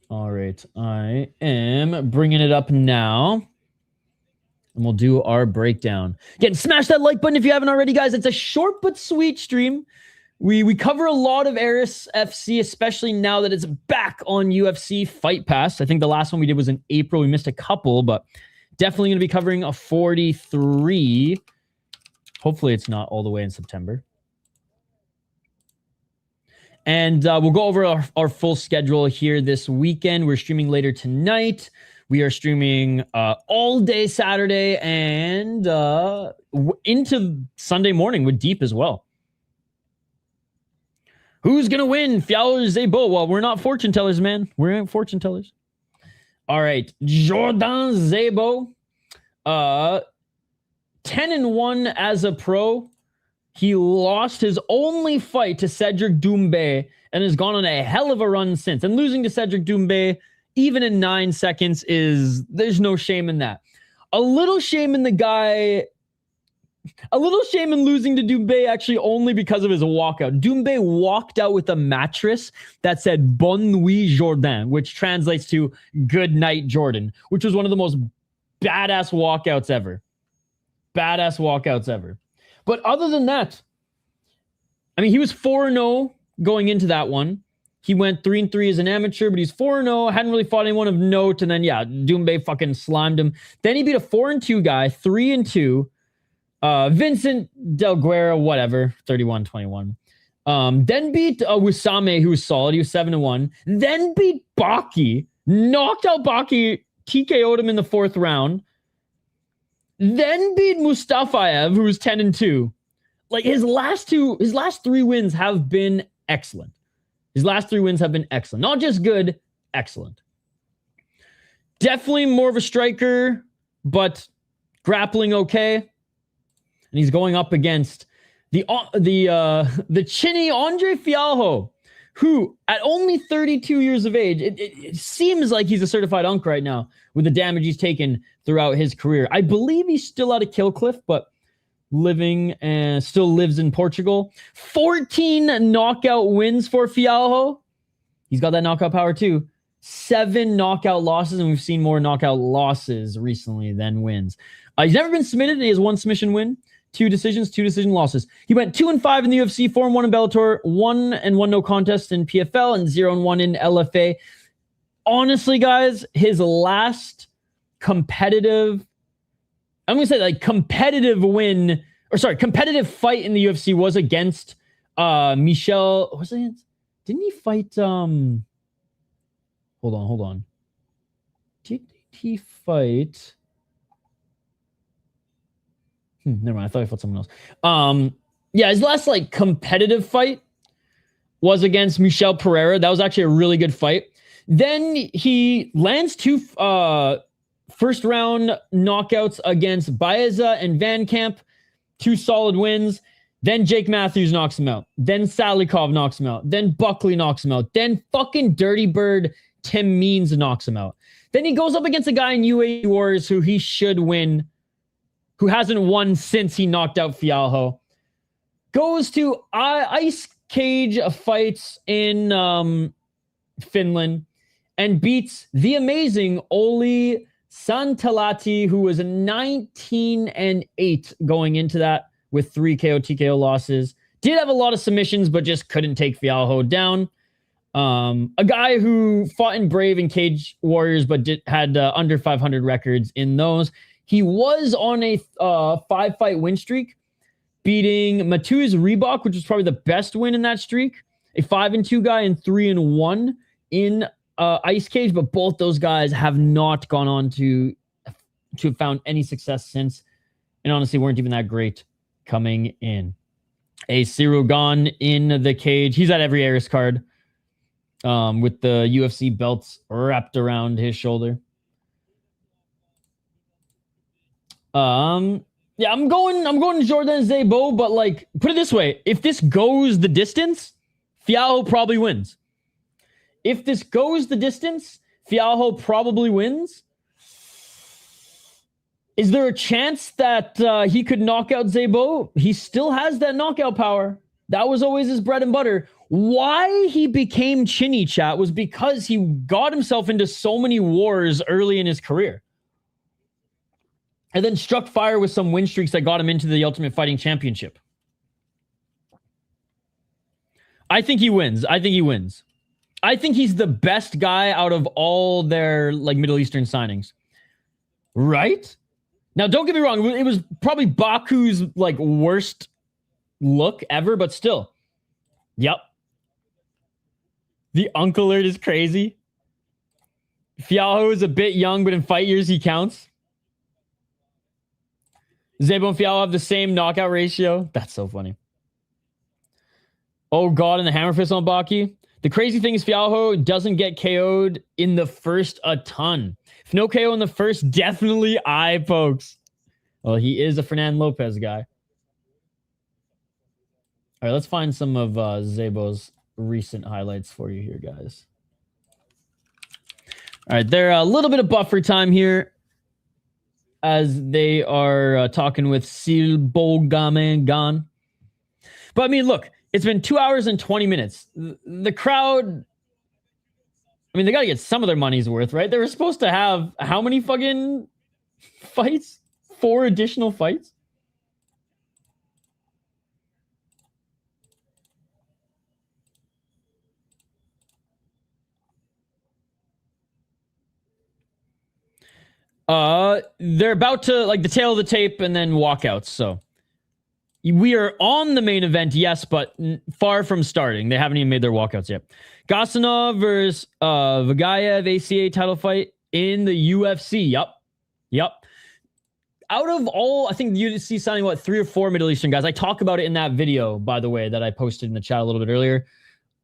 All right. I am bringing it up now. And we'll do our breakdown. Again, smash that like button if you haven't already, guys. It's a short but sweet stream. We cover a lot of Aris FC, especially now that it's back on UFC Fight Pass. I think the last one we did was in April. We missed a couple, but definitely going to be covering a 43. Hopefully it's not all the way in September. And we'll go over our full schedule here this weekend. We're streaming later tonight. We are streaming all day Saturday and into Sunday morning with Deep as well. Who's going to win? Fialho or Zébo? Well, we're not fortune tellers, man. We're not fortune tellers. All right. Jordan Zébo. 10-1 as a pro. He lost his only fight to Cedric Doumbé and has gone on a hell of a run since. And losing to Cedric Doumbé, even in 9 seconds, there's no shame in that. A little shame in losing to Doumbé actually only because of his walkout. Doumbé walked out with a mattress that said Bonne Nuit Jordan, which translates to Good Night Jordan, which was one of the most badass walkouts ever. But other than that, I mean, he was 4-0 going into that one. He went 3-3 as an amateur, but he's 4-0. Hadn't really fought anyone of note. And then, yeah, Doumbé fucking slimed him. Then he beat a 4-2 guy, 3-2. Vincent Del Guerra, whatever, 31-21. Then beat Wisame, who was solid. He was 7-1. Then beat Baki. Knocked out Baki. TKO'd him in the 4th round. Then beat Mustafaev, who was 10-2. Like his last 3 wins have been excellent. Not just good, excellent. Definitely more of a striker, but grappling okay. And he's going up against the chinny Andre Fialho, who at only 32 years of age, it seems like he's a certified unk right now with the damage he's taken throughout his career. I believe he's still out of Killcliff, but living and still lives in Portugal. 14 knockout wins for Fialho. He's got that knockout power too. 7 knockout losses, and we've seen more knockout losses recently than wins. He's never been submitted, and he has 1 submission win, 2 decisions, 2 decision losses. He went 2-5 in the UFC, 4-1 in Bellator, 1-1 no contest in PFL, and 0-1 in LFA. Honestly, guys, his last competitive fight in the UFC was against Michel. Was it? Didn't he fight? Hold on. Did he fight? Never mind. I thought I fought someone else. Yeah, his last competitive fight was against Michel Pereira. That was actually a really good fight. Then he lands 2 first round knockouts against Baeza and Van Camp. 2 solid wins. Then Jake Matthews knocks him out. Then Salikov knocks him out. Then Buckley knocks him out. Then fucking Dirty Bird Tim Means knocks him out. Then he goes up against a guy in UAE Warriors who he should win, who hasn't won since he knocked out Fialho. Goes to ice cage fights in Finland and beats the amazing Oli Santalati, who was 19-8 going into that with 3 KO TKO losses. Did have a lot of submissions, but just couldn't take Fialho down. A guy who fought in Brave and Cage Warriors, but had under 500 records in those. He was on a 5-fight win streak, beating Matuz Reebok, which was probably the best win in that streak. A 5-2 guy and 3-1 in Ice Cage, but both those guys have not gone on to have found any success since, and honestly weren't even that great coming in. A Sirugan in the cage. He's at every Aris card with the UFC belts wrapped around his shoulder. Yeah, I'm going Jordan Zébo, but put it this way, if this goes the distance, Fialho probably wins. If this goes the distance, Fialho probably wins. Is there a chance that he could knock out Zébo? He still has that knockout power. That was always his bread and butter. Why he became chinny, chat, was because he got himself into so many wars early in his career. And then struck fire with some win streaks that got him into the Ultimate Fighting Championship. I think he wins. I think he's the best guy out of all their Middle Eastern signings. Right? Now, don't get me wrong. It was probably Baku's worst look ever, but still. Yep. The Uncle Alert is crazy. Fialho is a bit young, but in fight years, he counts. Zébo and Fialho have the same knockout ratio. That's so funny. Oh, God, and the hammer fist on Baki. The crazy thing is Fialho doesn't get KO'd in the first a ton. If no KO in the first, definitely eye pokes. Well, he is a Fernand Lopez guy. All right, let's find some of Zébo's recent highlights for you here, guys. All right, they're a little bit of buffer time here as they are talking with Silbogamen. But I mean, look, it's been 2 hours and 20 minutes. The crowd, I mean, they got to get some of their money's worth, right? They were supposed to have how many fucking fights? 4 additional fights? They're about to, like, the tail of the tape and then walkouts, so... We are on the main event, yes, but far from starting. They haven't even made their walkouts yet. Gasanov versus Vagayev ACA title fight in the UFC. Yep. Out of all, I think the UFC signing, what, 3 or 4 Middle Eastern guys. I talk about it in that video, by the way, that I posted in the chat a little bit earlier.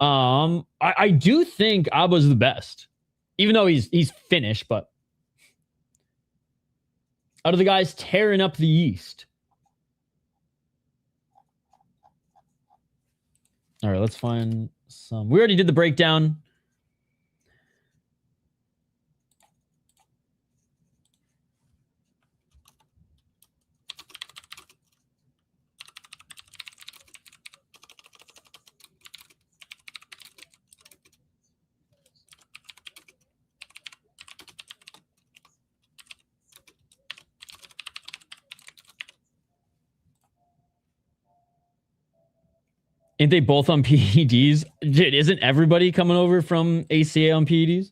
I do think Abba's the best. Even though he's Finnish, but... Out of the guys tearing up the East. All right, let's find some. We already did the breakdown. Ain't they both on PEDs? Dude, isn't everybody coming over from ACA on PEDs?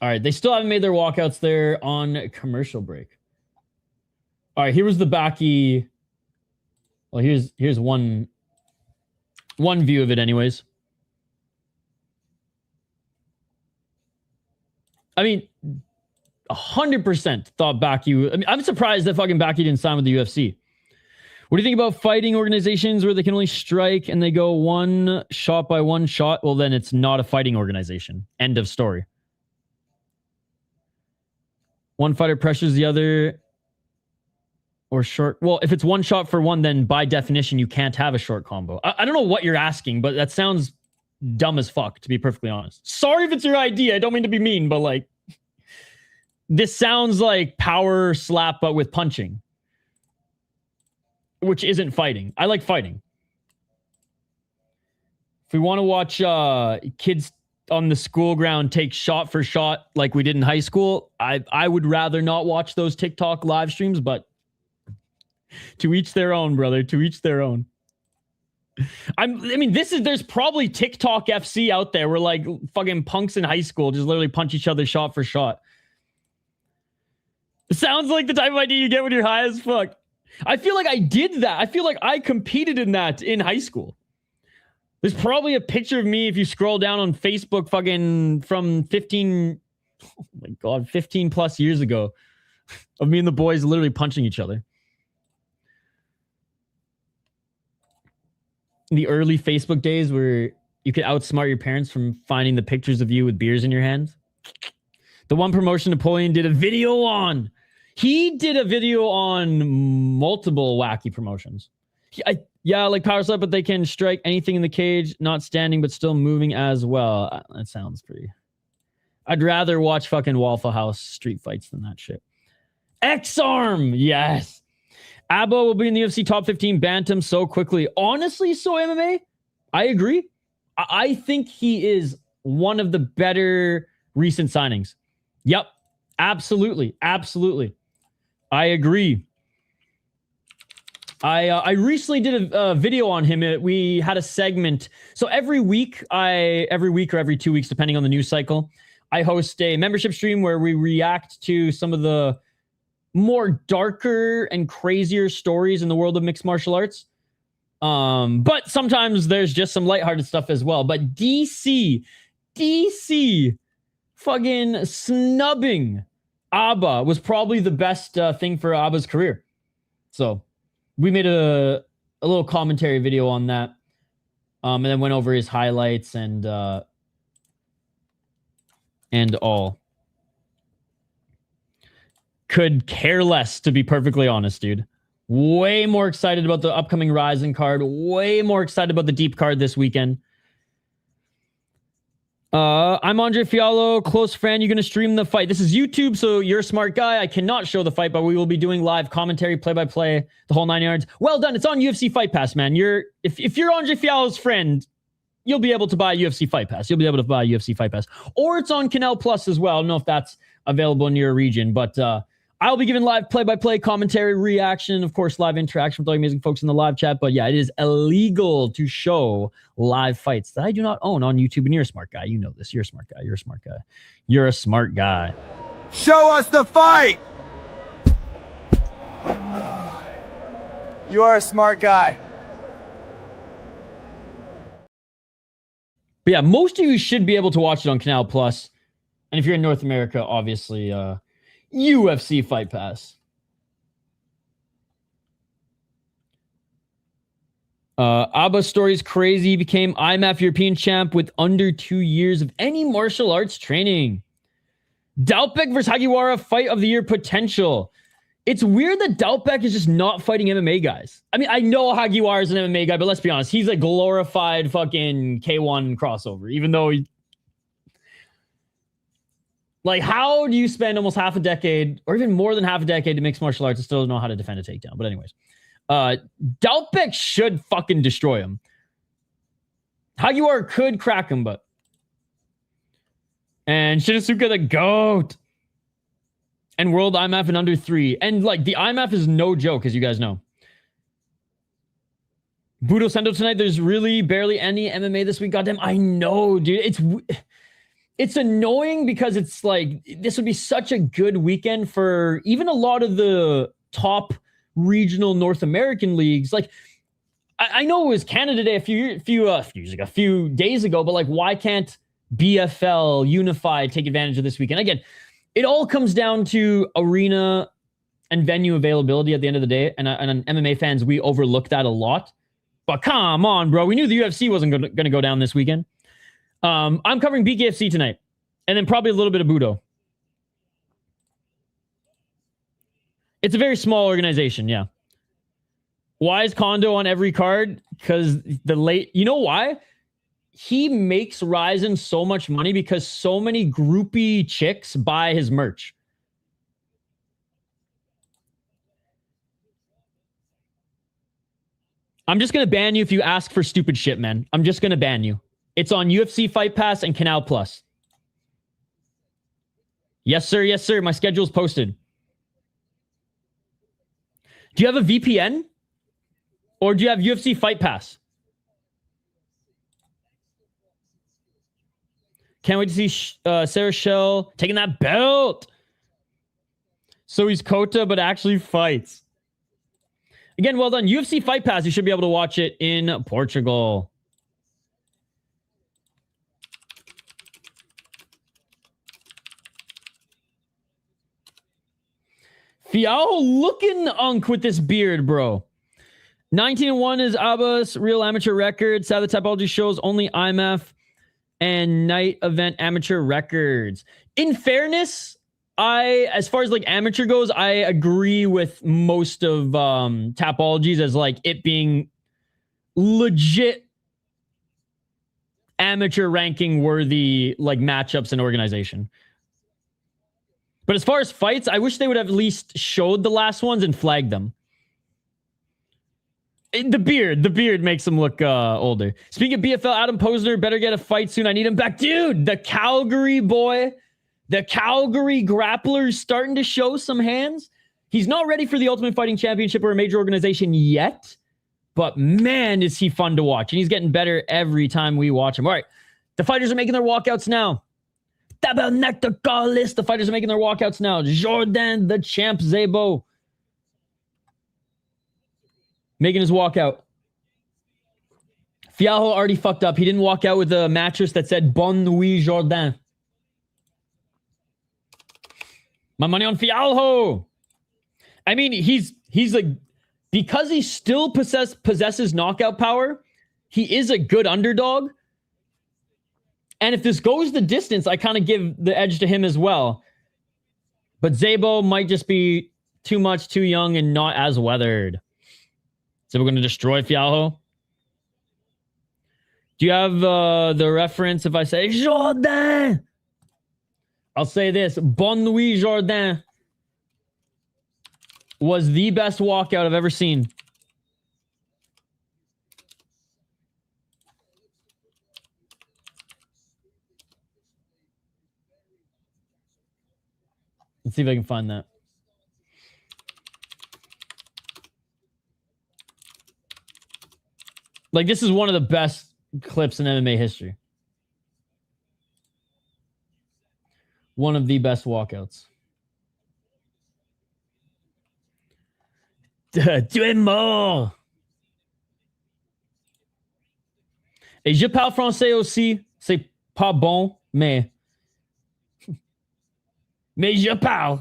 All right, they still haven't made their walkouts there on commercial break. All right, here was the backy. Well, here's one view of it anyways. I mean, 100% thought Baki... I mean, I'm surprised that fucking Baki didn't sign with the UFC. What do you think about fighting organizations where they can only strike and they go one shot by one shot? Well, then it's not a fighting organization. End of story. One fighter pressures the other or short... Well, if it's one shot for one, then by definition, you can't have a short combo. I don't know what you're asking, but that sounds dumb as fuck, to be perfectly honest. Sorry if it's your idea. I don't mean to be mean, but like... This sounds like power slap, but with punching. Which isn't fighting. I like fighting. If we want to watch kids on the school ground take shot for shot like we did in high school, I would rather not watch those TikTok live streams, but to each their own, brother. To each their own. I mean, there's probably TikTok FC out there where like fucking punks in high school just literally punch each other shot for shot. Sounds like the type of idea you get when you're high as fuck. I feel like I did that. I feel like I competed in that in high school. There's probably a picture of me if you scroll down on Facebook fucking from 15 plus years ago of me and the boys literally punching each other. In the early Facebook days where you could outsmart your parents from finding the pictures of you with beers in your hands. The one promotion Napoleon did a video on. He did a video on multiple wacky promotions. Yeah, like power slap, but they can strike anything in the cage, not standing, but still moving as well. That sounds pretty... I'd rather watch fucking Waffle House street fights than that shit. X-Arm! Yes! Abba will be in the UFC top 15 bantam so quickly. Honestly, so MMA? I agree. I think he is one of the better recent signings. Yep. Absolutely. I agree. I recently did a video on him. We had a segment. So every week or every 2 weeks, depending on the news cycle, I host a membership stream where we react to some of the more darker and crazier stories in the world of mixed martial arts. But sometimes there's just some lighthearted stuff as well. But DC fucking snubbing Abba was probably the best thing for Abba's career. So we made a a little commentary video on that. And then went over his highlights and all. Could care less, to be perfectly honest, dude. Way more excited about the upcoming Ryzen card. Way more excited about the deep card this weekend. I'm Andre Fialho, close friend. You're going to stream the fight. This is YouTube, so you're a smart guy. I cannot show the fight, but we will be doing live commentary, play-by-play, the whole 9 yards. Well done. It's on UFC Fight Pass, man. If you're Andre Fialho's friend, you'll be able to buy UFC Fight Pass. You'll be able to buy UFC Fight Pass. Or it's on CANAL Plus as well. I don't know if that's available in your region, but I'll be giving live play-by-play commentary, reaction, of course, live interaction with all the amazing folks in the live chat. But yeah, it is illegal to show live fights that I do not own on YouTube. And you're a smart guy. You know this. You're a smart guy. You're a smart guy. You're a smart guy. Show us the fight! You are a smart guy. But yeah, most of you should be able to watch it on CANAL Plus. And if you're in North America, obviously, UFC Fight Pass. Abba's story is crazy. He became IMAF European champ with under 2 years of any martial arts training. Dalpek versus Hagiwara fight of the year potential. It's weird that Dalpek is just not fighting MMA guys. I mean, I know Hagiwara is an MMA guy, but let's be honest. He's a glorified fucking K1 crossover, even though he... Like, how do you spend almost half a decade, or even more than half a decade, to mix martial arts and still know how to defend a takedown? But anyways, Dalpek should fucking destroy him. Hagiwara could crack him, but... And Shinosuke the GOAT. And World IMAF in under 3. And, like, the IMAF is no joke, as you guys know. Budo Sendo tonight, there's really barely any MMA this week. Goddamn, I know, dude. It's annoying because it's like, this would be such a good weekend for even a lot of the top regional North American leagues. Like, I know it was Canada Day a few days ago, but like, why can't BFL Unified take advantage of this weekend? Again, it all comes down to arena and venue availability at the end of the day. And MMA fans, we overlook that a lot. But come on, bro. We knew the UFC wasn't going to go down this weekend. I'm covering BKFC tonight. And then probably a little bit of Budo. It's a very small organization, yeah. Why is Kondo on every card? Because you know why? He makes Ryzen so much money because so many groupie chicks buy his merch. I'm just going to ban you if you ask for stupid shit, man. I'm just going to ban you. It's on UFC Fight Pass and CANAL Plus. Yes, sir. Yes, sir. My schedule's posted. Do you have a VPN? Or do you have UFC Fight Pass? Can't wait to see Sarah Shell taking that belt. So he's Kota, but actually fights. Again, well done. UFC Fight Pass. You should be able to watch it in Portugal. Fialho looking unk with this beard, bro. 19-1 is Abba's real amateur record. Sad the typology shows only IMAF and night event amateur records. In fairness, as far as like amateur goes, I agree with most of Tapologies as like it being legit amateur ranking worthy like matchups and organization. But as far as fights, I wish they would have at least showed the last ones and flagged them. The beard makes him look older. Speaking of BFL, Adam Posner better get a fight soon. I need him back. Dude, the Calgary boy, the Calgary grappler's starting to show some hands. He's not ready for the Ultimate Fighting Championship or a major organization yet, but man, is he fun to watch. And he's getting better every time we watch him. All right, the fighters are making their walkouts now. The fighters are making their walkouts now. Jordan, the champ, Zébo, making his walkout. Fialho already fucked up. He didn't walk out with a mattress that said Bonne Nuit Jordan. My money on Fialho. I mean, he's like because he still possesses knockout power, he is a good underdog. And if this goes the distance, I kind of give the edge to him as well. But Zébo might just be too much, too young, and not as weathered. So we're going to destroy Fialho. Do you have the reference if I say Jourdain? I'll say this. Bonne nuit, Jourdain was the best walkout I've ever seen. Let's see if I can find that. Like, this is one of the best clips in MMA history. One of the best walkouts. Tu es mort. Et je parle français aussi. C'est pas bon, mais je parle.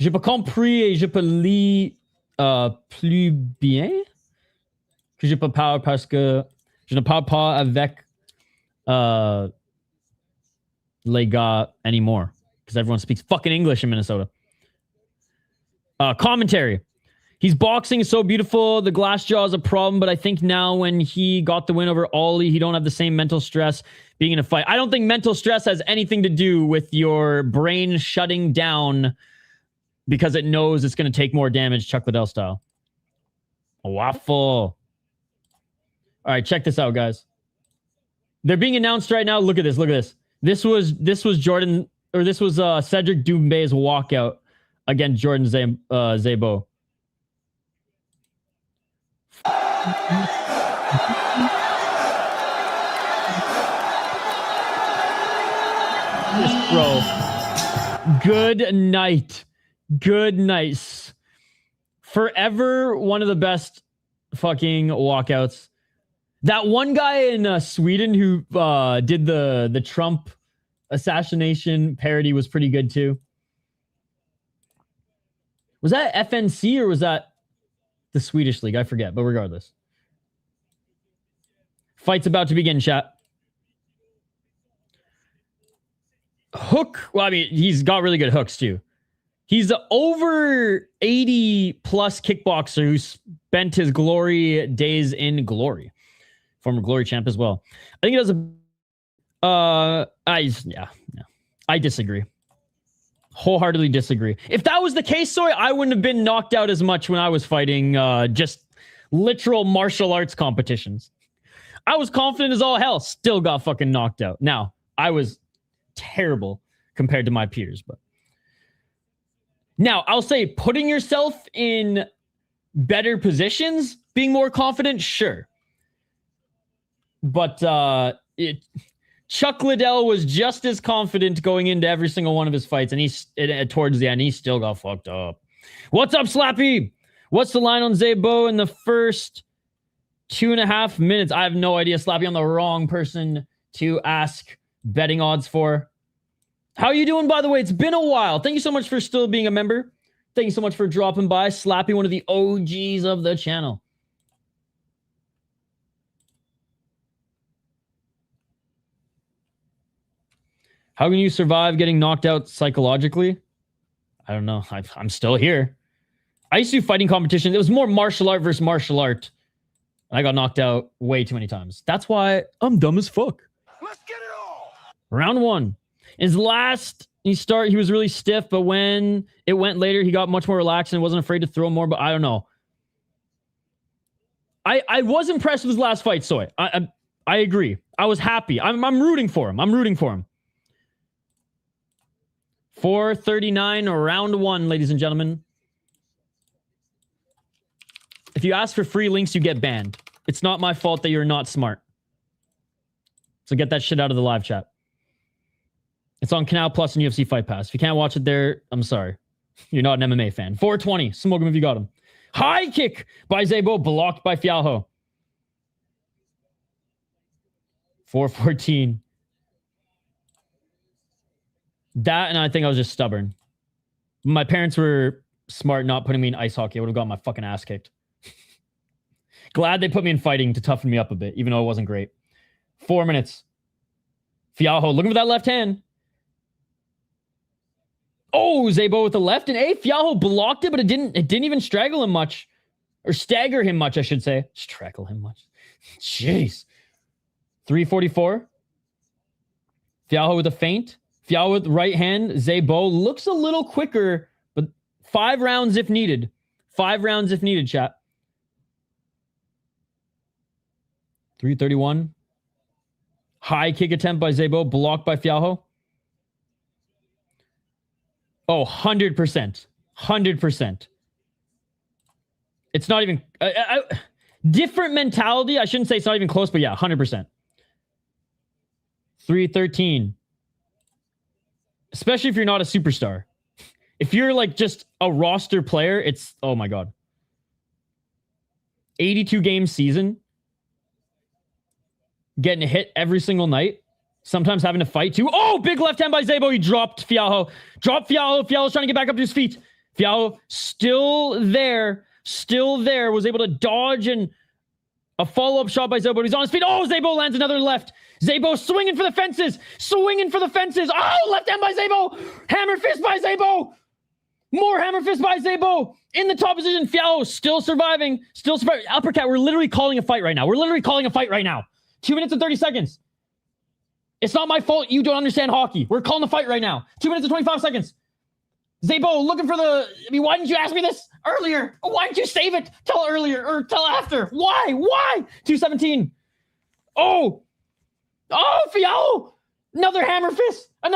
J'ai pas compris et je peux lire plus bien que je peux parler parce que je ne parle pas avec les gars anymore because everyone speaks fucking English in Minnesota. Commentary. He's boxing so beautiful. The glass jaw is a problem, but I think now when he got the win over Ollie, he don't have the same mental stress being in a fight. I don't think mental stress has anything to do with your brain shutting down because it knows it's going to take more damage, Chuck Liddell style. A waffle. All right, check this out, guys. They're being announced right now. Look at this. Look at this. This was Jordan, or this was Cedric Doumbé's walkout against Jordan Zébo. Bro. Good night. Good night. Forever one of the best fucking walkouts. That one guy in Sweden who did the Trump assassination parody was pretty good too. Was that FNC or was that the Swedish league? I forget, but regardless. Fight's about to begin, chat. Hook. Well, I mean, he's got really good hooks too. He's an over 80 plus kickboxer who spent his glory days in glory. Former glory champ as well. I think he does a... I disagree. Wholeheartedly disagree. If that was the case, Soy, I wouldn't have been knocked out as much when I was fighting just literal martial arts competitions. I was confident as all hell. Still got fucking knocked out. Now, I was terrible compared to my peers, but... Now, I'll say putting yourself in better positions, being more confident, sure. But Chuck Liddell was just as confident going into every single one of his fights, and towards the end, he still got fucked up. What's up, Slappy? What's the line on Zébo in the first 2.5 minutes? I have no idea, Slappy. I'm the wrong person to ask betting odds for. How are you doing, by the way? It's been a while. Thank you so much for still being a member. Thank you so much for dropping by. Slappy, one of the OGs of the channel. How can you survive getting knocked out psychologically? I don't know. I'm still here. I used to do fighting competitions. It was more martial art versus martial art. I got knocked out way too many times. That's why I'm dumb as fuck. Let's get it all. Round one. His last, he was really stiff, but when it went later, he got much more relaxed and wasn't afraid to throw more, but I don't know. I was impressed with his last fight, Soy. I agree. I was happy. I'm rooting for him. I'm rooting for him. 4:39, round one, ladies and gentlemen. If you ask for free links, you get banned. It's not my fault that you're not smart. So get that shit out of the live chat. It's on CANAL Plus and UFC Fight Pass. If you can't watch it there, I'm sorry. You're not an MMA fan. 420. Smoke him if you got him. High kick by Zébo. Blocked by Fialho. 414. That, and I think I was just stubborn. My parents were smart not putting me in ice hockey. I would have got my fucking ass kicked. Glad they put me in fighting to toughen me up a bit, even though it wasn't great. 4 minutes. Fialho looking for that left hand. Oh, Zébo with the left. And Fialho blocked it, but it didn't even straggle him much. Or stagger him much, I should say. Straggle him much. Jeez. 3:44. Fialho with a feint. Fialho with right hand. Zébo looks a little quicker, but 5 rounds if needed. 5 rounds if needed, chat. 3:31. High kick attempt by Zébo, blocked by Fialho. Oh, 100%. 100%. It's not even... different mentality. I shouldn't say it's not even close, but yeah, 100%. 3:13. Especially if you're not a superstar. If you're like just a roster player, it's... Oh my God. 82 game season. Getting hit every single night. Sometimes having to fight too. Oh, big left hand by Zébo. He dropped Fialho. Dropped Fialho. Fialho's trying to get back up to his feet. Fialho still there. Still there. Was able to dodge and a follow-up shot by Zébo. He's on his feet. Oh, Zébo lands another left. Zébo swinging for the fences. Swinging for the fences. Oh, left hand by Zébo. Hammer fist by Zébo. More hammer fist by Zébo. In the top position. Fialho still surviving. Still surviving. Uppercut. We're literally calling a fight right now. 2 minutes and 30 seconds. It's not my fault you don't understand hockey. We're calling the fight right now. 2 minutes and 25 seconds. Zébo looking for the... I mean, why didn't you ask me this earlier? Why didn't you save it till earlier or till after? Why? 2:17. Oh, Fialho. Another hammer fist. I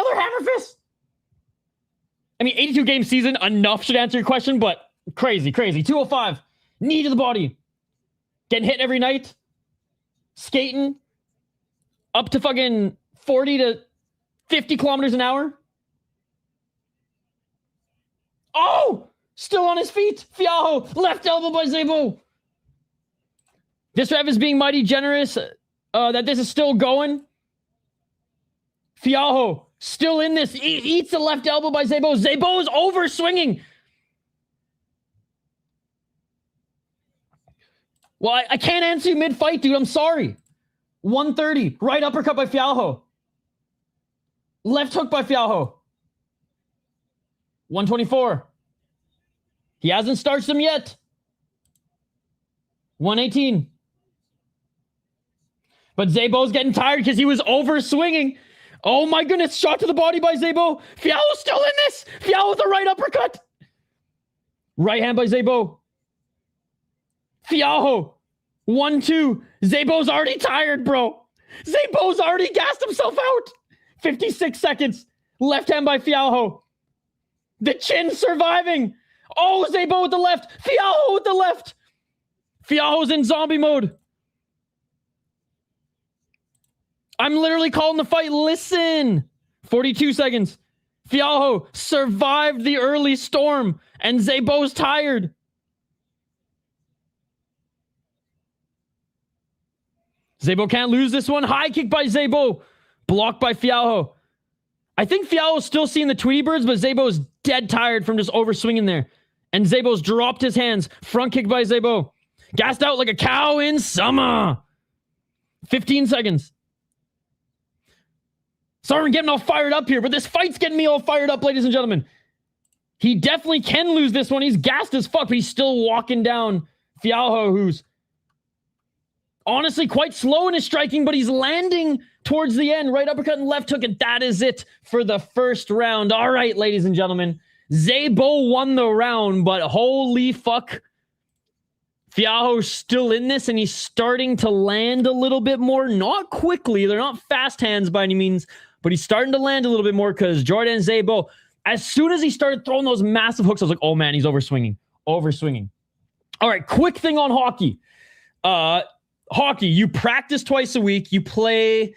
mean, 82 game season, enough should answer your question, but crazy. 2:05. Knee to the body. Getting hit every night. Skating. Up to fucking 40 to 50 kilometers an hour. Oh! Still on his feet. Fialho. Left elbow by Zébo. This ref is being mighty generous that this is still going. Fialho. Still in this. Eats a left elbow by Zébo. Zébo is over swinging. Well, I can't answer you mid-fight, dude. I'm sorry. 1:30. Right uppercut by Fialho. Left hook by Fialho. 1:24. He hasn't starched him yet. 1:18. But Zébo's getting tired because he was over swinging. Oh my goodness. Shot to the body by Zébo. Fialho's still in this. Fialho with a right uppercut. Right hand by Zébo. Fialho. 1-2. Zébo's already tired, bro. Zébo's already gassed himself out. 56 seconds. Left hand by Fialho. The chin surviving. Oh, Zébo with the left. Fialho with the left. Fialho's in zombie mode. I'm literally calling the fight. Listen. 42 seconds. Fialho survived the early storm, and Zébo's tired. Zébo can't lose this one. High kick by Zébo. Blocked by Fialho. I think Fialho's still seeing the Tweety Birds, but Zébo's dead tired from just over swinging there. And Zébo's dropped his hands. Front kick by Zébo. Gassed out like a cow in summer. 15 seconds. Sorry, I'm getting all fired up here, but this fight's getting me all fired up, ladies and gentlemen. He definitely can lose this one. He's gassed as fuck, but he's still walking down Fialho, who's honestly quite slow in his striking, but he's landing towards the end. Right uppercut and left hook, and that is it for the first round. All right, ladies and gentlemen. Zébo won the round, but holy fuck. Fialho's still in this, and he's starting to land a little bit more. Not quickly. They're not fast hands by any means, but he's starting to land a little bit more because Jordan Zébo, as soon as he started throwing those massive hooks, I was like, oh man, he's overswinging. All right, quick thing on hockey. Hockey, you practice twice a week. You play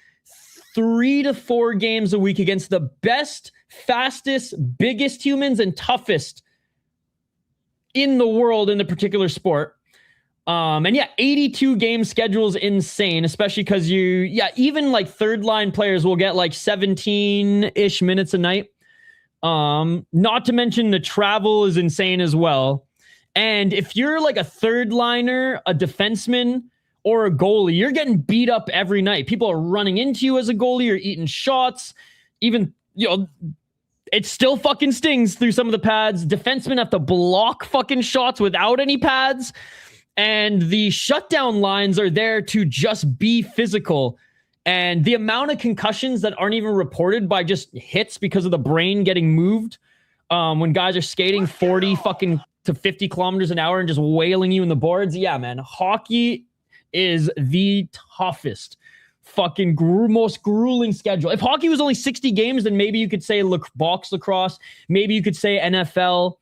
3 to 4 games a week against the best, fastest, biggest humans and toughest in the world in the particular sport. And yeah, 82 game schedule's insane, especially because even like third line players will get like 17-ish minutes a night. Not to mention the travel is insane as well. And if you're like a third liner, a defenseman, or a goalie, you're getting beat up every night. People are running into you as a goalie. You're eating shots. Even, it still fucking stings through some of the pads. Defensemen have to block fucking shots without any pads. And the shutdown lines are there to just be physical. And the amount of concussions that aren't even reported by just hits because of the brain getting moved when guys are skating 40 fucking to 50 kilometers an hour and just wailing you in the boards. Yeah, man. Hockey is the toughest fucking most grueling schedule. If hockey was only 60 games, then maybe you could say box lacrosse. Maybe you could say NFL.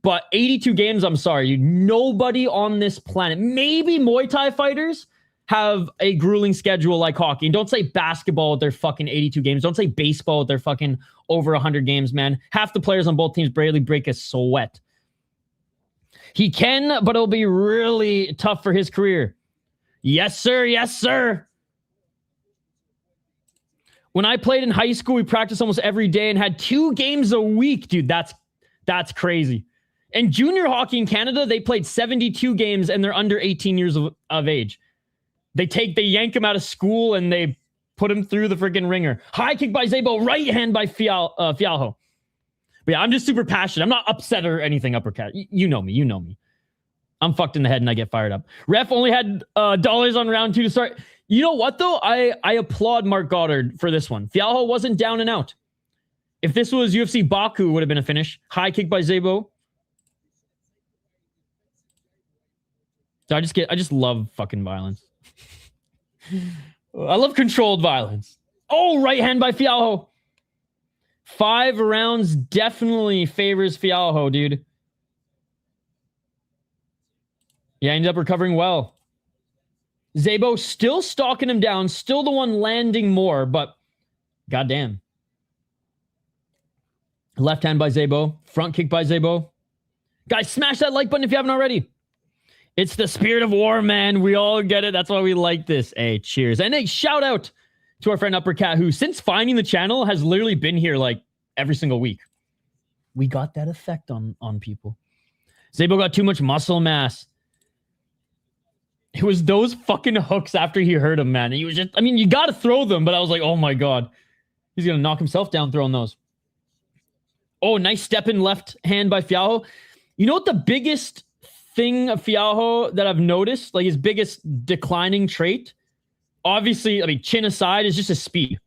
But 82 games, I'm sorry. Nobody on this planet, maybe Muay Thai fighters, have a grueling schedule like hockey. And don't say basketball with their fucking 82 games. Don't say baseball with their fucking over 100 games, man. Half the players on both teams barely break a sweat. He can, but it'll be really tough for his career. Yes, sir. Yes, sir. When I played in high school, we practiced almost every day and had 2 games a week. Dude, that's crazy. In junior hockey in Canada, they played 72 games and they're under 18 years of age. They yank him out of school and they put him through the freaking ringer. High kick by Zébo, right hand by Fialho. But yeah, I'm just super passionate. I'm not upset or anything, uppercut. You know me. I'm fucked in the head and I get fired up. Ref only had dollars on round 2 to start. You know what, though? I applaud Mark Goddard for this one. Fialho wasn't down and out. If this was UFC Baku, it would have been a finish. High kick by Zébo. So I just love fucking violence. I love controlled violence. Oh, right hand by Fialho. 5 rounds definitely favors Fialho, dude. Yeah, ended up recovering well. Zébo still stalking him down, still the one landing more, but goddamn. Left hand by Zébo, front kick by Zébo. Guys, smash that like button if you haven't already. It's the spirit of war, man. We all get it. That's why we like this. Hey, cheers. And a shout out to our friend Uppercat, who since finding the channel has literally been here like every single week. We got that effect on people. Zébo got too much muscle mass. It was those fucking hooks after he hurt him, man. He was just, I mean, you got to throw them, but I was like, oh my God. He's going to knock himself down throwing those. Oh, nice step in left hand by Fialho. You know what the biggest thing of Fialho that I've noticed, like his biggest declining trait? Obviously, I mean, chin aside, is just his speed.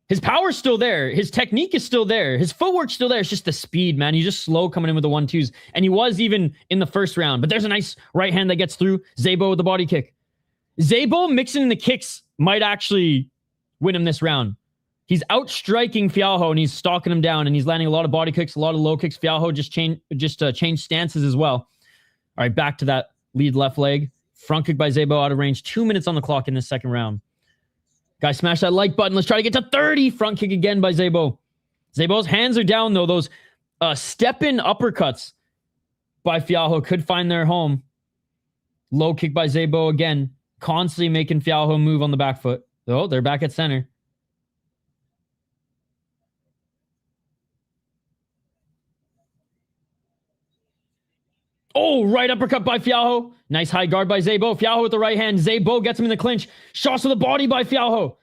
His power's still there. His technique is still there. His footwork's still there. It's just the speed, man. He's just slow coming in with the 1-2s. And he was even in the first round. But there's a nice right hand that gets through. Zébo with the body kick. Zébo mixing in the kicks might actually win him this round. He's outstriking Fialho and he's stalking him down. And he's landing a lot of body kicks, a lot of low kicks. Fialho just changed stances as well. All right, back to that lead left leg. Front kick by Zébo out of range. 2 minutes on the clock in this second round. Guys, smash that like button. Let's try to get to 30. Front kick again by Zébo. Zébo's hands are down, though. Those step-in uppercuts by Fialho could find their home. Low kick by Zébo again. Constantly making Fialho move on the back foot. Oh, they're back at center. Oh, right uppercut by Fialho. Nice high guard by Zébo. Fialho with the right hand. Zébo gets him in the clinch. Shots to the body by Fialho.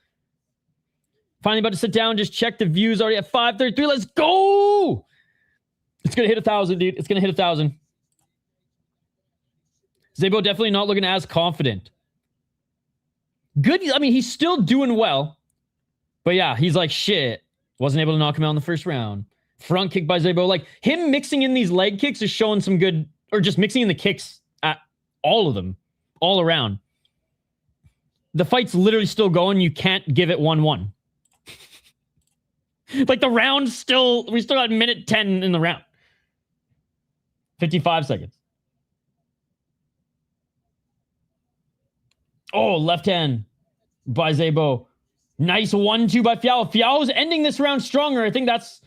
Finally about to sit down. Just check the views. Already at 533. Let's go! It's going to hit 1,000, dude. It's going to hit 1,000. Zébo definitely not looking as confident. Good. I mean, he's still doing well. But yeah, he's like, shit. Wasn't able to knock him out in the first round. Front kick by Zébo. Like, him mixing in these leg kicks is showing some good... Or just mixing in the kicks at all of them, all around. The fight's literally still going. You can't give it 1-1. Like the round still, we still got minute 10 in the round. 55 seconds. Oh, left hand by Zébo. Nice 1-2 by Fialho. Fialho's ending this round stronger. I think that's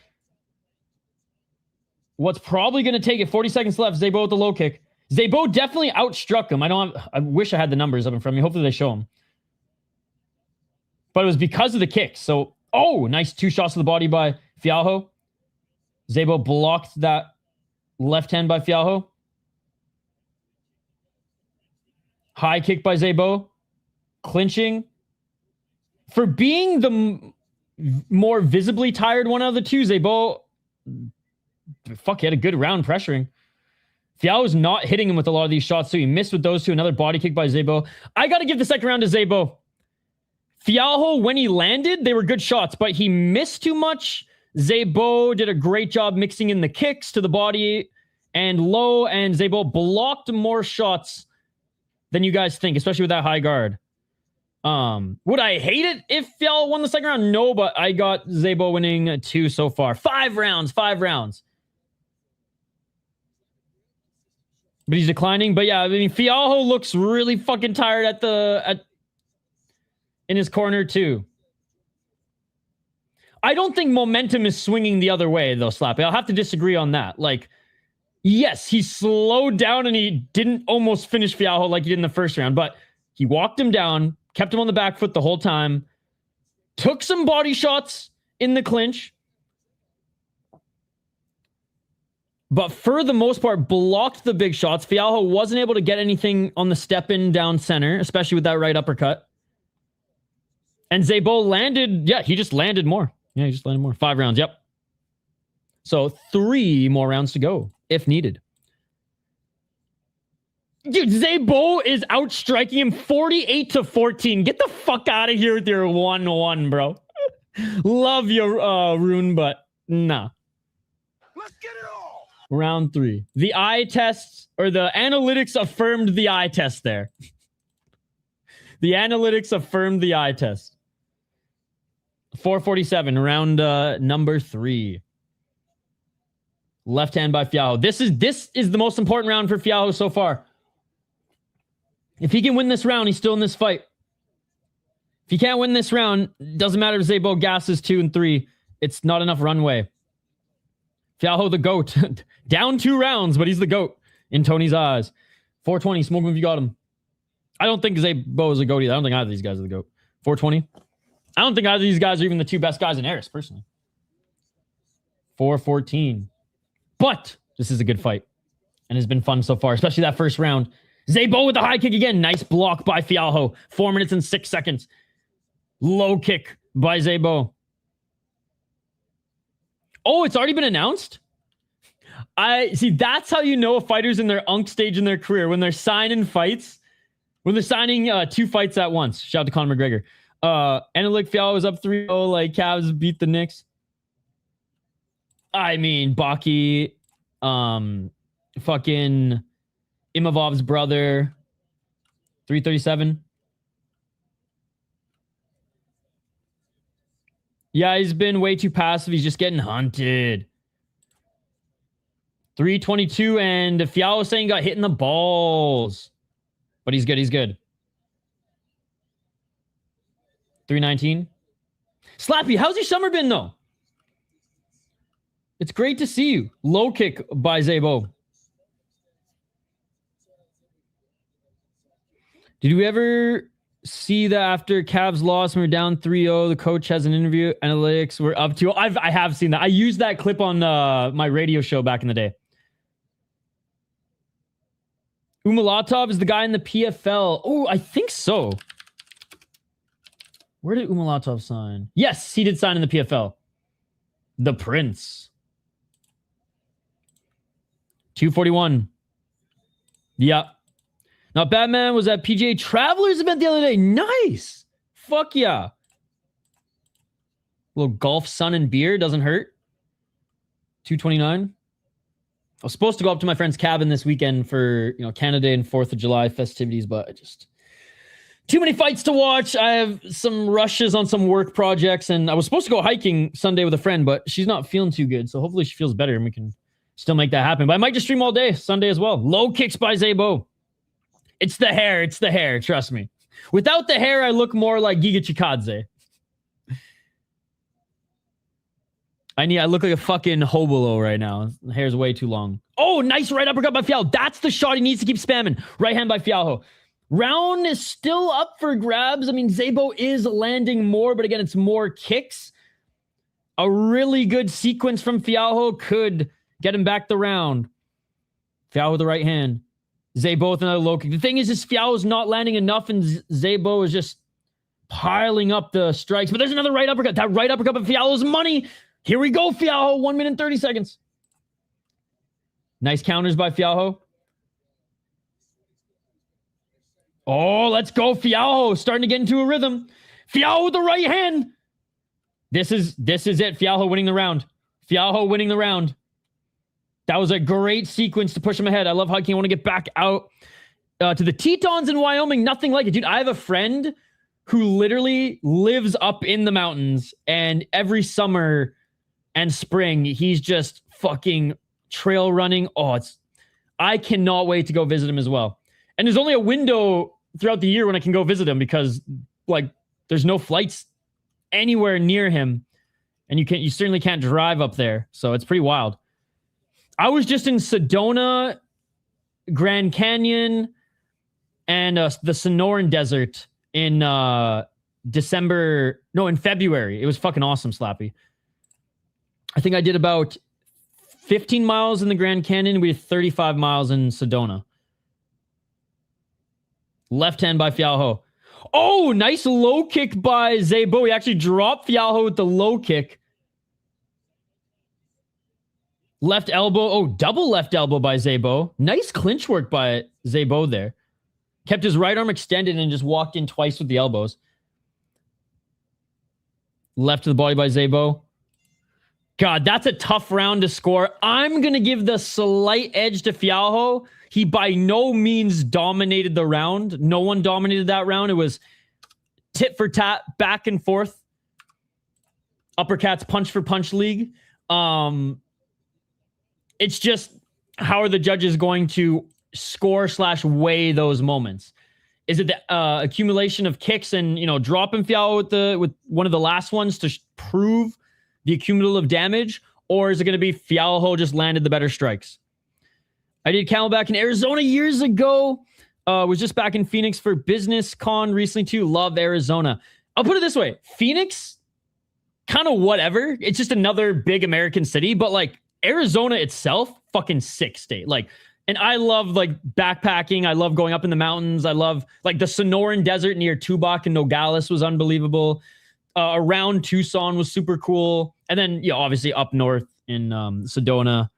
what's probably going to take it. 40 seconds left. Zébo with the low kick. Zébo definitely outstruck him. I wish I had the numbers up in front of me. Hopefully they show him. But it was because of the kicks. So, oh, nice 2 shots to the body by Fialho. Zébo blocked that left hand by Fialho. High kick by Zébo. Clinching. For being the more visibly tired one of the two, Zébo, fuck, he had a good round pressuring. Fialho's not hitting him with a lot of these shots, so he missed with those two. Another body kick by Zébo. I got to give the second round to Zébo. Fialho, when he landed, they were good shots, but he missed too much. Zébo did a great job mixing in the kicks to the body and low, and Zébo blocked more shots than you guys think, especially with that high guard. Would I hate it if Fialho won the second round? No, but I got Zébo winning 2 so far. 5 rounds. But he's declining. But yeah, I mean, Fialho looks really fucking tired in his corner too. I don't think momentum is swinging the other way though, Slappy. I'll have to disagree on that. Like, yes, he slowed down and he didn't almost finish Fialho like he did in the first round, but he walked him down, kept him on the back foot the whole time, took some body shots in the clinch, but for the most part, blocked the big shots. Fialho wasn't able to get anything on the step in down center, especially with that right uppercut. And Zébo landed, he just landed more. 5 rounds, yep. So 3 more rounds to go, if needed. Dude, Zébo is outstriking him 48-14. Get the fuck out of here with your 1-1, bro. Love your Rune, but nah. Let's get it all. Round 3. The eye test, or the analytics affirmed the eye test there. The analytics affirmed the eye test. 447, round number 3. Left hand by Fialho. This is the most important round for Fialho so far. If he can win this round, he's still in this fight. If he can't win this round, doesn't matter if Zébo gasses 2 and 3. It's not enough runway. Fialho the GOAT. Down 2 rounds, but he's the GOAT in Tony's eyes. 420, smoke him if you got him. I don't think Zébo is a GOAT either. I don't think either of these guys are the GOAT. 420. I don't think either of these guys are even the 2 best guys in Aris, personally. 414. But this is a good fight. And it's been fun so far, especially that first round. Zébo with the high kick again. Nice block by Fialho. 4 minutes and 6 seconds. Low kick by Zébo. Oh, it's already been announced? I see, that's how you know a fighter's in their unk stage in their career. When they're signing fights. When they're signing 2 fights at once. Shout out to Conor McGregor. Analytic Fialho was up 3-0. Like, Cavs beat the Knicks. I mean, Baki. Fucking Imavov's brother. 337. Yeah, he's been way too passive. He's just getting hunted. 322, and Fialho saying got hit in the balls. But he's good. 319. Slappy, how's your summer been, though? It's great to see you. Low kick by Zébo. Did we ever see that after Cavs lost and we're down 3-0, the coach has an interview, analytics, we're up 2-0? I have seen that. I used that clip on my radio show back in the day. Umalatov is the guy in the PFL. Oh, I think so. Where did Umalatov sign? Yes, he did sign in the PFL. The Prince. 241. Yeah. Not bad, man. Was at PGA Travelers event the other day. Nice. Fuck yeah. Little golf, sun, and beer. Doesn't hurt. 229. I was supposed to go up to my friend's cabin this weekend for, Canada Day and 4th of July festivities, but I just... Too many fights to watch. I have some rushes on some work projects, and I was supposed to go hiking Sunday with a friend, but she's not feeling too good, so hopefully she feels better and we can still make that happen. But I might just stream all day Sunday as well. Low kicks by Zébo. It's the hair, trust me. Without the hair, I look more like Giga Chikadze. I look like a fucking hobolo right now. The hair's way too long. Oh, nice right uppercut by Fialho. That's the shot he needs to keep spamming. Right hand by Fialho. Round is still up for grabs. I mean, Zébo is landing more, but again, it's more kicks. A really good sequence from Fialho could get him back the round. Fialho with the right hand. Zébo with another low kick. The thing is Fialho's not landing enough, and Zébo is just piling up the strikes. But there's another right uppercut. That right uppercut of Fialho's money. Here we go, Fialho. 1 minute and 30 seconds. Nice counters by Fialho. Oh, let's go, Fialho. Starting to get into a rhythm. Fialho with the right hand. This is it. Fialho winning the round. Fialho winning the round. That was a great sequence to push him ahead. I love how he want to get back out to the Tetons in Wyoming. Nothing like it. Dude, I have a friend who literally lives up in the mountains, and every summer and spring, he's just fucking trail running. Oh, I cannot wait to go visit him as well. And there's only a window throughout the year when I can go visit him because, like, there's no flights anywhere near him, and you certainly can't drive up there. So it's pretty wild. I was just in Sedona, Grand Canyon, and the Sonoran Desert in February. It was fucking awesome, Slappy. I think I did about 15 miles in the Grand Canyon. We did 35 miles in Sedona. Left hand by Fialho. Oh, nice low kick by Zébo. He actually dropped Fialho with the low kick. Left elbow. Oh, double left elbow by Zébo. Nice clinch work by Zébo there. Kept his right arm extended and just walked in twice with the elbows. Left to the body by Zébo. God, that's a tough round to score. I'm going to give the slight edge to Fialho. He by no means dominated the round. No one dominated that round. It was tit for tat, back and forth. Uppercats, punch for punch league. It's just, how are the judges going to score / weigh those moments? Is it the accumulation of kicks and, dropping Fialho with one of the last ones to prove the cumulative damage? Or is it going to be Fialho just landed the better strikes? I did CANAL back in Arizona years ago. Was just back in Phoenix for Business Con recently too. Love Arizona. I'll put it this way. Phoenix, kind of whatever. It's just another big American city. But like Arizona itself, fucking sick state. Like, and I love like backpacking. I love going up in the mountains. I love like the Sonoran Desert near Tubac and Nogales was unbelievable. Around Tucson was super cool. And then, obviously up north in Sedona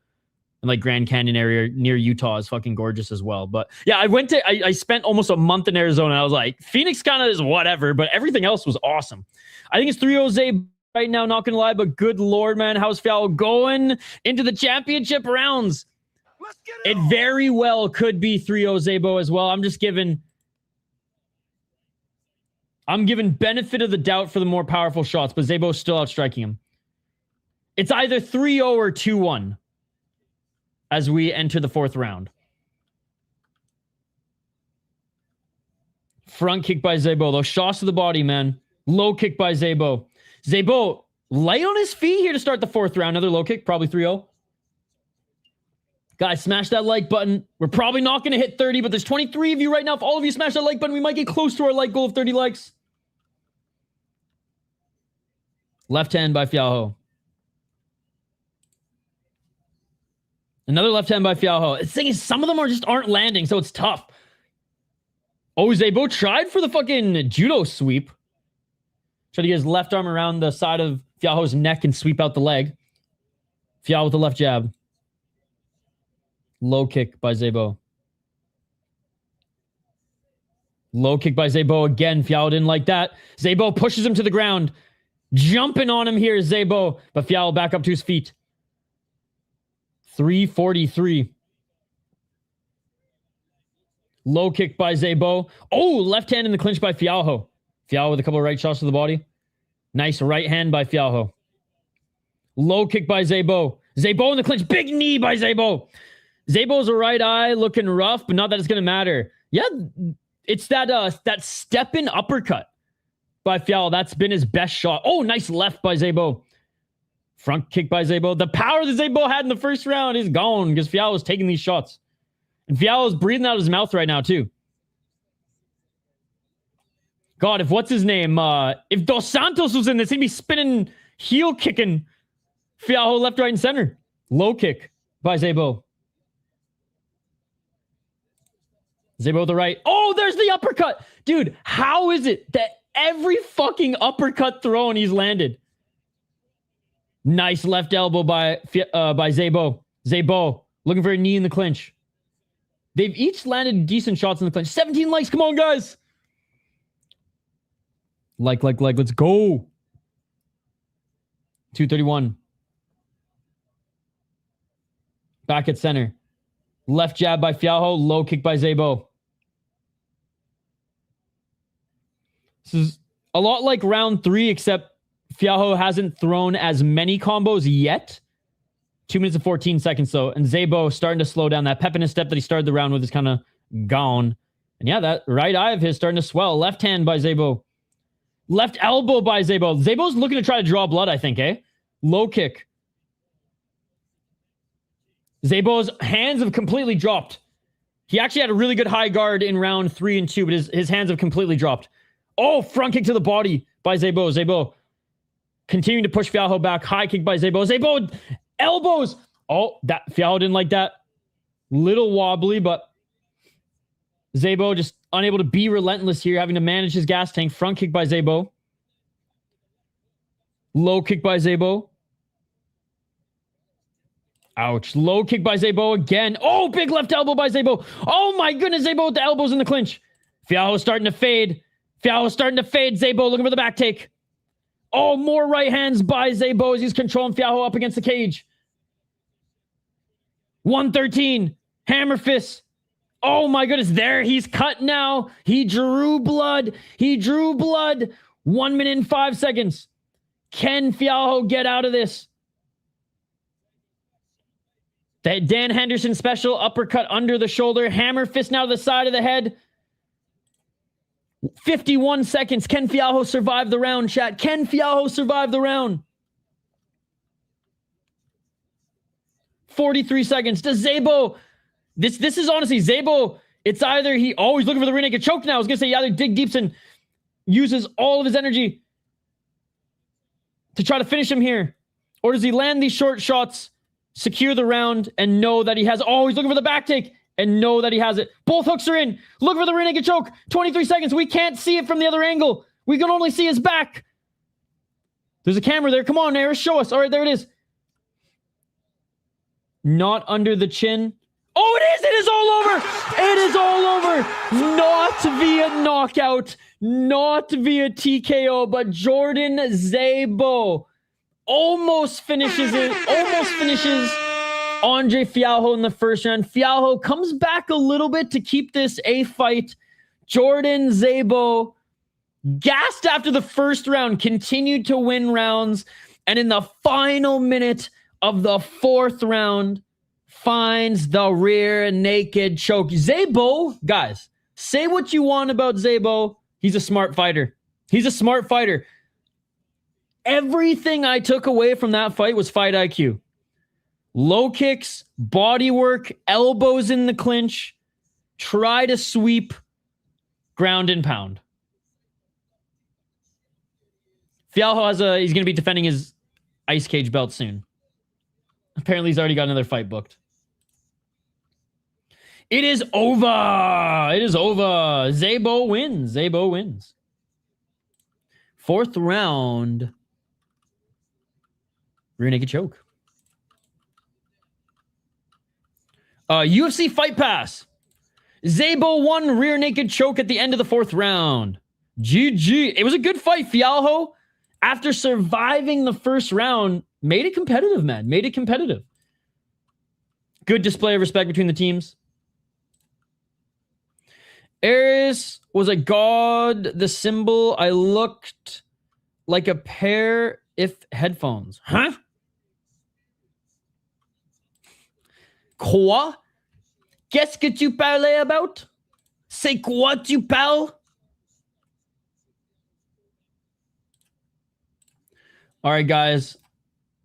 and like Grand Canyon area near Utah is fucking gorgeous as well. But yeah, I spent almost a month in Arizona. I was like, Phoenix kind of is whatever, but everything else was awesome. I think it's 3-0 Zébo right now, not gonna lie, but good Lord, man, how's Fialho going into the championship rounds? It very well could be 3-0 Zébo as well. I'm giving benefit of the doubt for the more powerful shots, but Zébo's still outstriking him. It's either 3-0 or 2-1 as we enter the fourth round. Front kick by Zébo. Those shots to the body, man. Low kick by Zébo. Zébo light on his feet here to start the fourth round. Another low kick, probably 3-0. Guys, smash that like button. We're probably not going to hit 30, but there's 23 of you right now. If all of you smash that like button, we might get close to our like goal of 30 likes. Left hand by Fialho. Another left hand by Fialho. The thing is, some of them aren't landing, so it's tough. Oh, Zébo tried for the fucking judo sweep. Tried to get his left arm around the side of Fialho's neck and sweep out the leg. Fialho with the left jab. Low kick by Zébo. Low kick by Zébo again. Fialho didn't like that. Zébo pushes him to the ground. Jumping on him here is Zébo, but Fialho back up to his feet. 343. Low kick by Zébo. Oh, left hand in the clinch by Fialho. Fialho with a couple of right shots to the body. Nice right hand by Fialho. Low kick by Zébo. Zébo in the clinch. Big knee by Zébo. Zébo's a right eye looking rough, but not that it's going to matter. Yeah, it's that step-in uppercut by Fialho. That's been his best shot. Oh, nice left by Zébo. Front kick by Zébo. The power that Zébo had in the first round is gone because Fialho was taking these shots. And Fialho's breathing out of his mouth right now, too. God, if what's his name? If Dos Santos was in this, he'd be spinning Heel kicking Fialho left, right, and center. Low kick by Zébo. Zébo the right. Oh, there's the uppercut. Dude, how is it that every fucking uppercut thrown he's landed? Nice left elbow by Zébo. Zébo looking for a knee in the clinch. They've each landed decent shots in the clinch. 17 likes. Come on, guys. Like. Let's go. 231. Back at center. Left jab by Fialho. Low kick by Zébo. This is a lot like round 3, except Fialho hasn't thrown as many combos yet. 2 minutes and 14 seconds, though. And Zébo starting to slow down. That pep in his step that he started the round with is kind of gone. And yeah, that right eye of his starting to swell. Left hand by Zébo. Left elbow by Zébo. Zébo's looking to try to draw blood, I think, eh? Low kick. Zébo's hands have completely dropped. He actually had a really good high guard in round 3 and 2, but his hands have completely dropped. Oh, front kick to the body by Zébo. Zébo continuing to push Fialho back. High kick by Zébo. Zébo elbows. Oh, that Fialho didn't like that. Little wobbly, but Zébo just unable to be relentless here, having to manage his gas tank. Front kick by Zébo. Low kick by Zébo. Ouch. Low kick by Zébo again. Oh, big left elbow by Zébo. Oh my goodness, Zébo with the elbows in the clinch. Fialho starting to fade. Fialho starting to fade. Zébo looking for the back take. Oh, more right hands by Zébo as he's controlling Fialho up against the cage. 113. Hammer fist. Oh my goodness. There, he's cut now. He drew blood. 1 minute and 5 seconds. Can Fialho get out of this? That Dan Henderson special uppercut under the shoulder. Hammer fist now to the side of the head. 51 seconds. Can Fialho survive the round, chat? Can Fialho survive the round? 43 seconds. Does Zébo... This is honestly Zébo. It's either he... Oh, he's looking for the rear naked choke now. I was going to say he either dig deeps and uses all of his energy to try to finish him here. Or does he land these short shots, secure the round, and know that he has... Oh, he's looking for the back take and know that he has it. Both hooks are in. Look for the rear naked choke. 23 seconds. We can't see it from the other angle. We can only see his back. There's a camera there. Come on, Eris, show us. All right, there it is. Not under the chin. Oh, it is. It is all over. It is all over. Not via knockout. Not via TKO, but Jordan Zébo almost finishes it. Almost finishes Andre Fialho in the first round. Fialho comes back a little bit to keep this a fight. Jordan Zébo, gassed after the first round, continued to win rounds. And in the final minute of the fourth round, finds the rear naked choke. Zébo, guys, say what you want about Zébo. He's a smart fighter. He's a smart fighter. Everything I took away from that fight was fight IQ. Low kicks, body work, elbows in the clinch, try to sweep, ground and pound. Fialho he's going to be defending his ice cage belt soon. Apparently he's already got another fight booked. It is over. It is over. Zébo wins. Zébo wins. Fourth round. Rear naked choke. UFC Fight Pass. Zébo won rear naked choke at the end of the fourth round. GG. It was a good fight. Fialho, after surviving the first round, made it competitive, man. Made it competitive. Good display of respect between the teams. Eris was a god, the symbol. I looked like a pair if headphones. Huh? Quoi? Qu'est-ce que tu parlais about? C'est quoi tu parles? All right, guys.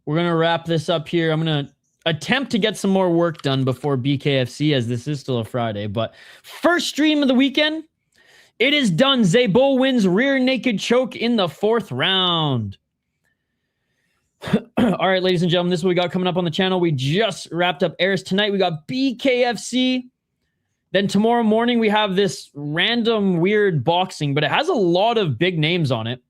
We're going to wrap this up here. I'm going to attempt to get some more work done before BKFC, as this is still a Friday. But first stream of the weekend, it is done. Zébo wins rear naked choke in the fourth round. All right, ladies and gentlemen, this is what we got coming up on the channel. We just wrapped up airs tonight. We got BKFC. Then tomorrow morning, we have this random weird boxing, but it has a lot of big names on it.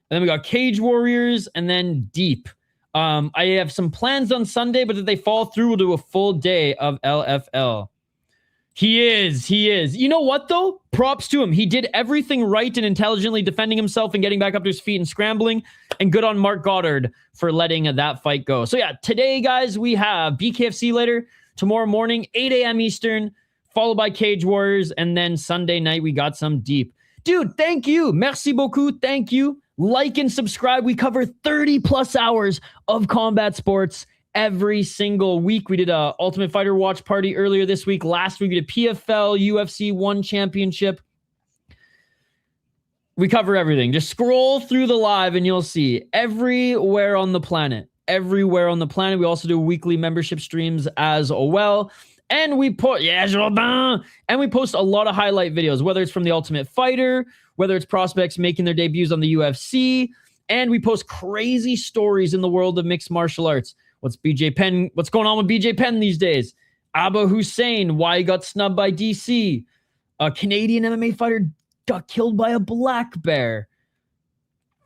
And then we got Cage Warriors and then Deep. I have some plans on Sunday, but if they fall through, we'll do a full day of LFL. He is. You know what, though? Props to him. He did everything right in intelligently defending himself and getting back up to his feet and scrambling. And good on Mark Goddard for letting that fight go. So yeah, today, guys, we have BKFC later. Tomorrow morning, 8 a.m. Eastern, followed by Cage Warriors. And then Sunday night, we got some Deep. Dude, thank you. Merci beaucoup. Thank you. Like and subscribe. We cover 30 plus hours of combat sports every single week. We did a Ultimate Fighter watch party earlier this week. Last week we did PFL, UFC 1 championship. We cover everything. Just scroll through the live and you'll see everywhere on the planet. Everywhere on the planet. We also do weekly membership streams as well. And we post a lot of highlight videos, whether it's from the Ultimate Fighter, whether it's prospects making their debuts on the UFC, and we post crazy stories in the world of mixed martial arts. What's going on with BJ Penn these days? Abba Hussein, why he got snubbed by DC. A Canadian MMA fighter got killed by a black bear.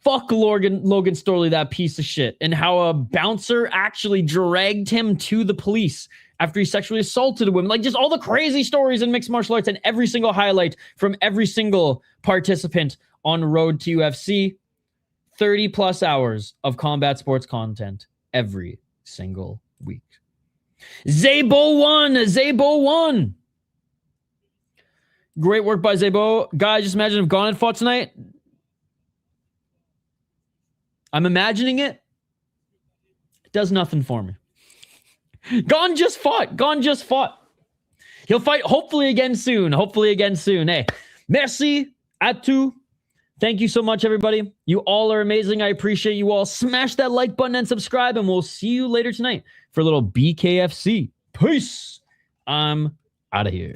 Fuck Logan Storley, that piece of shit. And how a bouncer actually dragged him to the police after he sexually assaulted a woman. Like, just all the crazy stories in mixed martial arts and every single highlight from every single participant on Road to UFC. 30 plus hours of combat sports content every single week. Zébo won. Great work by Zébo. Guys, just imagine if Gon had fought tonight. I'm imagining it. It does nothing for me. Gon just fought. He'll fight hopefully again soon. Hey, merci à tous. Thank you so much, everybody. You all are amazing. I appreciate you all. Smash that like button and subscribe, and we'll see you later tonight for a little BKFC. Peace. I'm out of here.